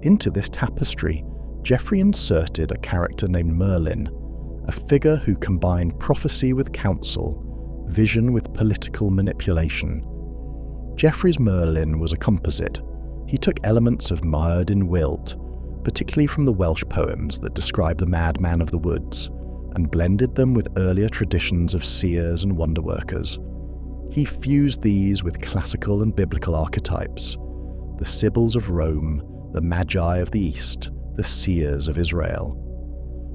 Into this tapestry, Geoffrey inserted a character named Merlin, a figure who combined prophecy with counsel, vision with political manipulation. Geoffrey's Merlin was a composite. He took elements of Myrddin Wilt, particularly from the Welsh poems that describe the madman of the woods, and blended them with earlier traditions of seers and wonder-workers. He fused these with classical and biblical archetypes: the Sibyls of Rome, the Magi of the East, the seers of Israel.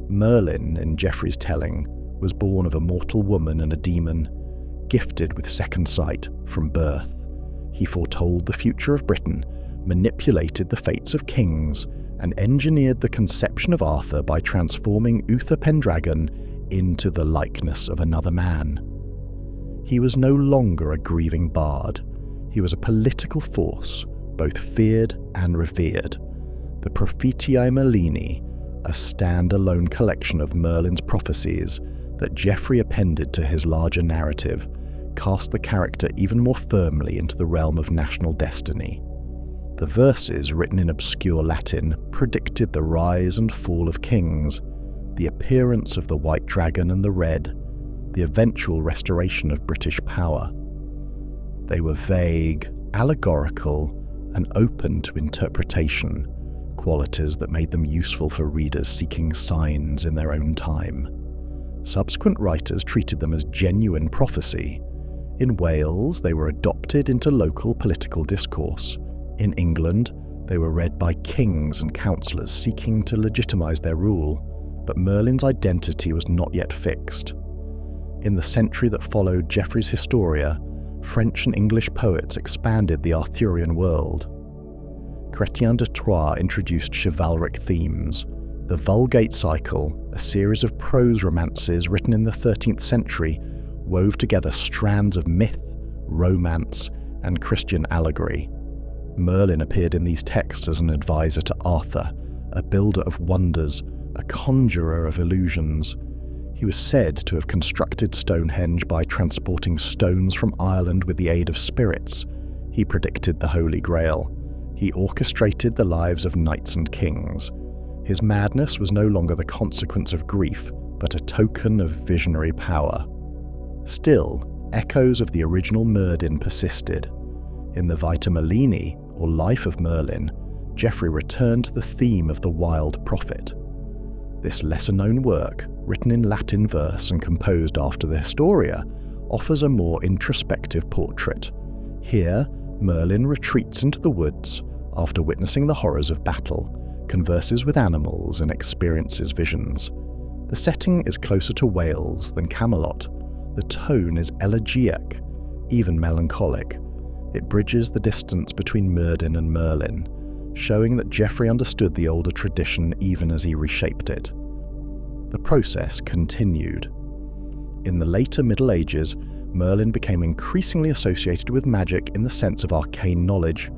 Merlin, in Geoffrey's telling, was born of a mortal woman and a demon, gifted with second sight from birth. He foretold the future of Britain, manipulated the fates of kings, and engineered the conception of Arthur by transforming Uther Pendragon into the likeness of another man. He was no longer a grieving bard. He was a political force, both feared and revered. The Prophetiae Merlini, a stand-alone collection of Merlin's prophecies that Geoffrey appended to his larger narrative, cast the character even more firmly into the realm of national destiny. The verses, written in obscure Latin, predicted the rise and fall of kings, the appearance of the white dragon and the red, the eventual restoration of British power. They were vague, allegorical, and open to interpretation, qualities that made them useful for readers seeking signs in their own time. Subsequent writers treated them as genuine prophecy. In Wales, they were adopted into local political discourse. In England, they were read by kings and councillors seeking to legitimise their rule, but Merlin's identity was not yet fixed. In the century that followed Geoffrey's Historia, French and English poets expanded the Arthurian world. Chrétien de Troyes introduced chivalric themes. The Vulgate cycle, a series of prose romances written in the 13th century, wove together strands of myth, romance, and Christian allegory. Merlin appeared in these texts as an advisor to Arthur, a builder of wonders, a conjurer of illusions. He was said to have constructed Stonehenge by transporting stones from Ireland with the aid of spirits. He predicted the Holy Grail. He orchestrated the lives of knights and kings. His madness was no longer the consequence of grief, but a token of visionary power. Still, echoes of the original Myrddin persisted. In the Vita Merlini, or Life of Merlin, Geoffrey returned to the theme of the wild prophet. This lesser-known work, written in Latin verse and composed after the Historia, offers a more introspective portrait. Here, Merlin retreats into the woods after witnessing the horrors of battle, converses with animals and experiences visions. The setting is closer to Wales than Camelot. The tone is elegiac, even melancholic. It bridges the distance between Myrddin and Merlin, showing that Geoffrey understood the older tradition even as he reshaped it. The process continued. In the later Middle Ages, Merlin became increasingly associated with magic in the sense of arcane knowledge.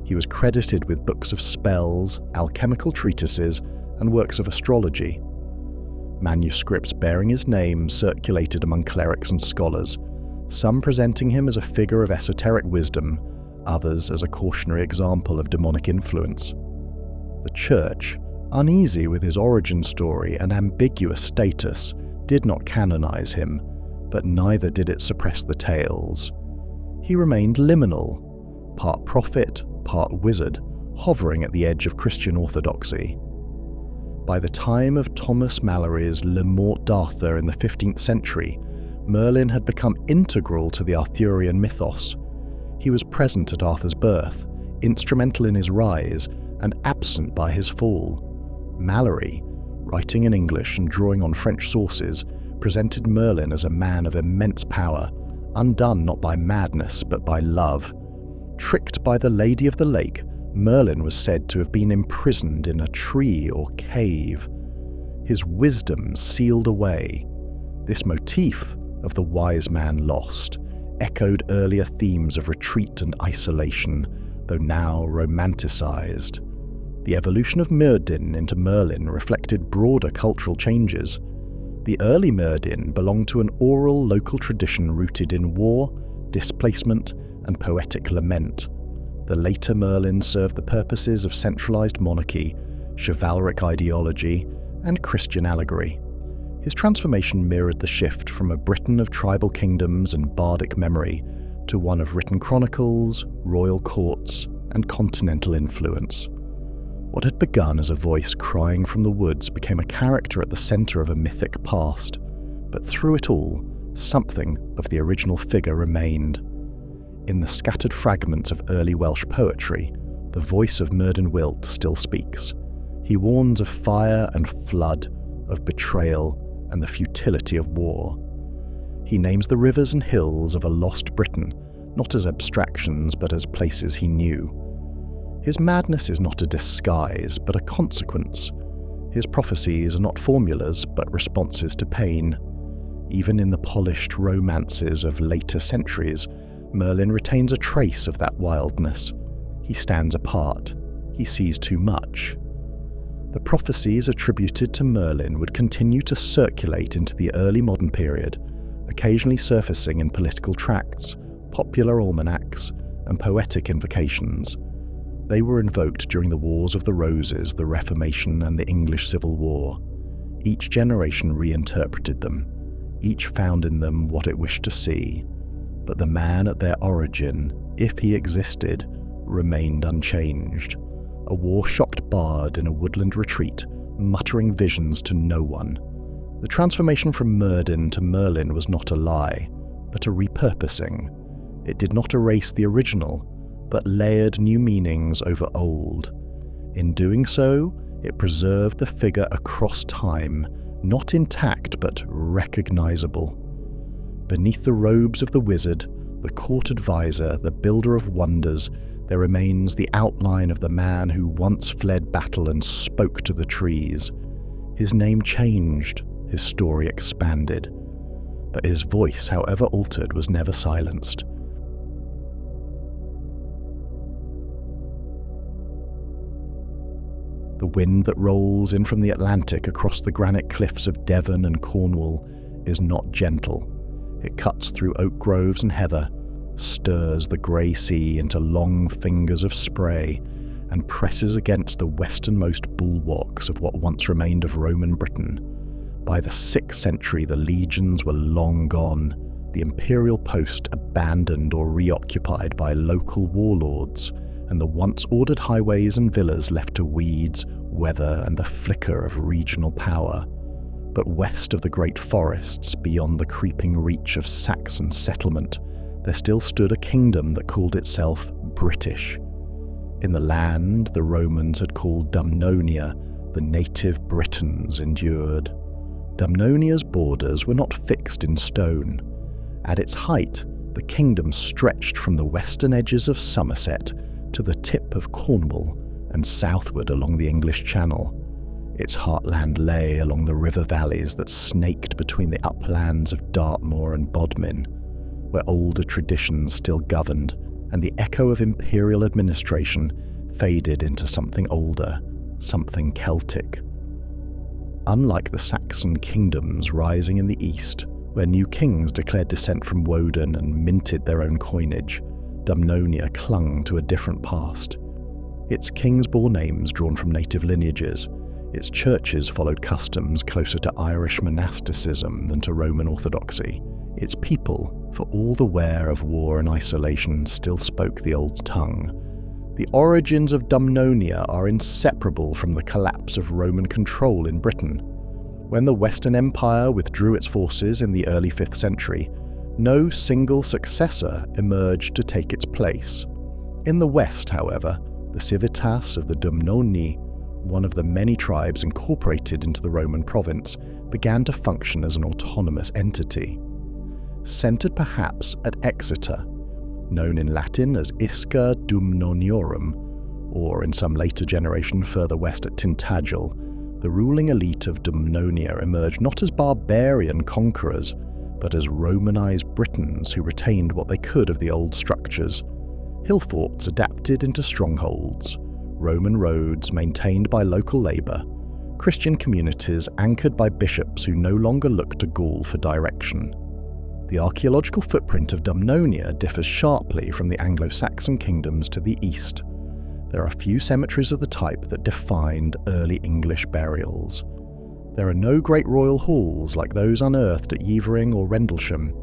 He was credited with books of spells, alchemical treatises, and works of astrology. Manuscripts bearing his name circulated among clerics and scholars, some presenting him as a figure of esoteric wisdom, others as a cautionary example of demonic influence. The Church, uneasy with his origin story and ambiguous status, did not canonize him, but neither did it suppress the tales. He remained liminal, part prophet, part wizard, hovering at the edge of Christian orthodoxy. By the time of Thomas Malory's Le Morte d'Arthur in the 15th century, Merlin had become integral to the Arthurian mythos. He was present at Arthur's birth, instrumental in his rise, and absent by his fall. Malory, writing in English and drawing on French sources, presented Merlin as a man of immense power, undone not by madness but by love. Tricked by the Lady of the Lake, Merlin was said to have been imprisoned in a tree or cave. His wisdom sealed away. This motif of the wise man lost echoed earlier themes of retreat and isolation, though now romanticized. The evolution of Merlin into Merlin reflected broader cultural changes. The early Merlin belonged to an oral local tradition rooted in war, displacement, and poetic lament. The later Merlin served the purposes of centralized monarchy, chivalric ideology, and Christian allegory. His transformation mirrored the shift from a Britain of tribal kingdoms and bardic memory to one of written chronicles, royal courts, and continental influence. What had begun as a voice crying from the woods became a character at the center of a mythic past, but through it all, something of the original figure remained. In the scattered fragments of early Welsh poetry, the voice of Myrddin Wyllt still speaks. He warns of fire and flood, of betrayal, and the futility of war. He names the rivers and hills of a lost Britain, not as abstractions but as places he knew. His madness is not a disguise, but a consequence. His prophecies are not formulas, but responses to pain. Even in the polished romances of later centuries, Merlin retains a trace of that wildness. He stands apart. He sees too much. The prophecies attributed to Merlin would continue to circulate into the early modern period, occasionally surfacing in political tracts, popular almanacs, and poetic invocations. They were invoked during the Wars of the Roses, the Reformation, and the English Civil War. Each generation reinterpreted them. Each found in them what it wished to see. But the man at their origin, if he existed, remained unchanged. A war-shocked bard in a woodland retreat, muttering visions to no one. The transformation from Merlin to Merlin was not a lie, but a repurposing. It did not erase the original, but layered new meanings over old. In doing so, it preserved the figure across time, not intact but recognizable. Beneath the robes of the wizard, the court advisor, the builder of wonders, there remains the outline of the man who once fled battle and spoke to the trees. His name changed, his story expanded, but his voice, however altered, was never silenced. The wind that rolls in from the Atlantic across the granite cliffs of Devon and Cornwall is not gentle. It cuts through oak groves and heather, stirs the grey sea into long fingers of spray, and presses against the westernmost bulwarks of what once remained of Roman Britain. By the 6th century, the legions were long gone, the imperial post abandoned or reoccupied by local warlords, and the once ordered highways and villas left to weeds, weather, and the flicker of regional power. But west of the great forests, beyond the creeping reach of Saxon settlement, there still stood a kingdom that called itself British. In the land the Romans had called Dumnonia, the native Britons endured. Dumnonia's borders were not fixed in stone. At its height, the kingdom stretched from the western edges of Somerset to the tip of Cornwall and southward along the English Channel. Its heartland lay along the river valleys that snaked between the uplands of Dartmoor and Bodmin, where older traditions still governed, and the echo of imperial administration faded into something older, something Celtic. Unlike the Saxon kingdoms rising in the east, where new kings declared descent from Woden and minted their own coinage, Dumnonia clung to a different past. Its kings bore names drawn from native lineages. Its churches followed customs closer to Irish monasticism than to Roman orthodoxy. Its people, for all the wear of war and isolation, still spoke the old tongue. The origins of Dumnonia are inseparable from the collapse of Roman control in Britain. When the Western Empire withdrew its forces in the early 5th century, no single successor emerged to take its place. In the West, however, the civitas of the Dumnoni, one of the many tribes incorporated into the Roman province, began to function as an autonomous entity. Centred perhaps at Exeter, known in Latin as Isca Dumnoniorum, or in some later generation further west at Tintagel, the ruling elite of Dumnonia emerged not as barbarian conquerors, but as Romanized Britons who retained what they could of the old structures. Hill forts adapted into strongholds, Roman roads maintained by local labour, Christian communities anchored by bishops who no longer looked to Gaul for direction. The archaeological footprint of Dumnonia differs sharply from the Anglo-Saxon kingdoms to the east. There are few cemeteries of the type that defined early English burials. There are no great royal halls like those unearthed at Yeavering or Rendlesham.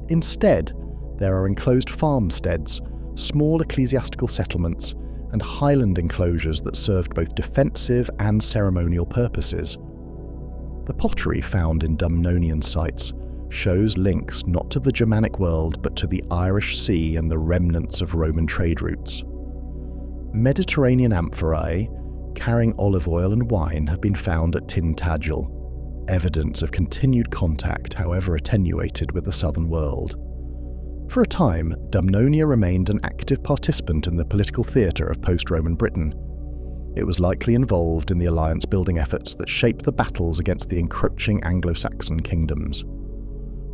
Instead, there are enclosed farmsteads, small ecclesiastical settlements, and highland enclosures that served both defensive and ceremonial purposes. The pottery found in Dumnonian sites shows links not to the Germanic world but to the Irish Sea and the remnants of Roman trade routes. Mediterranean amphorae carrying olive oil and wine have been found at Tintagel, evidence of continued contact, however attenuated, with the southern world. For a time, Dumnonia remained an active participant in the political theatre of post-Roman Britain. It was likely involved in the alliance-building efforts that shaped the battles against the encroaching Anglo-Saxon kingdoms.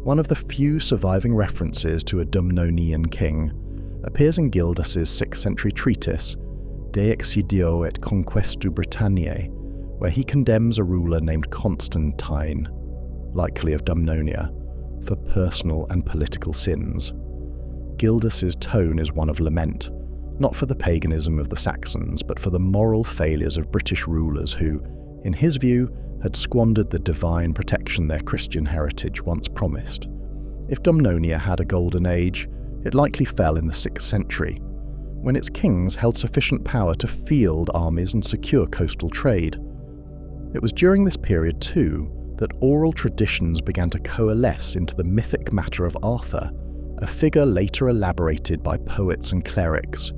One of the few surviving references to a Dumnonian king appears in Gildas's 6th century treatise, De Excidio et Conquestu Britanniae, where he condemns a ruler named Constantine, likely of Dumnonia, for personal and political sins. Gildas's tone is one of lament, not for the paganism of the Saxons, but for the moral failures of British rulers who, in his view, had squandered the divine protection their Christian heritage once promised. If Dumnonia had a golden age, it likely fell in the 6th century, when its kings held sufficient power to field armies and secure coastal trade. It was during this period, too, that oral traditions began to coalesce into the mythic matter of Arthur, a figure later elaborated by poets and clerics,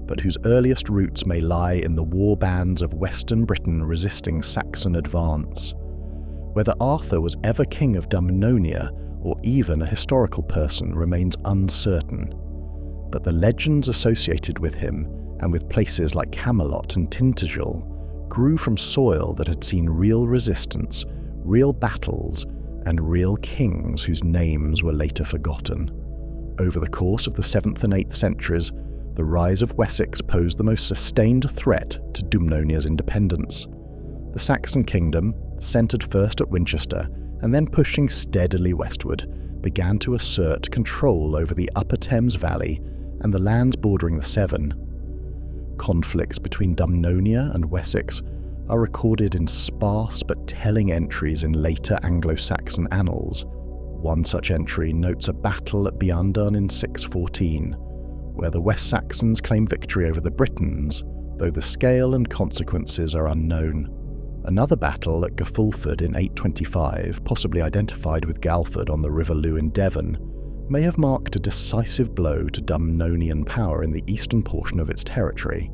but whose earliest roots may lie in the war bands of Western Britain resisting Saxon advance. Whether Arthur was ever king of Dumnonia, or even a historical person, remains uncertain. But the legends associated with him, and with places like Camelot and Tintagel, grew from soil that had seen real resistance, real battles, and real kings whose names were later forgotten. Over the course of the 7th and 8th centuries, the rise of Wessex posed the most sustained threat to Dumnonia's independence. The Saxon kingdom, centred first at Winchester and then pushing steadily westward, began to assert control over the upper Thames Valley and the lands bordering the Severn. Conflicts between Dumnonia and Wessex are recorded in sparse but telling entries in later Anglo-Saxon annals. One such entry notes a battle at Badon in 614, where the West Saxons claim victory over the Britons, though the scale and consequences are unknown. Another battle at Gafulford in 825, possibly identified with Galford on the River Lue in Devon, may have marked a decisive blow to Dumnonian power in the eastern portion of its territory.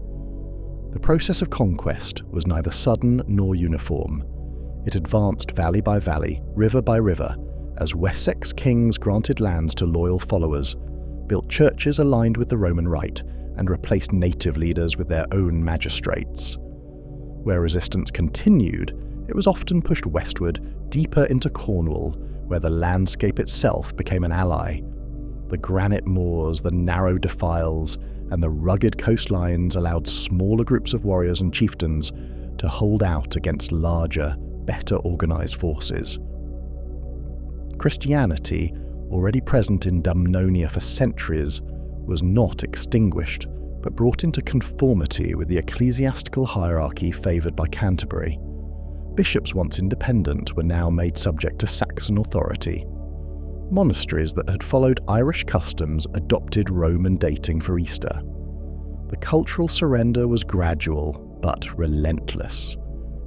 The process of conquest was neither sudden nor uniform. It advanced valley by valley, river by river, as Wessex kings granted lands to loyal followers, built churches aligned with the Roman Rite, and replaced native leaders with their own magistrates. Where resistance continued, it was often pushed westward, deeper into Cornwall, where the landscape itself became an ally. The granite moors, the narrow defiles, and the rugged coastlines allowed smaller groups of warriors and chieftains to hold out against larger, better organised forces. Christianity, already present in Dumnonia for centuries, was not extinguished, but brought into conformity with the ecclesiastical hierarchy favoured by Canterbury. Bishops once independent were now made subject to Saxon authority. Monasteries that had followed Irish customs adopted Roman dating for Easter. The cultural surrender was gradual, but relentless.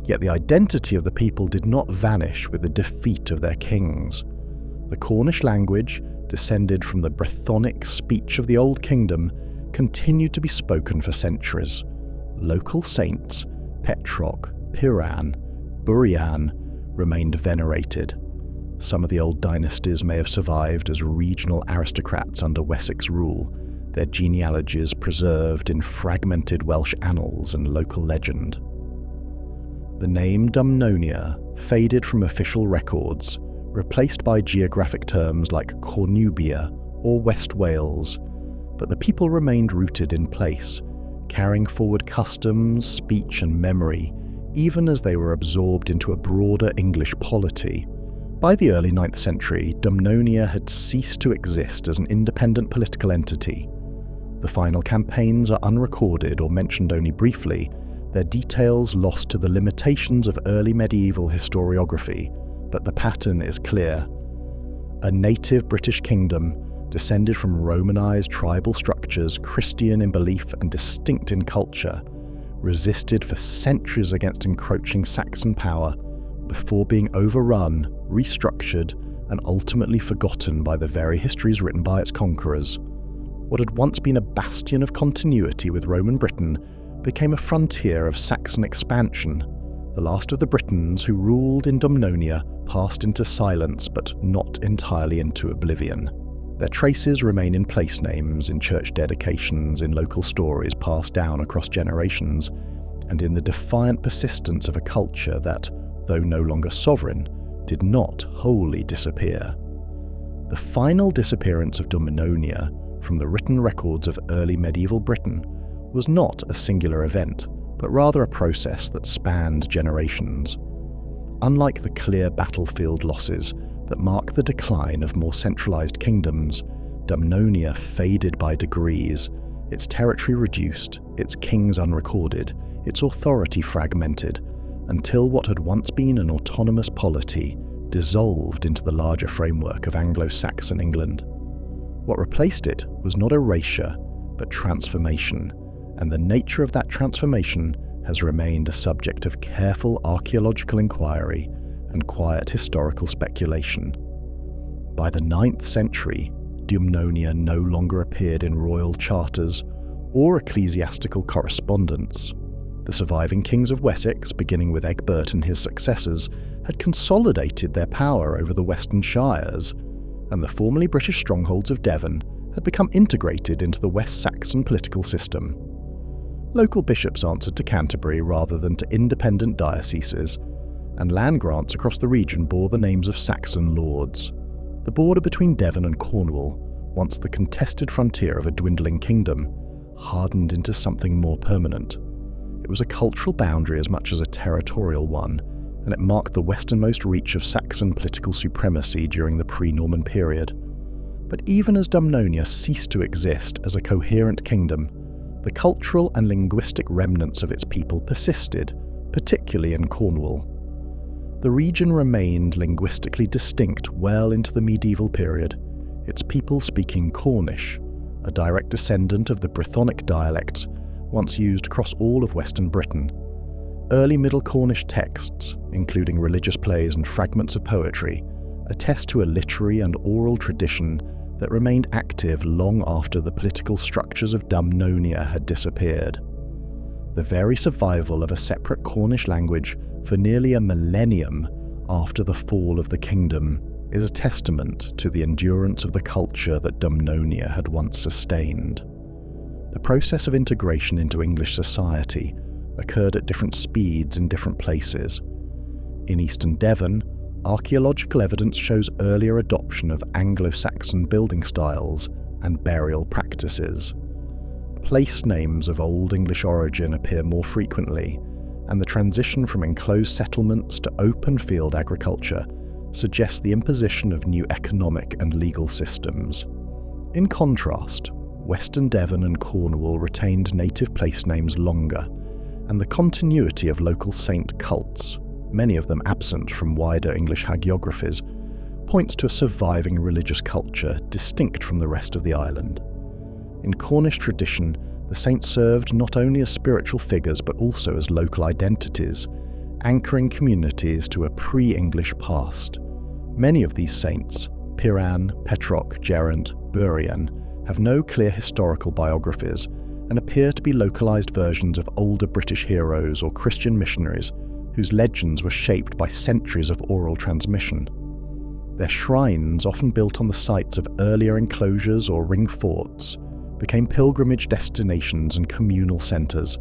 Yet the identity of the people did not vanish with the defeat of their kings. The Cornish language, descended from the Brythonic speech of the Old Kingdom, continued to be spoken for centuries. Local saints, Petroc, Piran, Burian, remained venerated. Some of the old dynasties may have survived as regional aristocrats under Wessex rule, their genealogies preserved in fragmented Welsh annals and local legend. The name Dumnonia faded from official records, replaced by geographic terms like Cornubia or West Wales, but the people remained rooted in place, carrying forward customs, speech and memory, even as they were absorbed into a broader English polity. By the early 9th century, Dumnonia had ceased to exist as an independent political entity. The final campaigns are unrecorded or mentioned only briefly, their details lost to the limitations of early medieval historiography, but the pattern is clear. A native British kingdom, descended from Romanized tribal structures, Christian in belief and distinct in culture, resisted for centuries against encroaching Saxon power before being overrun, restructured, and ultimately forgotten by the very histories written by its conquerors. What had once been a bastion of continuity with Roman Britain became a frontier of Saxon expansion. The last of the Britons who ruled in Dumnonia passed into silence, but not entirely into oblivion. Their traces remain in place names, in church dedications, in local stories passed down across generations, and in the defiant persistence of a culture that, though no longer sovereign, did not wholly disappear. The final disappearance of Dumnonia from the written records of early medieval Britain was not a singular event, but rather a process that spanned generations. Unlike the clear battlefield losses that mark the decline of more centralized kingdoms, Dumnonia faded by degrees, its territory reduced, its kings unrecorded, its authority fragmented, until what had once been an autonomous polity dissolved into the larger framework of Anglo-Saxon England. What replaced it was not erasure, but transformation, and the nature of that transformation has remained a subject of careful archaeological inquiry and quiet historical speculation. By the 9th century, Dumnonia no longer appeared in royal charters or ecclesiastical correspondence. The surviving kings of Wessex, beginning with Egbert and his successors, had consolidated their power over the western shires, and the formerly British strongholds of Devon had become integrated into the West Saxon political system. Local bishops answered to Canterbury rather than to independent dioceses, and land grants across the region bore the names of Saxon lords. The border between Devon and Cornwall, once the contested frontier of a dwindling kingdom, hardened into something more permanent. It was a cultural boundary as much as a territorial one, and it marked the westernmost reach of Saxon political supremacy during the pre-Norman period. But even as Dumnonia ceased to exist as a coherent kingdom, the cultural and linguistic remnants of its people persisted, particularly in Cornwall. The region remained linguistically distinct well into the medieval period, its people speaking Cornish, a direct descendant of the Brythonic dialects once used across all of Western Britain. Early Middle Cornish texts, including religious plays and fragments of poetry, attest to a literary and oral tradition that remained active long after the political structures of Dumnonia had disappeared. The very survival of a separate Cornish language for nearly a millennium after the fall of the kingdom is a testament to the endurance of the culture that Dumnonia had once sustained. The process of integration into English society occurred at different speeds in different places. In eastern Devon, archaeological evidence shows earlier adoption of Anglo-Saxon building styles and burial practices. Place names of Old English origin appear more frequently, and the transition from enclosed settlements to open field agriculture suggests the imposition of new economic and legal systems. In contrast, Western Devon and Cornwall retained native place names longer, and the continuity of local saint cults, many of them absent from wider English hagiographies, points to a surviving religious culture distinct from the rest of the island. In Cornish tradition, the saints served not only as spiritual figures but also as local identities, anchoring communities to a pre-English past. Many of these saints, Piran, Petroc, Geraint, Burian, have no clear historical biographies and appear to be localized versions of older British heroes or Christian missionaries whose legends were shaped by centuries of oral transmission. Their shrines, often built on the sites of earlier enclosures or ring forts, became pilgrimage destinations and communal centres,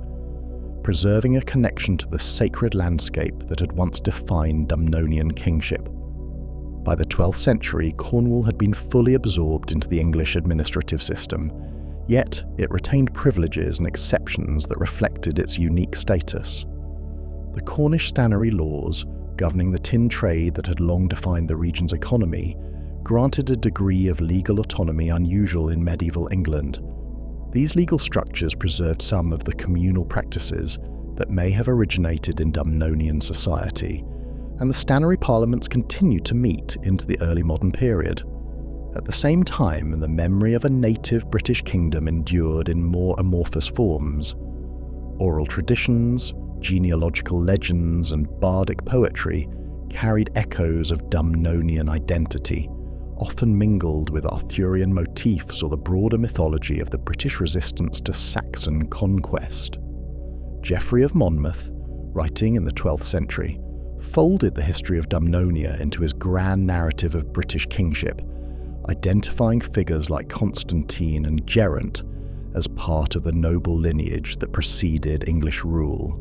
preserving a connection to the sacred landscape that had once defined Dumnonian kingship. By the 12th century, Cornwall had been fully absorbed into the English administrative system, yet it retained privileges and exceptions that reflected its unique status. The Cornish stannary laws, governing the tin trade that had long defined the region's economy, granted a degree of legal autonomy unusual in medieval England. These legal structures preserved some of the communal practices that may have originated in Dumnonian society, and the stannary parliaments continued to meet into the early modern period. At the same time, the memory of a native British kingdom endured in more amorphous forms. Oral traditions, genealogical legends, and bardic poetry carried echoes of Dumnonian identity, often mingled with Arthurian motifs or the broader mythology of the British resistance to Saxon conquest. Geoffrey of Monmouth, writing in the 12th century, folded the history of Dumnonia into his grand narrative of British kingship, identifying figures like Constantine and Geraint as part of the noble lineage that preceded English rule.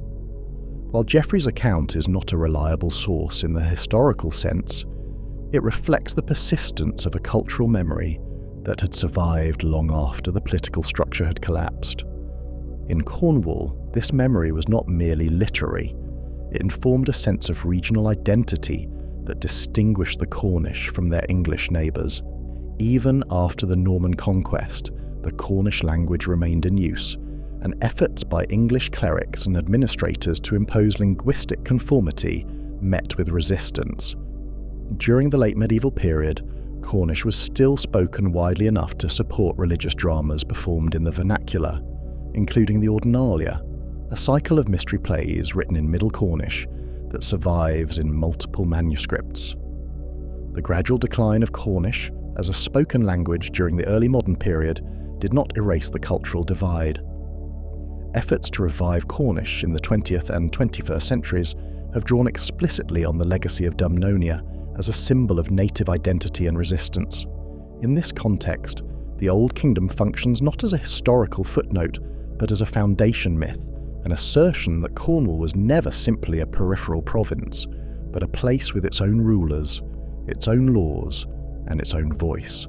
While Geoffrey's account is not a reliable source in the historical sense, it reflects the persistence of a cultural memory that had survived long after the political structure had collapsed. In Cornwall, this memory was not merely literary. It informed a sense of regional identity that distinguished the Cornish from their English neighbours. Even after the Norman conquest, the Cornish language remained in use, and efforts by English clerics and administrators to impose linguistic conformity met with resistance. During the late medieval period, Cornish was still spoken widely enough to support religious dramas performed in the vernacular, including the Ordinalia, a cycle of mystery plays written in Middle Cornish that survives in multiple manuscripts. The gradual decline of Cornish as a spoken language during the early modern period did not erase the cultural divide. Efforts to revive Cornish in the 20th and 21st centuries have drawn explicitly on the legacy of Dumnonia as a symbol of native identity and resistance. In this context, the Old Kingdom functions not as a historical footnote, but as a foundation myth, an assertion that Cornwall was never simply a peripheral province, but a place with its own rulers, its own laws, and its own voice.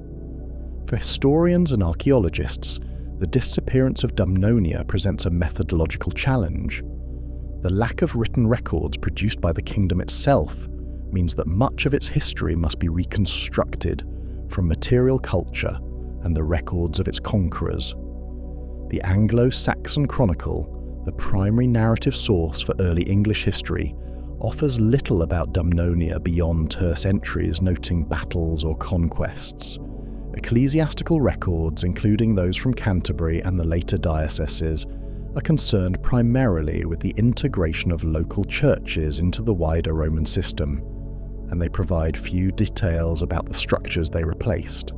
For historians and archaeologists, the disappearance of Dumnonia presents a methodological challenge. The lack of written records produced by the kingdom itself means that much of its history must be reconstructed from material culture and the records of its conquerors. The Anglo-Saxon Chronicle, the primary narrative source for early English history, offers little about Dumnonia beyond terse entries noting battles or conquests. Ecclesiastical records, including those from Canterbury and the later dioceses, are concerned primarily with the integration of local churches into the wider Roman system, and they provide few details about the structures they replaced.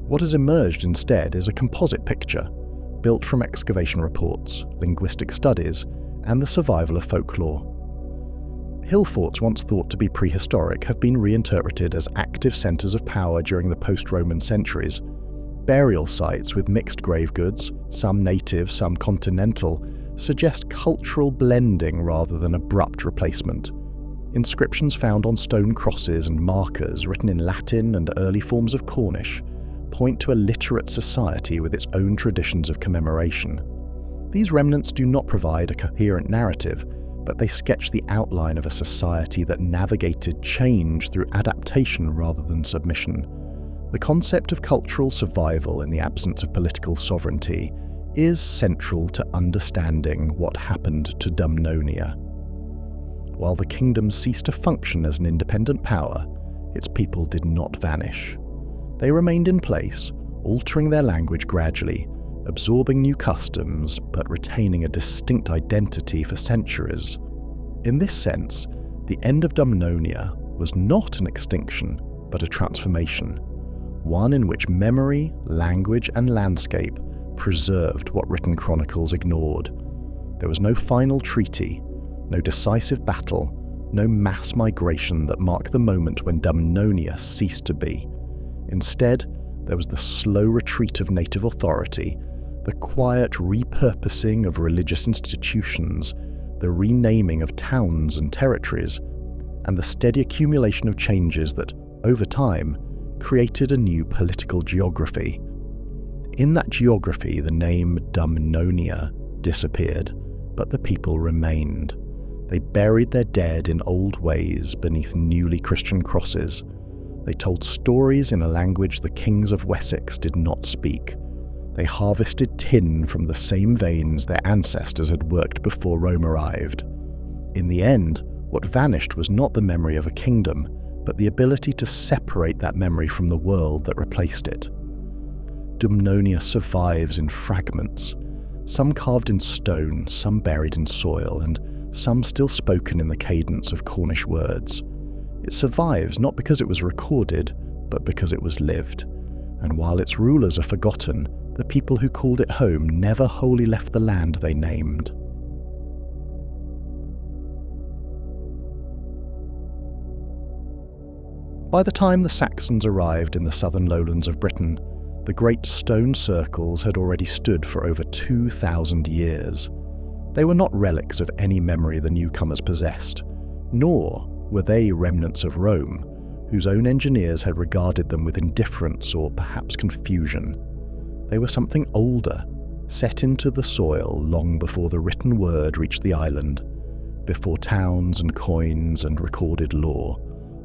What has emerged instead is a composite picture, built from excavation reports, linguistic studies, and the survival of folklore. Hill forts once thought to be prehistoric have been reinterpreted as active centres of power during the post-Roman centuries. Burial sites with mixed grave goods, some native, some continental, suggest cultural blending rather than abrupt replacement. Inscriptions found on stone crosses and markers written in Latin and early forms of Cornish point to a literate society with its own traditions of commemoration. These remnants do not provide a coherent narrative, but they sketch the outline of a society that navigated change through adaptation rather than submission. The concept of cultural survival in the absence of political sovereignty is central to understanding what happened to Dumnonia. While the kingdom ceased to function as an independent power, its people did not vanish. They remained in place, altering their language gradually, absorbing new customs but retaining a distinct identity for centuries. In this sense, the end of Dumnonia was not an extinction, but a transformation, one in which memory, language, and landscape preserved what written chronicles ignored. There was no final treaty, no decisive battle, no mass migration that marked the moment when Dumnonia ceased to be. Instead, there was the slow retreat of native authority, the quiet repurposing of religious institutions, the renaming of towns and territories, and the steady accumulation of changes that, over time, created a new political geography. In that geography, the name Dumnonia disappeared, but the people remained. They buried their dead in old ways beneath newly Christian crosses. They told stories in a language the kings of Wessex did not speak. They harvested tin from the same veins their ancestors had worked before Rome arrived. In the end, what vanished was not the memory of a kingdom, but the ability to separate that memory from the world that replaced it. Dumnonia survives in fragments, some carved in stone, some buried in soil, and some still spoken in the cadence of Cornish words. It survives not because it was recorded, but because it was lived. And while its rulers are forgotten, the people who called it home never wholly left the land they named. By the time the Saxons arrived in the southern lowlands of Britain, the great stone circles had already stood for over 2,000 years. They were not relics of any memory the newcomers possessed, nor were they remnants of Rome, whose own engineers had regarded them with indifference or perhaps confusion. They were something older, set into the soil long before the written word reached the island, before towns and coins and recorded law,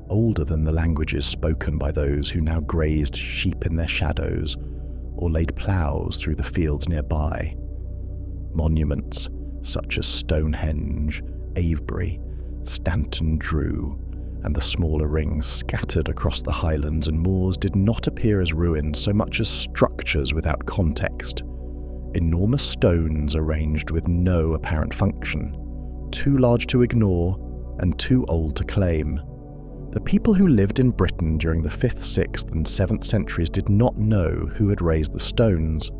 older than the languages spoken by those who now grazed sheep in their shadows or laid ploughs through the fields nearby. Monuments such as Stonehenge, Avebury, Stanton Drew, and the smaller rings scattered across the highlands and moors did not appear as ruins so much as structures without context. Enormous stones arranged with no apparent function, too large to ignore and too old to claim. The people who lived in Britain during the 5th, 6th and 7th centuries did not know who had raised the stones.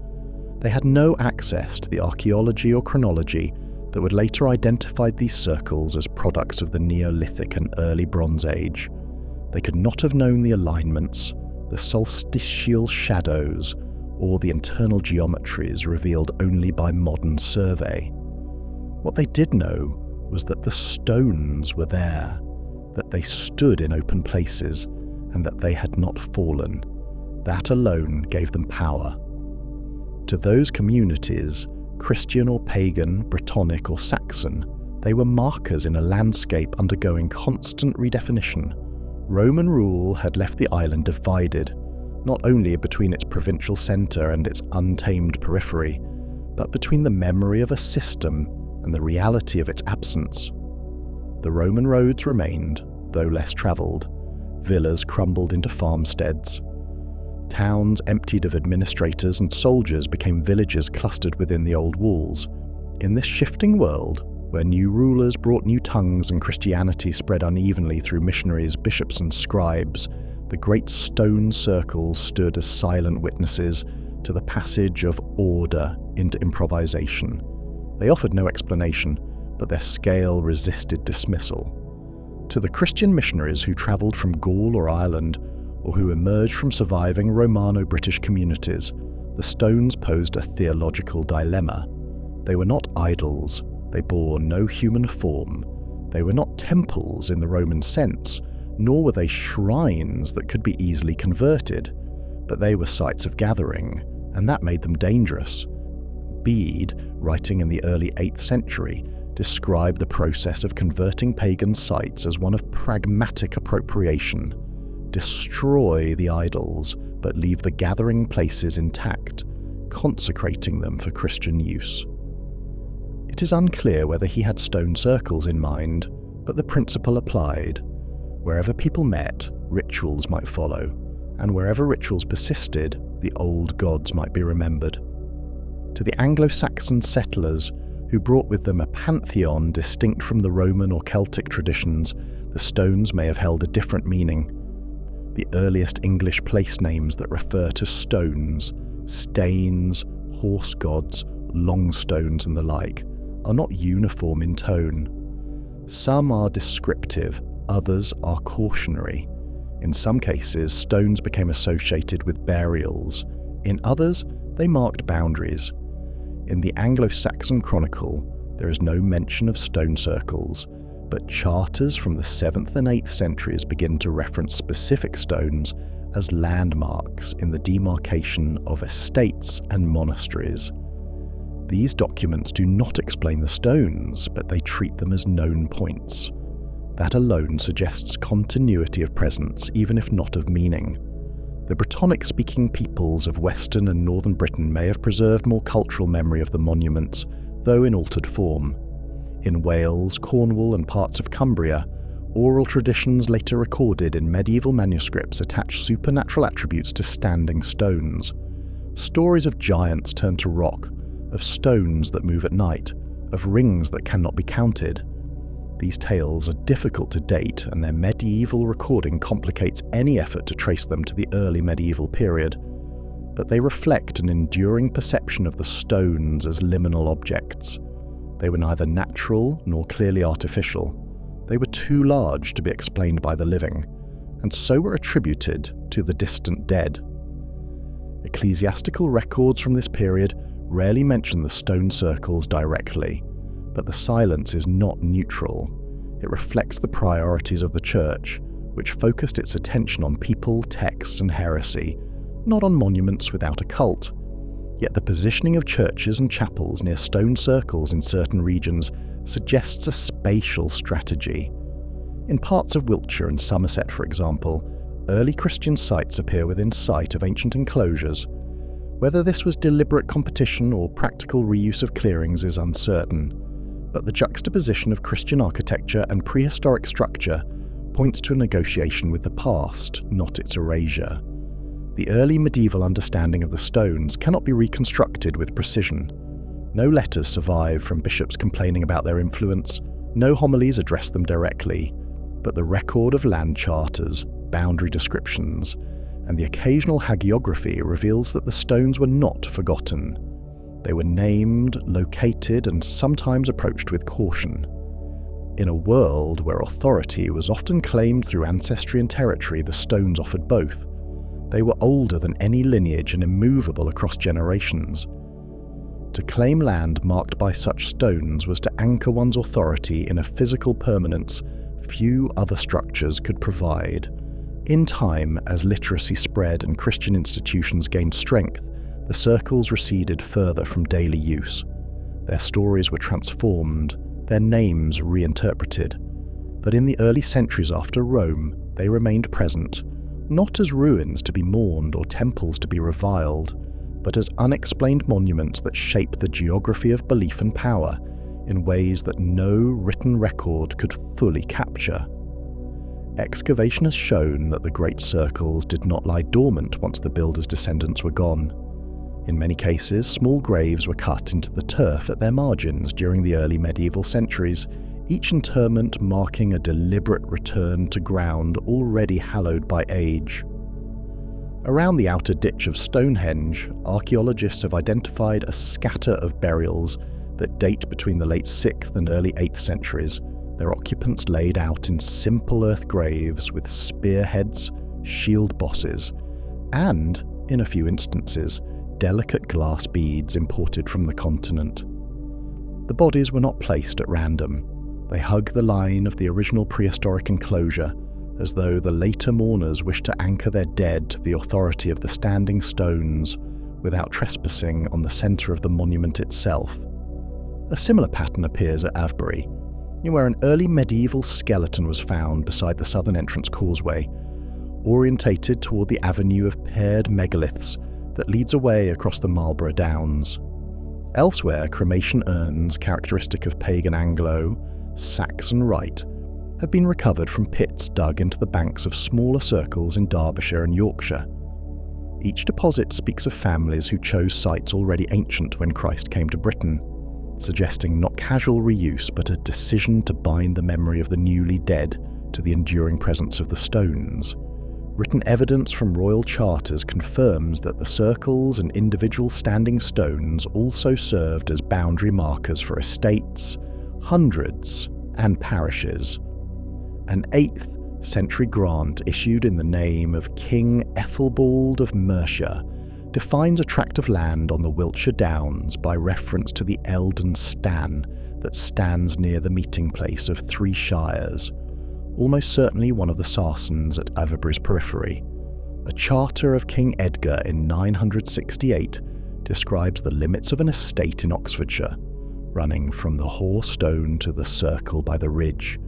They had no access to the archaeology or chronology that would later identify these circles as products of the Neolithic and early Bronze Age. They could not have known the alignments, the solstitial shadows, or the internal geometries revealed only by modern survey. What they did know was that the stones were there, that they stood in open places, and that they had not fallen. That alone gave them power. To those communities, Christian or pagan, Brittonic or Saxon, they were markers in a landscape undergoing constant redefinition. Roman rule had left the island divided, not only between its provincial centre and its untamed periphery, but between the memory of a system and the reality of its absence. The Roman roads remained, though less travelled. Villas crumbled into farmsteads. Towns emptied of administrators and soldiers became villages clustered within the old walls. In this shifting world, where new rulers brought new tongues and Christianity spread unevenly through missionaries, bishops and scribes, the great stone circles stood as silent witnesses to the passage of order into improvisation. They offered no explanation, but their scale resisted dismissal. To the Christian missionaries who travelled from Gaul or Ireland, or who emerged from surviving Romano-British communities, the stones posed a theological dilemma. They were not idols, they bore no human form. They were not temples in the Roman sense, nor were they shrines that could be easily converted, but they were sites of gathering, and that made them dangerous. Bede, writing in the early 8th century, described the process of converting pagan sites as one of pragmatic appropriation. Destroy the idols, but leave the gathering places intact, consecrating them for Christian use. It is unclear whether he had stone circles in mind, but the principle applied. Wherever people met, rituals might follow, and wherever rituals persisted, the old gods might be remembered. To the Anglo-Saxon settlers, who brought with them a pantheon distinct from the Roman or Celtic traditions, the stones may have held a different meaning. The earliest English place names that refer to stones, Staines, horse gods, Longstones and the like, are not uniform in tone. Some are descriptive, others are cautionary. In some cases, stones became associated with burials. In others, they marked boundaries. In the Anglo-Saxon Chronicle, there is no mention of stone circles, but charters from the 7th and 8th centuries begin to reference specific stones as landmarks in the demarcation of estates and monasteries. These documents do not explain the stones, but they treat them as known points. That alone suggests continuity of presence, even if not of meaning. The Brittonic-speaking peoples of Western and Northern Britain may have preserved more cultural memory of the monuments, though in altered form. In Wales, Cornwall and parts of Cumbria, oral traditions later recorded in medieval manuscripts attach supernatural attributes to standing stones. Stories of giants turned to rock, of stones that move at night, of rings that cannot be counted. These tales are difficult to date, and their medieval recording complicates any effort to trace them to the early medieval period. But they reflect an enduring perception of the stones as liminal objects. They were neither natural nor clearly artificial. They were too large to be explained by the living, and so were attributed to the distant dead. Ecclesiastical records from this period rarely mention the stone circles directly, but the silence is not neutral. It reflects the priorities of the Church, which focused its attention on people, texts, and heresy, not on monuments without a cult. Yet the positioning of churches and chapels near stone circles in certain regions suggests a spatial strategy. In parts of Wiltshire and Somerset, for example, early Christian sites appear within sight of ancient enclosures. Whether this was deliberate competition or practical reuse of clearings is uncertain, but the juxtaposition of Christian architecture and prehistoric structure points to a negotiation with the past, not its erasure. The early medieval understanding of the stones cannot be reconstructed with precision. No letters survive from bishops complaining about their influence, no homilies address them directly, but the record of land charters, boundary descriptions, and the occasional hagiography reveals that the stones were not forgotten. They were named, located, and sometimes approached with caution. In a world where authority was often claimed through ancestry and territory, the stones offered both. They were older than any lineage and immovable across generations. To claim land marked by such stones was to anchor one's authority in a physical permanence few other structures could provide. In time, as literacy spread and Christian institutions gained strength, the circles receded further from daily use. Their stories were transformed, their names reinterpreted. But in the early centuries after Rome, they remained present, not as ruins to be mourned or temples to be reviled, but as unexplained monuments that shape the geography of belief and power in ways that no written record could fully capture. Excavation has shown that the great circles did not lie dormant once the builders' descendants were gone. In many cases, small graves were cut into the turf at their margins during the early medieval centuries, each interment marking a deliberate return to ground already hallowed by age. Around the outer ditch of Stonehenge, archaeologists have identified a scatter of burials that date between the late 6th and early 8th centuries, their occupants laid out in simple earth graves with spearheads, shield bosses, and, in a few instances, delicate glass beads imported from the continent. The bodies were not placed at random. They hug the line of the original prehistoric enclosure, as though the later mourners wished to anchor their dead to the authority of the standing stones without trespassing on the centre of the monument itself. A similar pattern appears at Avebury, where an early medieval skeleton was found beside the southern entrance causeway, orientated toward the avenue of paired megaliths that leads away across the Marlborough Downs. Elsewhere, cremation urns characteristic of pagan Anglo-Saxon rite have been recovered from pits dug into the banks of smaller circles in Derbyshire and Yorkshire. Each deposit speaks of families who chose sites already ancient when Christ came to Britain, suggesting not casual reuse but a decision to bind the memory of the newly dead to the enduring presence of the stones. Written evidence from royal charters confirms that the circles and individual standing stones also served as boundary markers for estates, hundreds, and parishes. An 8th century grant issued in the name of King Aethelberht of Mercia defines a tract of land on the Wiltshire Downs by reference to the Eldon Stan that stands near the meeting place of 3 shires, almost certainly one of the Sarsons at Avebury's periphery. A charter of King Edgar in 968 describes the limits of an estate in Oxfordshire, running from the Hoar Stone to the Circle by the Ridge,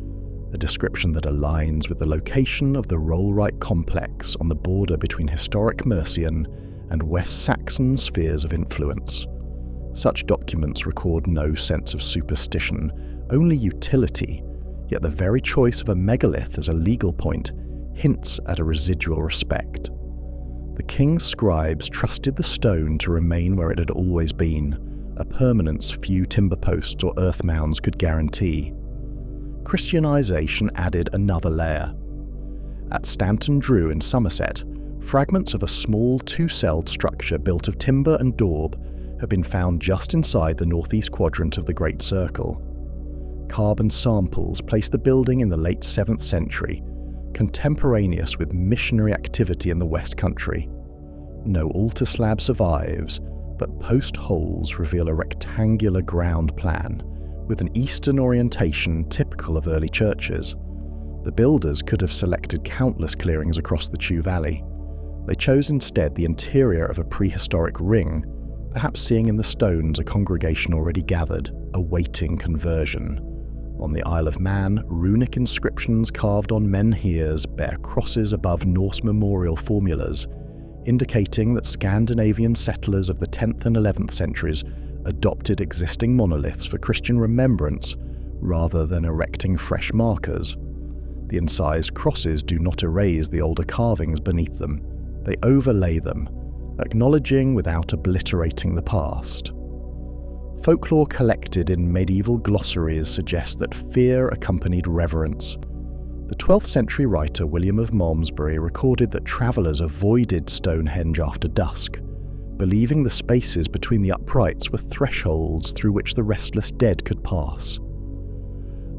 a description that aligns with the location of the Rollright complex on the border between historic Mercian and West Saxon spheres of influence. Such documents record no sense of superstition, only utility, yet the very choice of a megalith as a legal point hints at a residual respect. The king's scribes trusted the stone to remain where it had always been, a permanence few timber posts or earth mounds could guarantee. Christianization added another layer. At Stanton Drew in Somerset, fragments of a small 2-celled structure built of timber and daub have been found just inside the northeast quadrant of the Great Circle. Carbon samples place the building in the late 7th century, contemporaneous with missionary activity in the West Country. No altar slab survives, but post holes reveal a rectangular ground plan, with an eastern orientation typical of early churches. The builders could have selected countless clearings across the Chew Valley. They chose instead the interior of a prehistoric ring, perhaps seeing in the stones a congregation already gathered, awaiting conversion. On the Isle of Man, runic inscriptions carved on menhirs bear crosses above Norse memorial formulas, indicating that Scandinavian settlers of the 10th and 11th centuries adopted existing monoliths for Christian remembrance rather than erecting fresh markers. The incised crosses do not erase the older carvings beneath them, they overlay them, acknowledging without obliterating the past. Folklore collected in medieval glossaries suggests that fear accompanied reverence. The 12th century writer William of Malmesbury recorded that travellers avoided Stonehenge after dusk, believing the spaces between the uprights were thresholds through which the restless dead could pass.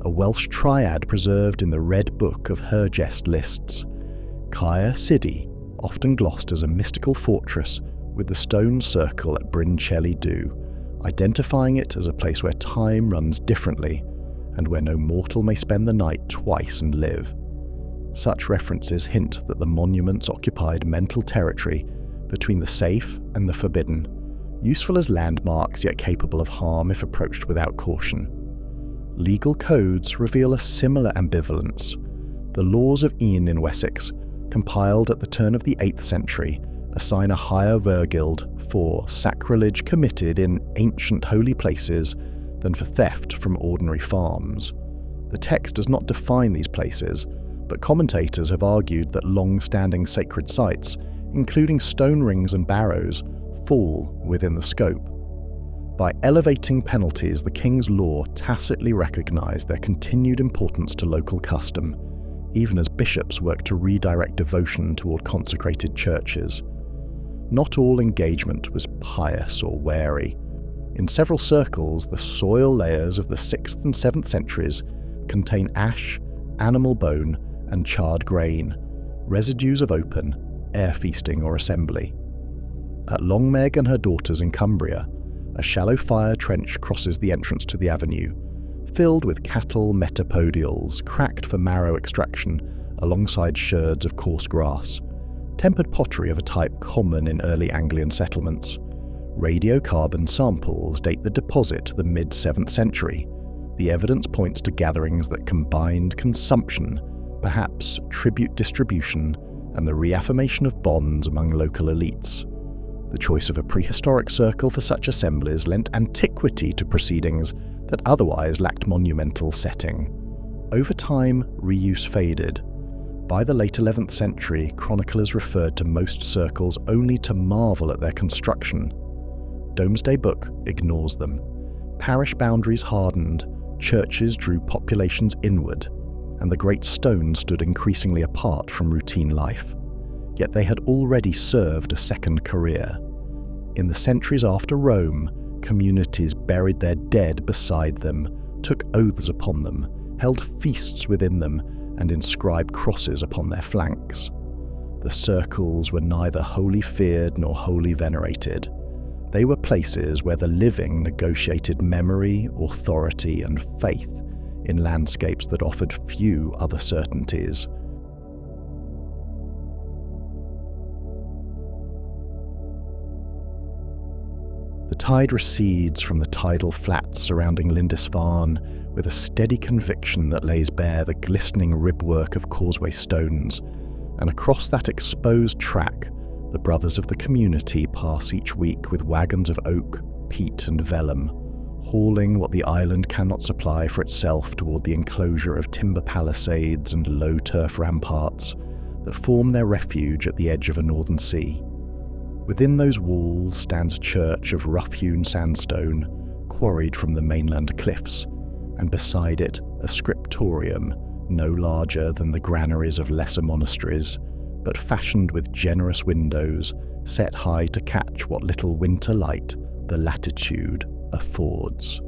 A Welsh triad preserved in the Red Book of Rheged lists Caer Sidi, often glossed as a mystical fortress, with the stone circle at Bryn Celli Dhu, identifying it as a place where time runs differently and where no mortal may spend the night twice and live. Such references hint that the monuments occupied mental territory between the safe and the forbidden, useful as landmarks yet capable of harm if approached without caution. Legal codes reveal a similar ambivalence. The Laws of Ian in Wessex, compiled at the turn of the 8th century, assign a higher vergild for sacrilege committed in ancient holy places than for theft from ordinary farms. The text does not define these places, but commentators have argued that long-standing sacred sites, including stone rings and barrows, fall within the scope. By elevating penalties, the King's Law tacitly recognised their continued importance to local custom, even as bishops worked to redirect devotion toward consecrated churches. Not all engagement was pious or wary. In several circles, the soil layers of the 6th and 7th centuries contain ash, animal bone, and charred grain, residues of open, air feasting or assembly. At Longmeg and her daughters in Cumbria, a shallow fire trench crosses the entrance to the avenue, filled with cattle metapodials cracked for marrow extraction alongside sherds of coarse grass, tempered pottery of a type common in early Anglian settlements. Radiocarbon samples date the deposit to the mid-7th century. The evidence points to gatherings that combined consumption, perhaps tribute distribution, and the reaffirmation of bonds among local elites. The choice of a prehistoric circle for such assemblies lent antiquity to proceedings that otherwise lacked monumental setting. Over time, reuse faded. By the late 11th century, chroniclers referred to most circles only to marvel at their construction. Domesday Book ignores them. Parish boundaries hardened, churches drew populations inward, and the great stones stood increasingly apart from routine life. Yet they had already served a second career. In the centuries after Rome, communities buried their dead beside them, took oaths upon them, held feasts within them, and inscribed crosses upon their flanks. The circles were neither wholly feared nor wholly venerated. They were places where the living negotiated memory, authority, and faith in landscapes that offered few other certainties. The tide recedes from the tidal flats surrounding Lindisfarne with a steady conviction that lays bare the glistening ribwork of causeway stones, and across that exposed track the brothers of the community pass each week with wagons of oak, peat and vellum, hauling what the island cannot supply for itself toward the enclosure of timber palisades and low turf ramparts that form their refuge at the edge of a northern sea. Within those walls stands a church of rough-hewn sandstone, quarried from the mainland cliffs, and beside it a scriptorium no larger than the granaries of lesser monasteries, but fashioned with generous windows set high to catch what little winter light the latitude affords.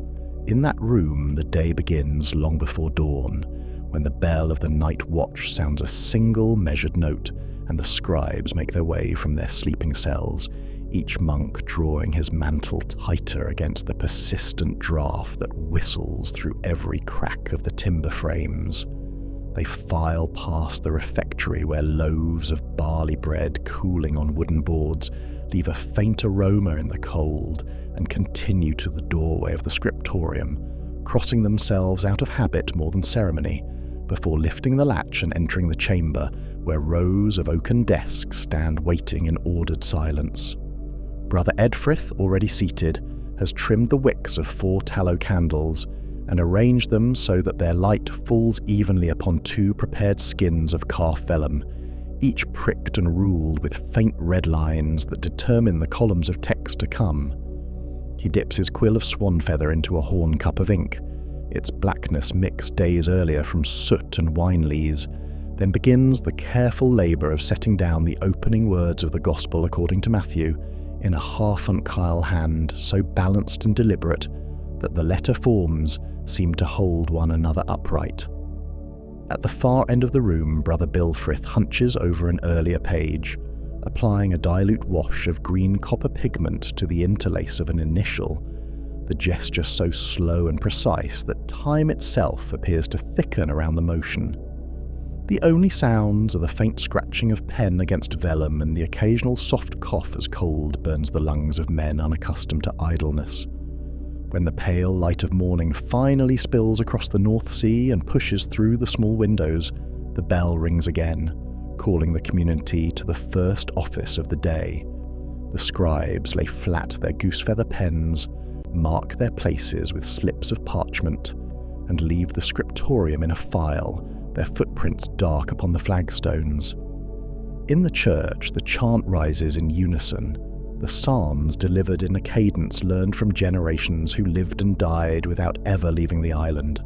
In that room the day begins long before dawn, when the bell of the night watch sounds a single measured note, and the scribes make their way from their sleeping cells, each monk drawing his mantle tighter against the persistent draught that whistles through every crack of the timber frames. They file past the refectory where loaves of barley bread cooling on wooden boards leave a faint aroma in the cold, and continue to the doorway of the scriptorium, crossing themselves out of habit more than ceremony, before lifting the latch and entering the chamber where rows of oaken desks stand waiting in ordered silence. Brother Edfrith, already seated, has trimmed the wicks of 4 tallow candles and arranged them so that their light falls evenly upon 2 prepared skins of calf vellum, each pricked and ruled with faint red lines that determine the columns of text to come. He dips his quill of swan feather into a horn cup of ink, its blackness mixed days earlier from soot and wine lees, then begins the careful labour of setting down the opening words of the Gospel according to Matthew in a half-uncile hand so balanced and deliberate that the letter forms seem to hold one another upright. At the far end of the room, Brother Bilfrith hunches over an earlier page, applying a dilute wash of green copper pigment to the interlace of an initial, the gesture so slow and precise that time itself appears to thicken around the motion. The only sounds are the faint scratching of pen against vellum and the occasional soft cough as cold burns the lungs of men unaccustomed to idleness. When the pale light of morning finally spills across the North Sea and pushes through the small windows, the bell rings again, calling the community to the first office of the day. The scribes lay flat their goosefeather pens, mark their places with slips of parchment, and leave the scriptorium in a file, their footprints dark upon the flagstones. In the church, the chant rises in unison, the psalms delivered in a cadence learned from generations who lived and died without ever leaving the island.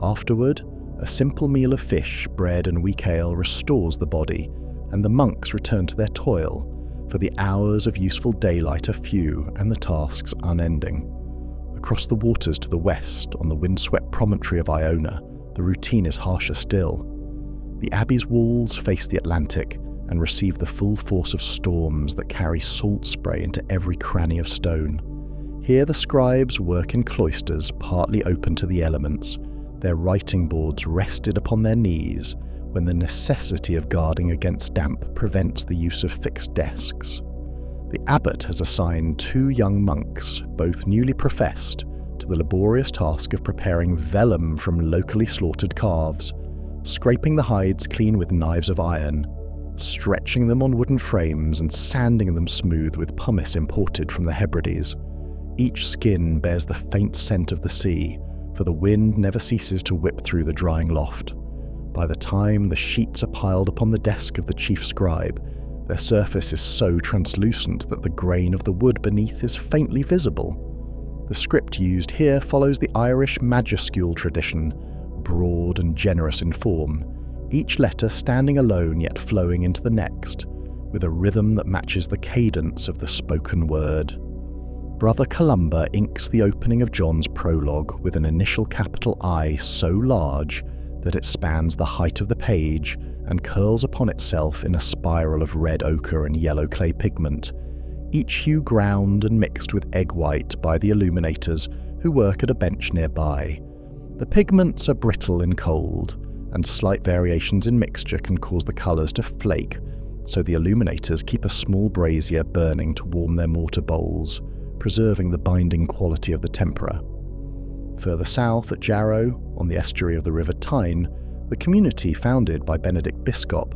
Afterward, a simple meal of fish, bread and weak ale restores the body, and the monks return to their toil, for the hours of useful daylight are few and the tasks unending. Across the waters to the west, on the windswept promontory of Iona, the routine is harsher still. The abbey's walls face the Atlantic and receive the full force of storms that carry salt spray into every cranny of stone. Here the scribes work in cloisters partly open to the elements, their writing boards rested upon their knees when the necessity of guarding against damp prevents the use of fixed desks. The abbot has assigned 2 young monks, both newly professed, to the laborious task of preparing vellum from locally slaughtered calves, scraping the hides clean with knives of iron, stretching them on wooden frames and sanding them smooth with pumice imported from the Hebrides. Each skin bears the faint scent of the sea, for the wind never ceases to whip through the drying loft. By the time the sheets are piled upon the desk of the chief scribe, their surface is so translucent that the grain of the wood beneath is faintly visible. The script used here follows the Irish majuscule tradition, broad and generous in form, each letter standing alone yet flowing into the next, with a rhythm that matches the cadence of the spoken word. Brother Columba inks the opening of John's prologue with an initial capital I so large that it spans the height of the page and curls upon itself in a spiral of red ochre and yellow clay pigment, each hue ground and mixed with egg white by the illuminators who work at a bench nearby. The pigments are brittle in cold, and slight variations in mixture can cause the colours to flake, so the illuminators keep a small brazier burning to warm their mortar bowls, preserving the binding quality of the tempera. Further south at Jarrow, on the estuary of the River Tyne, the community founded by Benedict Biscop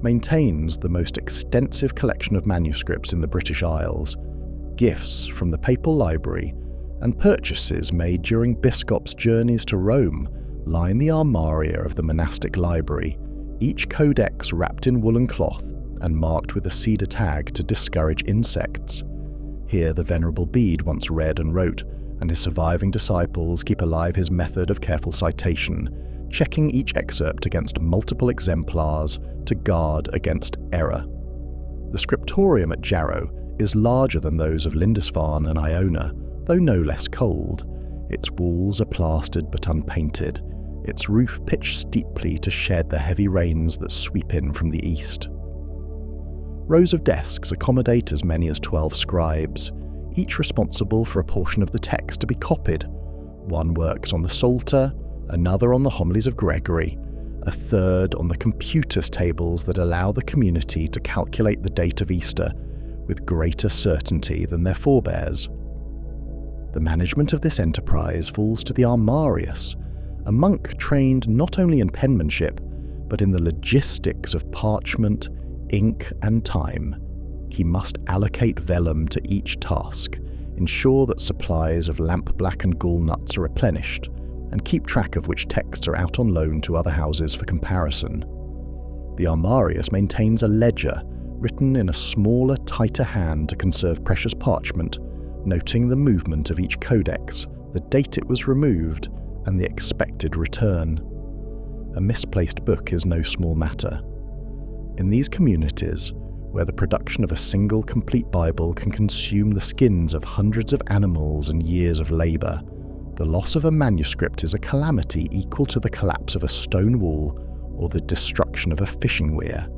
maintains the most extensive collection of manuscripts in the British Isles, gifts from the Papal Library, and purchases made during Biscop's journeys to Rome line the armaria of the monastic library, each codex wrapped in woolen cloth and marked with a cedar tag to discourage insects. Here the Venerable Bede once read and wrote, and his surviving disciples keep alive his method of careful citation, checking each excerpt against multiple exemplars to guard against error. The scriptorium at Jarrow is larger than those of Lindisfarne and Iona, though no less cold. Its walls are plastered but unpainted, its roof pitched steeply to shed the heavy rains that sweep in from the east. Rows of desks accommodate as many as 12 scribes, each responsible for a portion of the text to be copied. One works on the Psalter, another on the homilies of Gregory, a third on the computers tables that allow the community to calculate the date of Easter with greater certainty than their forebears. The management of this enterprise falls to the armarius, a monk trained not only in penmanship, but in the logistics of parchment, ink and time. He must allocate vellum to each task, ensure that supplies of lamp-black and gall nuts are replenished, and keep track of which texts are out on loan to other houses for comparison. The armarius maintains a ledger written in a smaller, tighter hand to conserve precious parchment, noting the movement of each codex, the date it was removed, and the expected return. A misplaced book is no small matter. In these communities, where the production of a single complete Bible can consume the skins of hundreds of animals and years of labour, the loss of a manuscript is a calamity equal to the collapse of a stone wall or the destruction of a fishing weir.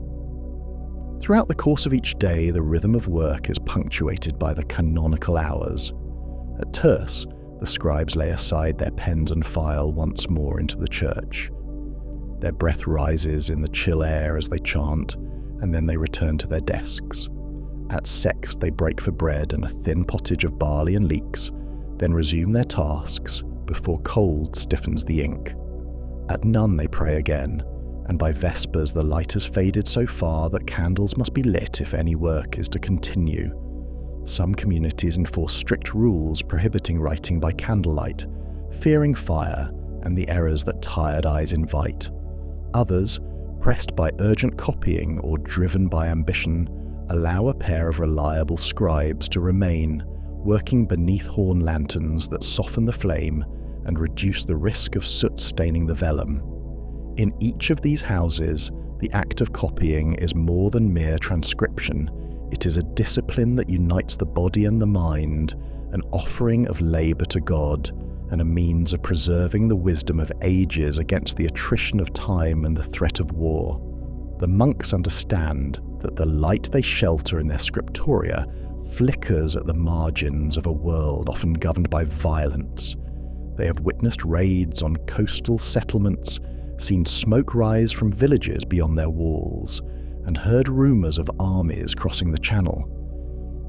Throughout the course of each day, the rhythm of work is punctuated by the canonical hours. At terce, the scribes lay aside their pens and file once more into the church. Their breath rises in the chill air as they chant, and then they return to their desks. At sext, they break for bread and a thin pottage of barley and leeks, then resume their tasks before cold stiffens the ink. At none they pray again, and by vespers the light has faded so far that candles must be lit if any work is to continue. Some communities enforce strict rules prohibiting writing by candlelight, fearing fire and the errors that tired eyes invite. Others, pressed by urgent copying or driven by ambition, allow a pair of reliable scribes to remain, working beneath horn lanterns that soften the flame and reduce the risk of soot staining the vellum. In each of these houses, the act of copying is more than mere transcription. It is a discipline that unites the body and the mind, an offering of labour to God, and a means of preserving the wisdom of ages against the attrition of time and the threat of war. The monks understand that the light they shelter in their scriptoria flickers at the margins of a world often governed by violence. They have witnessed raids on coastal settlements, seen smoke rise from villages beyond their walls, and heard rumours of armies crossing the channel.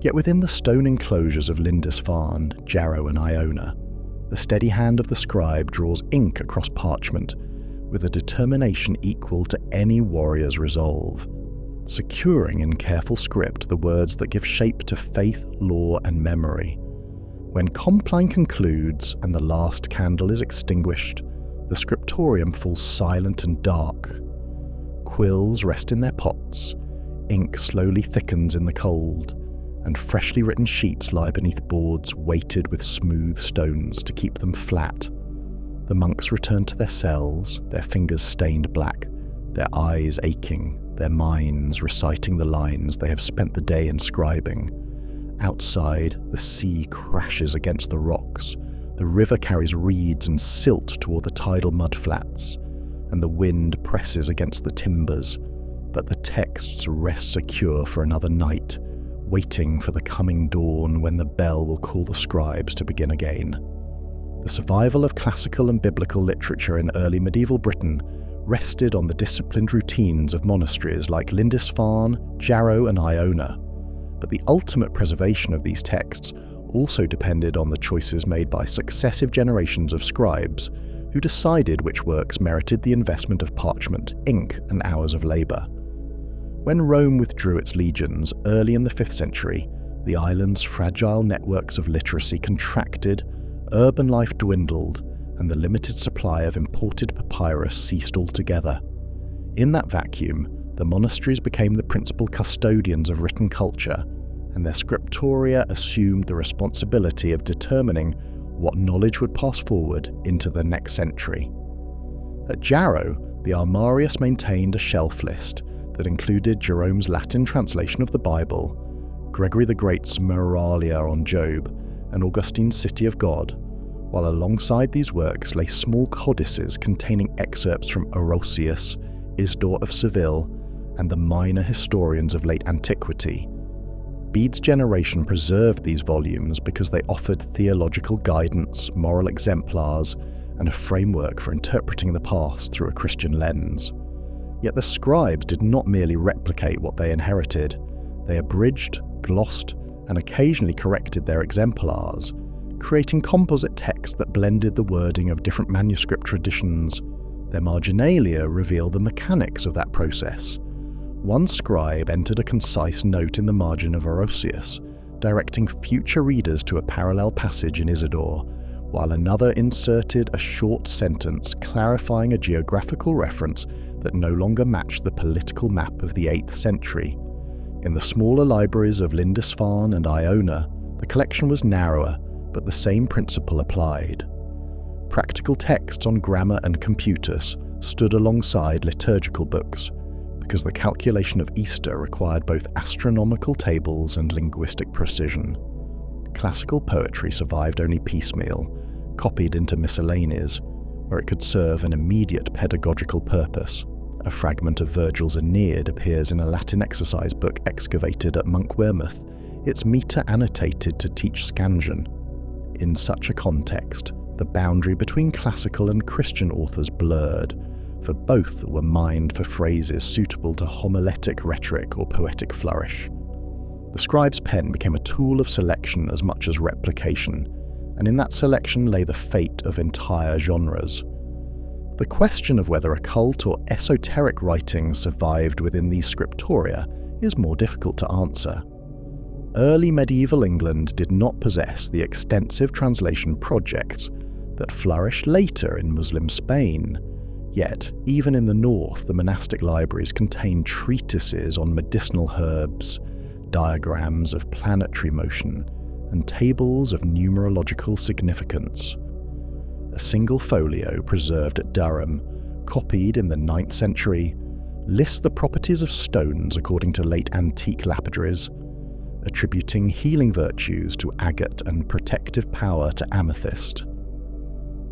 Yet within the stone enclosures of Lindisfarne, Jarrow and Iona, the steady hand of the scribe draws ink across parchment with a determination equal to any warrior's resolve, securing in careful script the words that give shape to faith, law and memory. When Compline concludes and the last candle is extinguished, the scriptorium falls silent and dark. Quills rest in their pots, ink slowly thickens in the cold, and freshly written sheets lie beneath boards weighted with smooth stones to keep them flat. The monks return to their cells, their fingers stained black, their eyes aching, their minds reciting the lines they have spent the day inscribing. Outside, the sea crashes against the rocks, the river carries reeds and silt toward the tidal mudflats, and the wind presses against the timbers, but the texts rest secure for another night, waiting for the coming dawn when the bell will call the scribes to begin again. The survival of classical and biblical literature in early medieval Britain rested on the disciplined routines of monasteries like Lindisfarne, Jarrow and Iona, but the ultimate preservation of these texts also depended on the choices made by successive generations of scribes who decided which works merited the investment of parchment, ink and hours of labour. When Rome withdrew its legions early in the 5th century, the island's fragile networks of literacy contracted, urban life dwindled, and the limited supply of imported papyrus ceased altogether. In that vacuum, the monasteries became the principal custodians of written culture, and their scriptoria assumed the responsibility of determining what knowledge would pass forward into the next century. At Jarrow, the Armarius maintained a shelf list that included Jerome's Latin translation of the Bible, Gregory the Great's Moralia on Job, and Augustine's City of God, while alongside these works lay small codices containing excerpts from Orosius, Isidore of Seville, and the minor historians of late antiquity. Bede's generation preserved these volumes because they offered theological guidance, moral exemplars, and a framework for interpreting the past through a Christian lens. Yet the scribes did not merely replicate what they inherited. They abridged, glossed, and occasionally corrected their exemplars, creating composite texts that blended the wording of different manuscript traditions. Their marginalia reveal the mechanics of that process. One scribe entered a concise note in the margin of Orosius, directing future readers to a parallel passage in Isidore, while another inserted a short sentence clarifying a geographical reference that no longer matched the political map of the 8th century. In the smaller libraries of Lindisfarne and Iona, the collection was narrower, but the same principle applied. Practical texts on grammar and computus stood alongside liturgical books, because the calculation of Easter required both astronomical tables and linguistic precision. Classical poetry survived only piecemeal, copied into miscellanies, where it could serve an immediate pedagogical purpose. A fragment of Virgil's Aeneid appears in a Latin exercise book excavated at Monk Wearmouth, its metre annotated to teach scansion. In such a context, the boundary between classical and Christian authors blurred, for both were mined for phrases suitable to homiletic rhetoric or poetic flourish. The scribe's pen became a tool of selection as much as replication, and in that selection lay the fate of entire genres. The question of whether occult or esoteric writings survived within these scriptoria is more difficult to answer. Early medieval England did not possess the extensive translation projects that flourished later in Muslim Spain. Yet, even in the north, the monastic libraries contained treatises on medicinal herbs, diagrams of planetary motion, and tables of numerological significance. A single folio preserved at Durham, copied in the 9th century, lists the properties of stones according to late antique lapidaries, attributing healing virtues to agate and protective power to amethyst.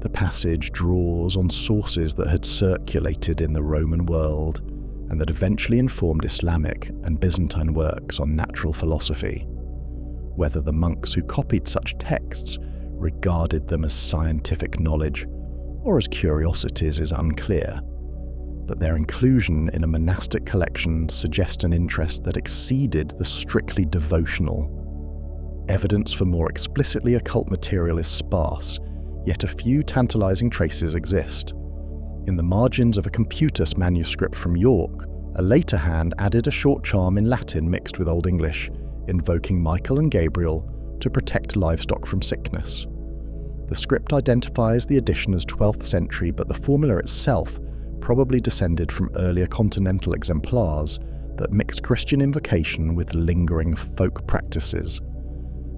The passage draws on sources that had circulated in the Roman world and that eventually informed Islamic and Byzantine works on natural philosophy. Whether the monks who copied such texts regarded them as scientific knowledge or as curiosities is unclear, but their inclusion in a monastic collection suggests an interest that exceeded the strictly devotional. Evidence for more explicitly occult material is sparse, yet a few tantalizing traces exist. In the margins of a Computus manuscript from York, a later hand added a short charm in Latin mixed with Old English, invoking Michael and Gabriel to protect livestock from sickness. The script identifies the edition as 12th century, but the formula itself probably descended from earlier continental exemplars that mixed Christian invocation with lingering folk practices.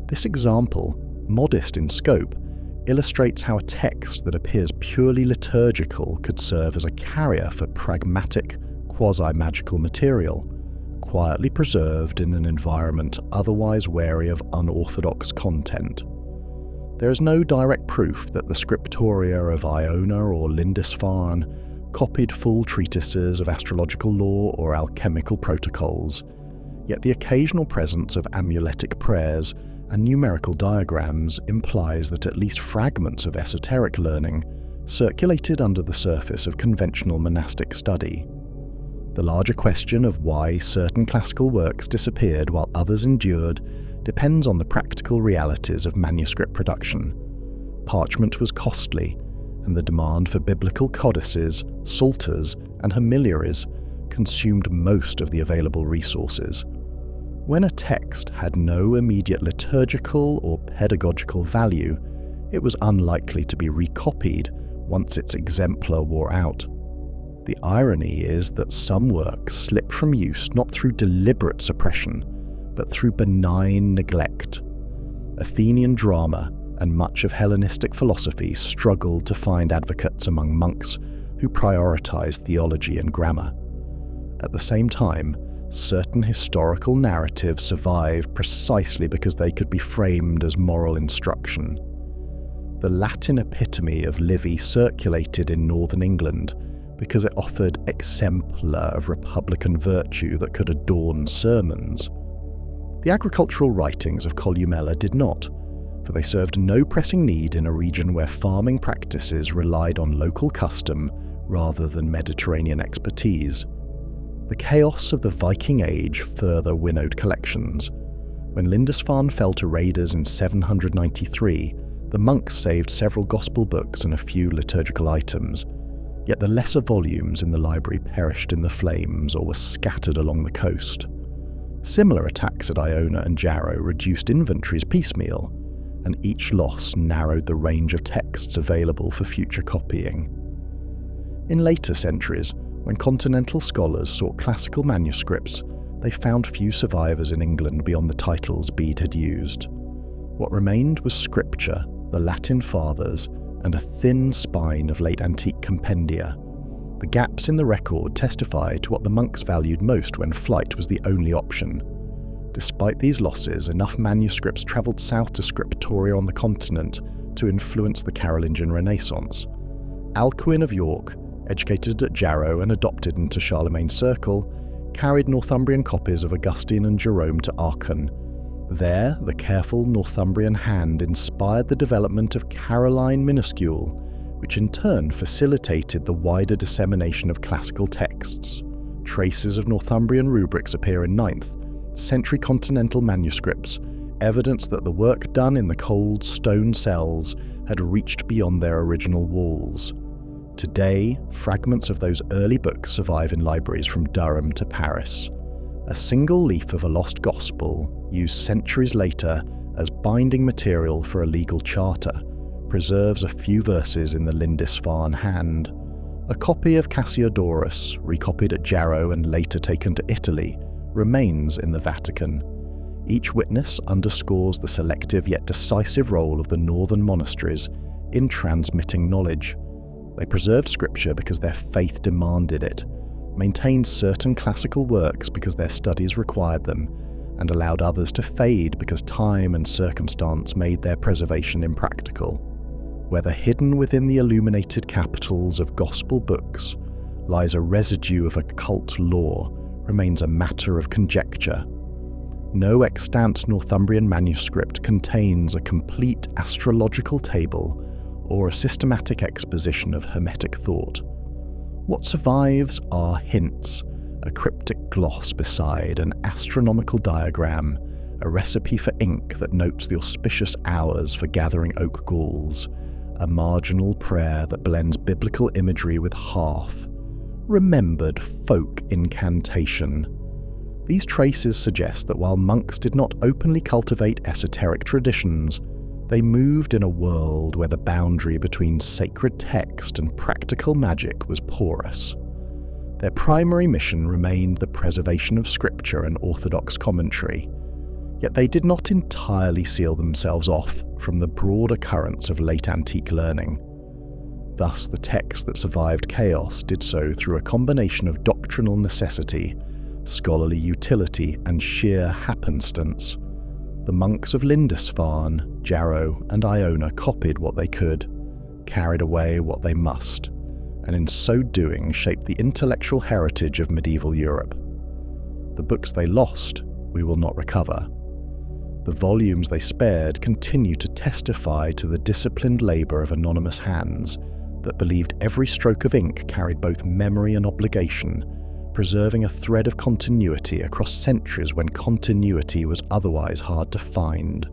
This example, modest in scope, illustrates how a text that appears purely liturgical could serve as a carrier for pragmatic, quasi-magical material, quietly preserved in an environment otherwise wary of unorthodox content. There is no direct proof that the scriptoria of Iona or Lindisfarne copied full treatises of astrological lore or alchemical protocols, yet the occasional presence of amuletic prayers and numerical diagrams implies that at least fragments of esoteric learning circulated under the surface of conventional monastic study. The larger question of why certain classical works disappeared while others endured depends on the practical realities of manuscript production. Parchment was costly, and the demand for biblical codices, psalters, and homiliaries consumed most of the available resources. When a text had no immediate liturgical or pedagogical value, it was unlikely to be recopied once its exemplar wore out. The irony is that some works slip from use not through deliberate suppression, but through benign neglect. Athenian drama and much of Hellenistic philosophy struggled to find advocates among monks who prioritized theology and grammar. At the same time, certain historical narratives survive precisely because they could be framed as moral instruction. The Latin epitome of Livy circulated in northern England because it offered exemplar of republican virtue that could adorn sermons. The agricultural writings of Columella did not, for they served no pressing need in a region where farming practices relied on local custom rather than Mediterranean expertise. The chaos of the Viking Age further winnowed collections. When Lindisfarne fell to raiders in 793, the monks saved several gospel books and a few liturgical items, yet the lesser volumes in the library perished in the flames or were scattered along the coast. Similar attacks at Iona and Jarrow reduced inventories piecemeal, and each loss narrowed the range of texts available for future copying. In later centuries, when continental scholars sought classical manuscripts, they found few survivors in England beyond the titles Bede had used. What remained was scripture, the Latin fathers, and a thin spine of late antique compendia. The gaps in the record testify to what the monks valued most when flight was the only option. Despite these losses, enough manuscripts travelled south to scriptoria on the continent to influence the Carolingian Renaissance. Alcuin of York, educated at Jarrow and adopted into Charlemagne's circle, carried Northumbrian copies of Augustine and Jerome to Aachen. There, the careful Northumbrian hand inspired the development of Caroline minuscule, which in turn facilitated the wider dissemination of classical texts. Traces of Northumbrian rubrics appear in 9th century continental manuscripts, evidence that the work done in the cold stone cells had reached beyond their original walls. Today, fragments of those early books survive in libraries from Durham to Paris. A single leaf of a lost gospel, used centuries later as binding material for a legal charter, preserves a few verses in the Lindisfarne hand. A copy of Cassiodorus, recopied at Jarrow and later taken to Italy, remains in the Vatican. Each witness underscores the selective yet decisive role of the northern monasteries in transmitting knowledge. They preserved scripture because their faith demanded it, maintained certain classical works because their studies required them, and allowed others to fade because time and circumstance made their preservation impractical. Whether hidden within the illuminated capitals of gospel books lies a residue of occult lore remains a matter of conjecture. No extant Northumbrian manuscript contains a complete astrological table or a systematic exposition of Hermetic thought. What survives are hints, a cryptic gloss beside an astronomical diagram, a recipe for ink that notes the auspicious hours for gathering oak galls, a marginal prayer that blends biblical imagery with half, remembered folk incantation. These traces suggest that while monks did not openly cultivate esoteric traditions, They moved in a world where the boundary between sacred text and practical magic was porous. Their primary mission remained the preservation of scripture and orthodox commentary, yet they did not entirely seal themselves off from the broader currents of late antique learning. Thus, the texts that survived chaos did so through a combination of doctrinal necessity, scholarly utility, and sheer happenstance. The monks of Lindisfarne, Jarrow, and Iona copied what they could, carried away what they must, and in so doing shaped the intellectual heritage of medieval Europe. The books they lost, we will not recover. The volumes they spared continue to testify to the disciplined labour of anonymous hands that believed every stroke of ink carried both memory and obligation, preserving a thread of continuity across centuries when continuity was otherwise hard to find.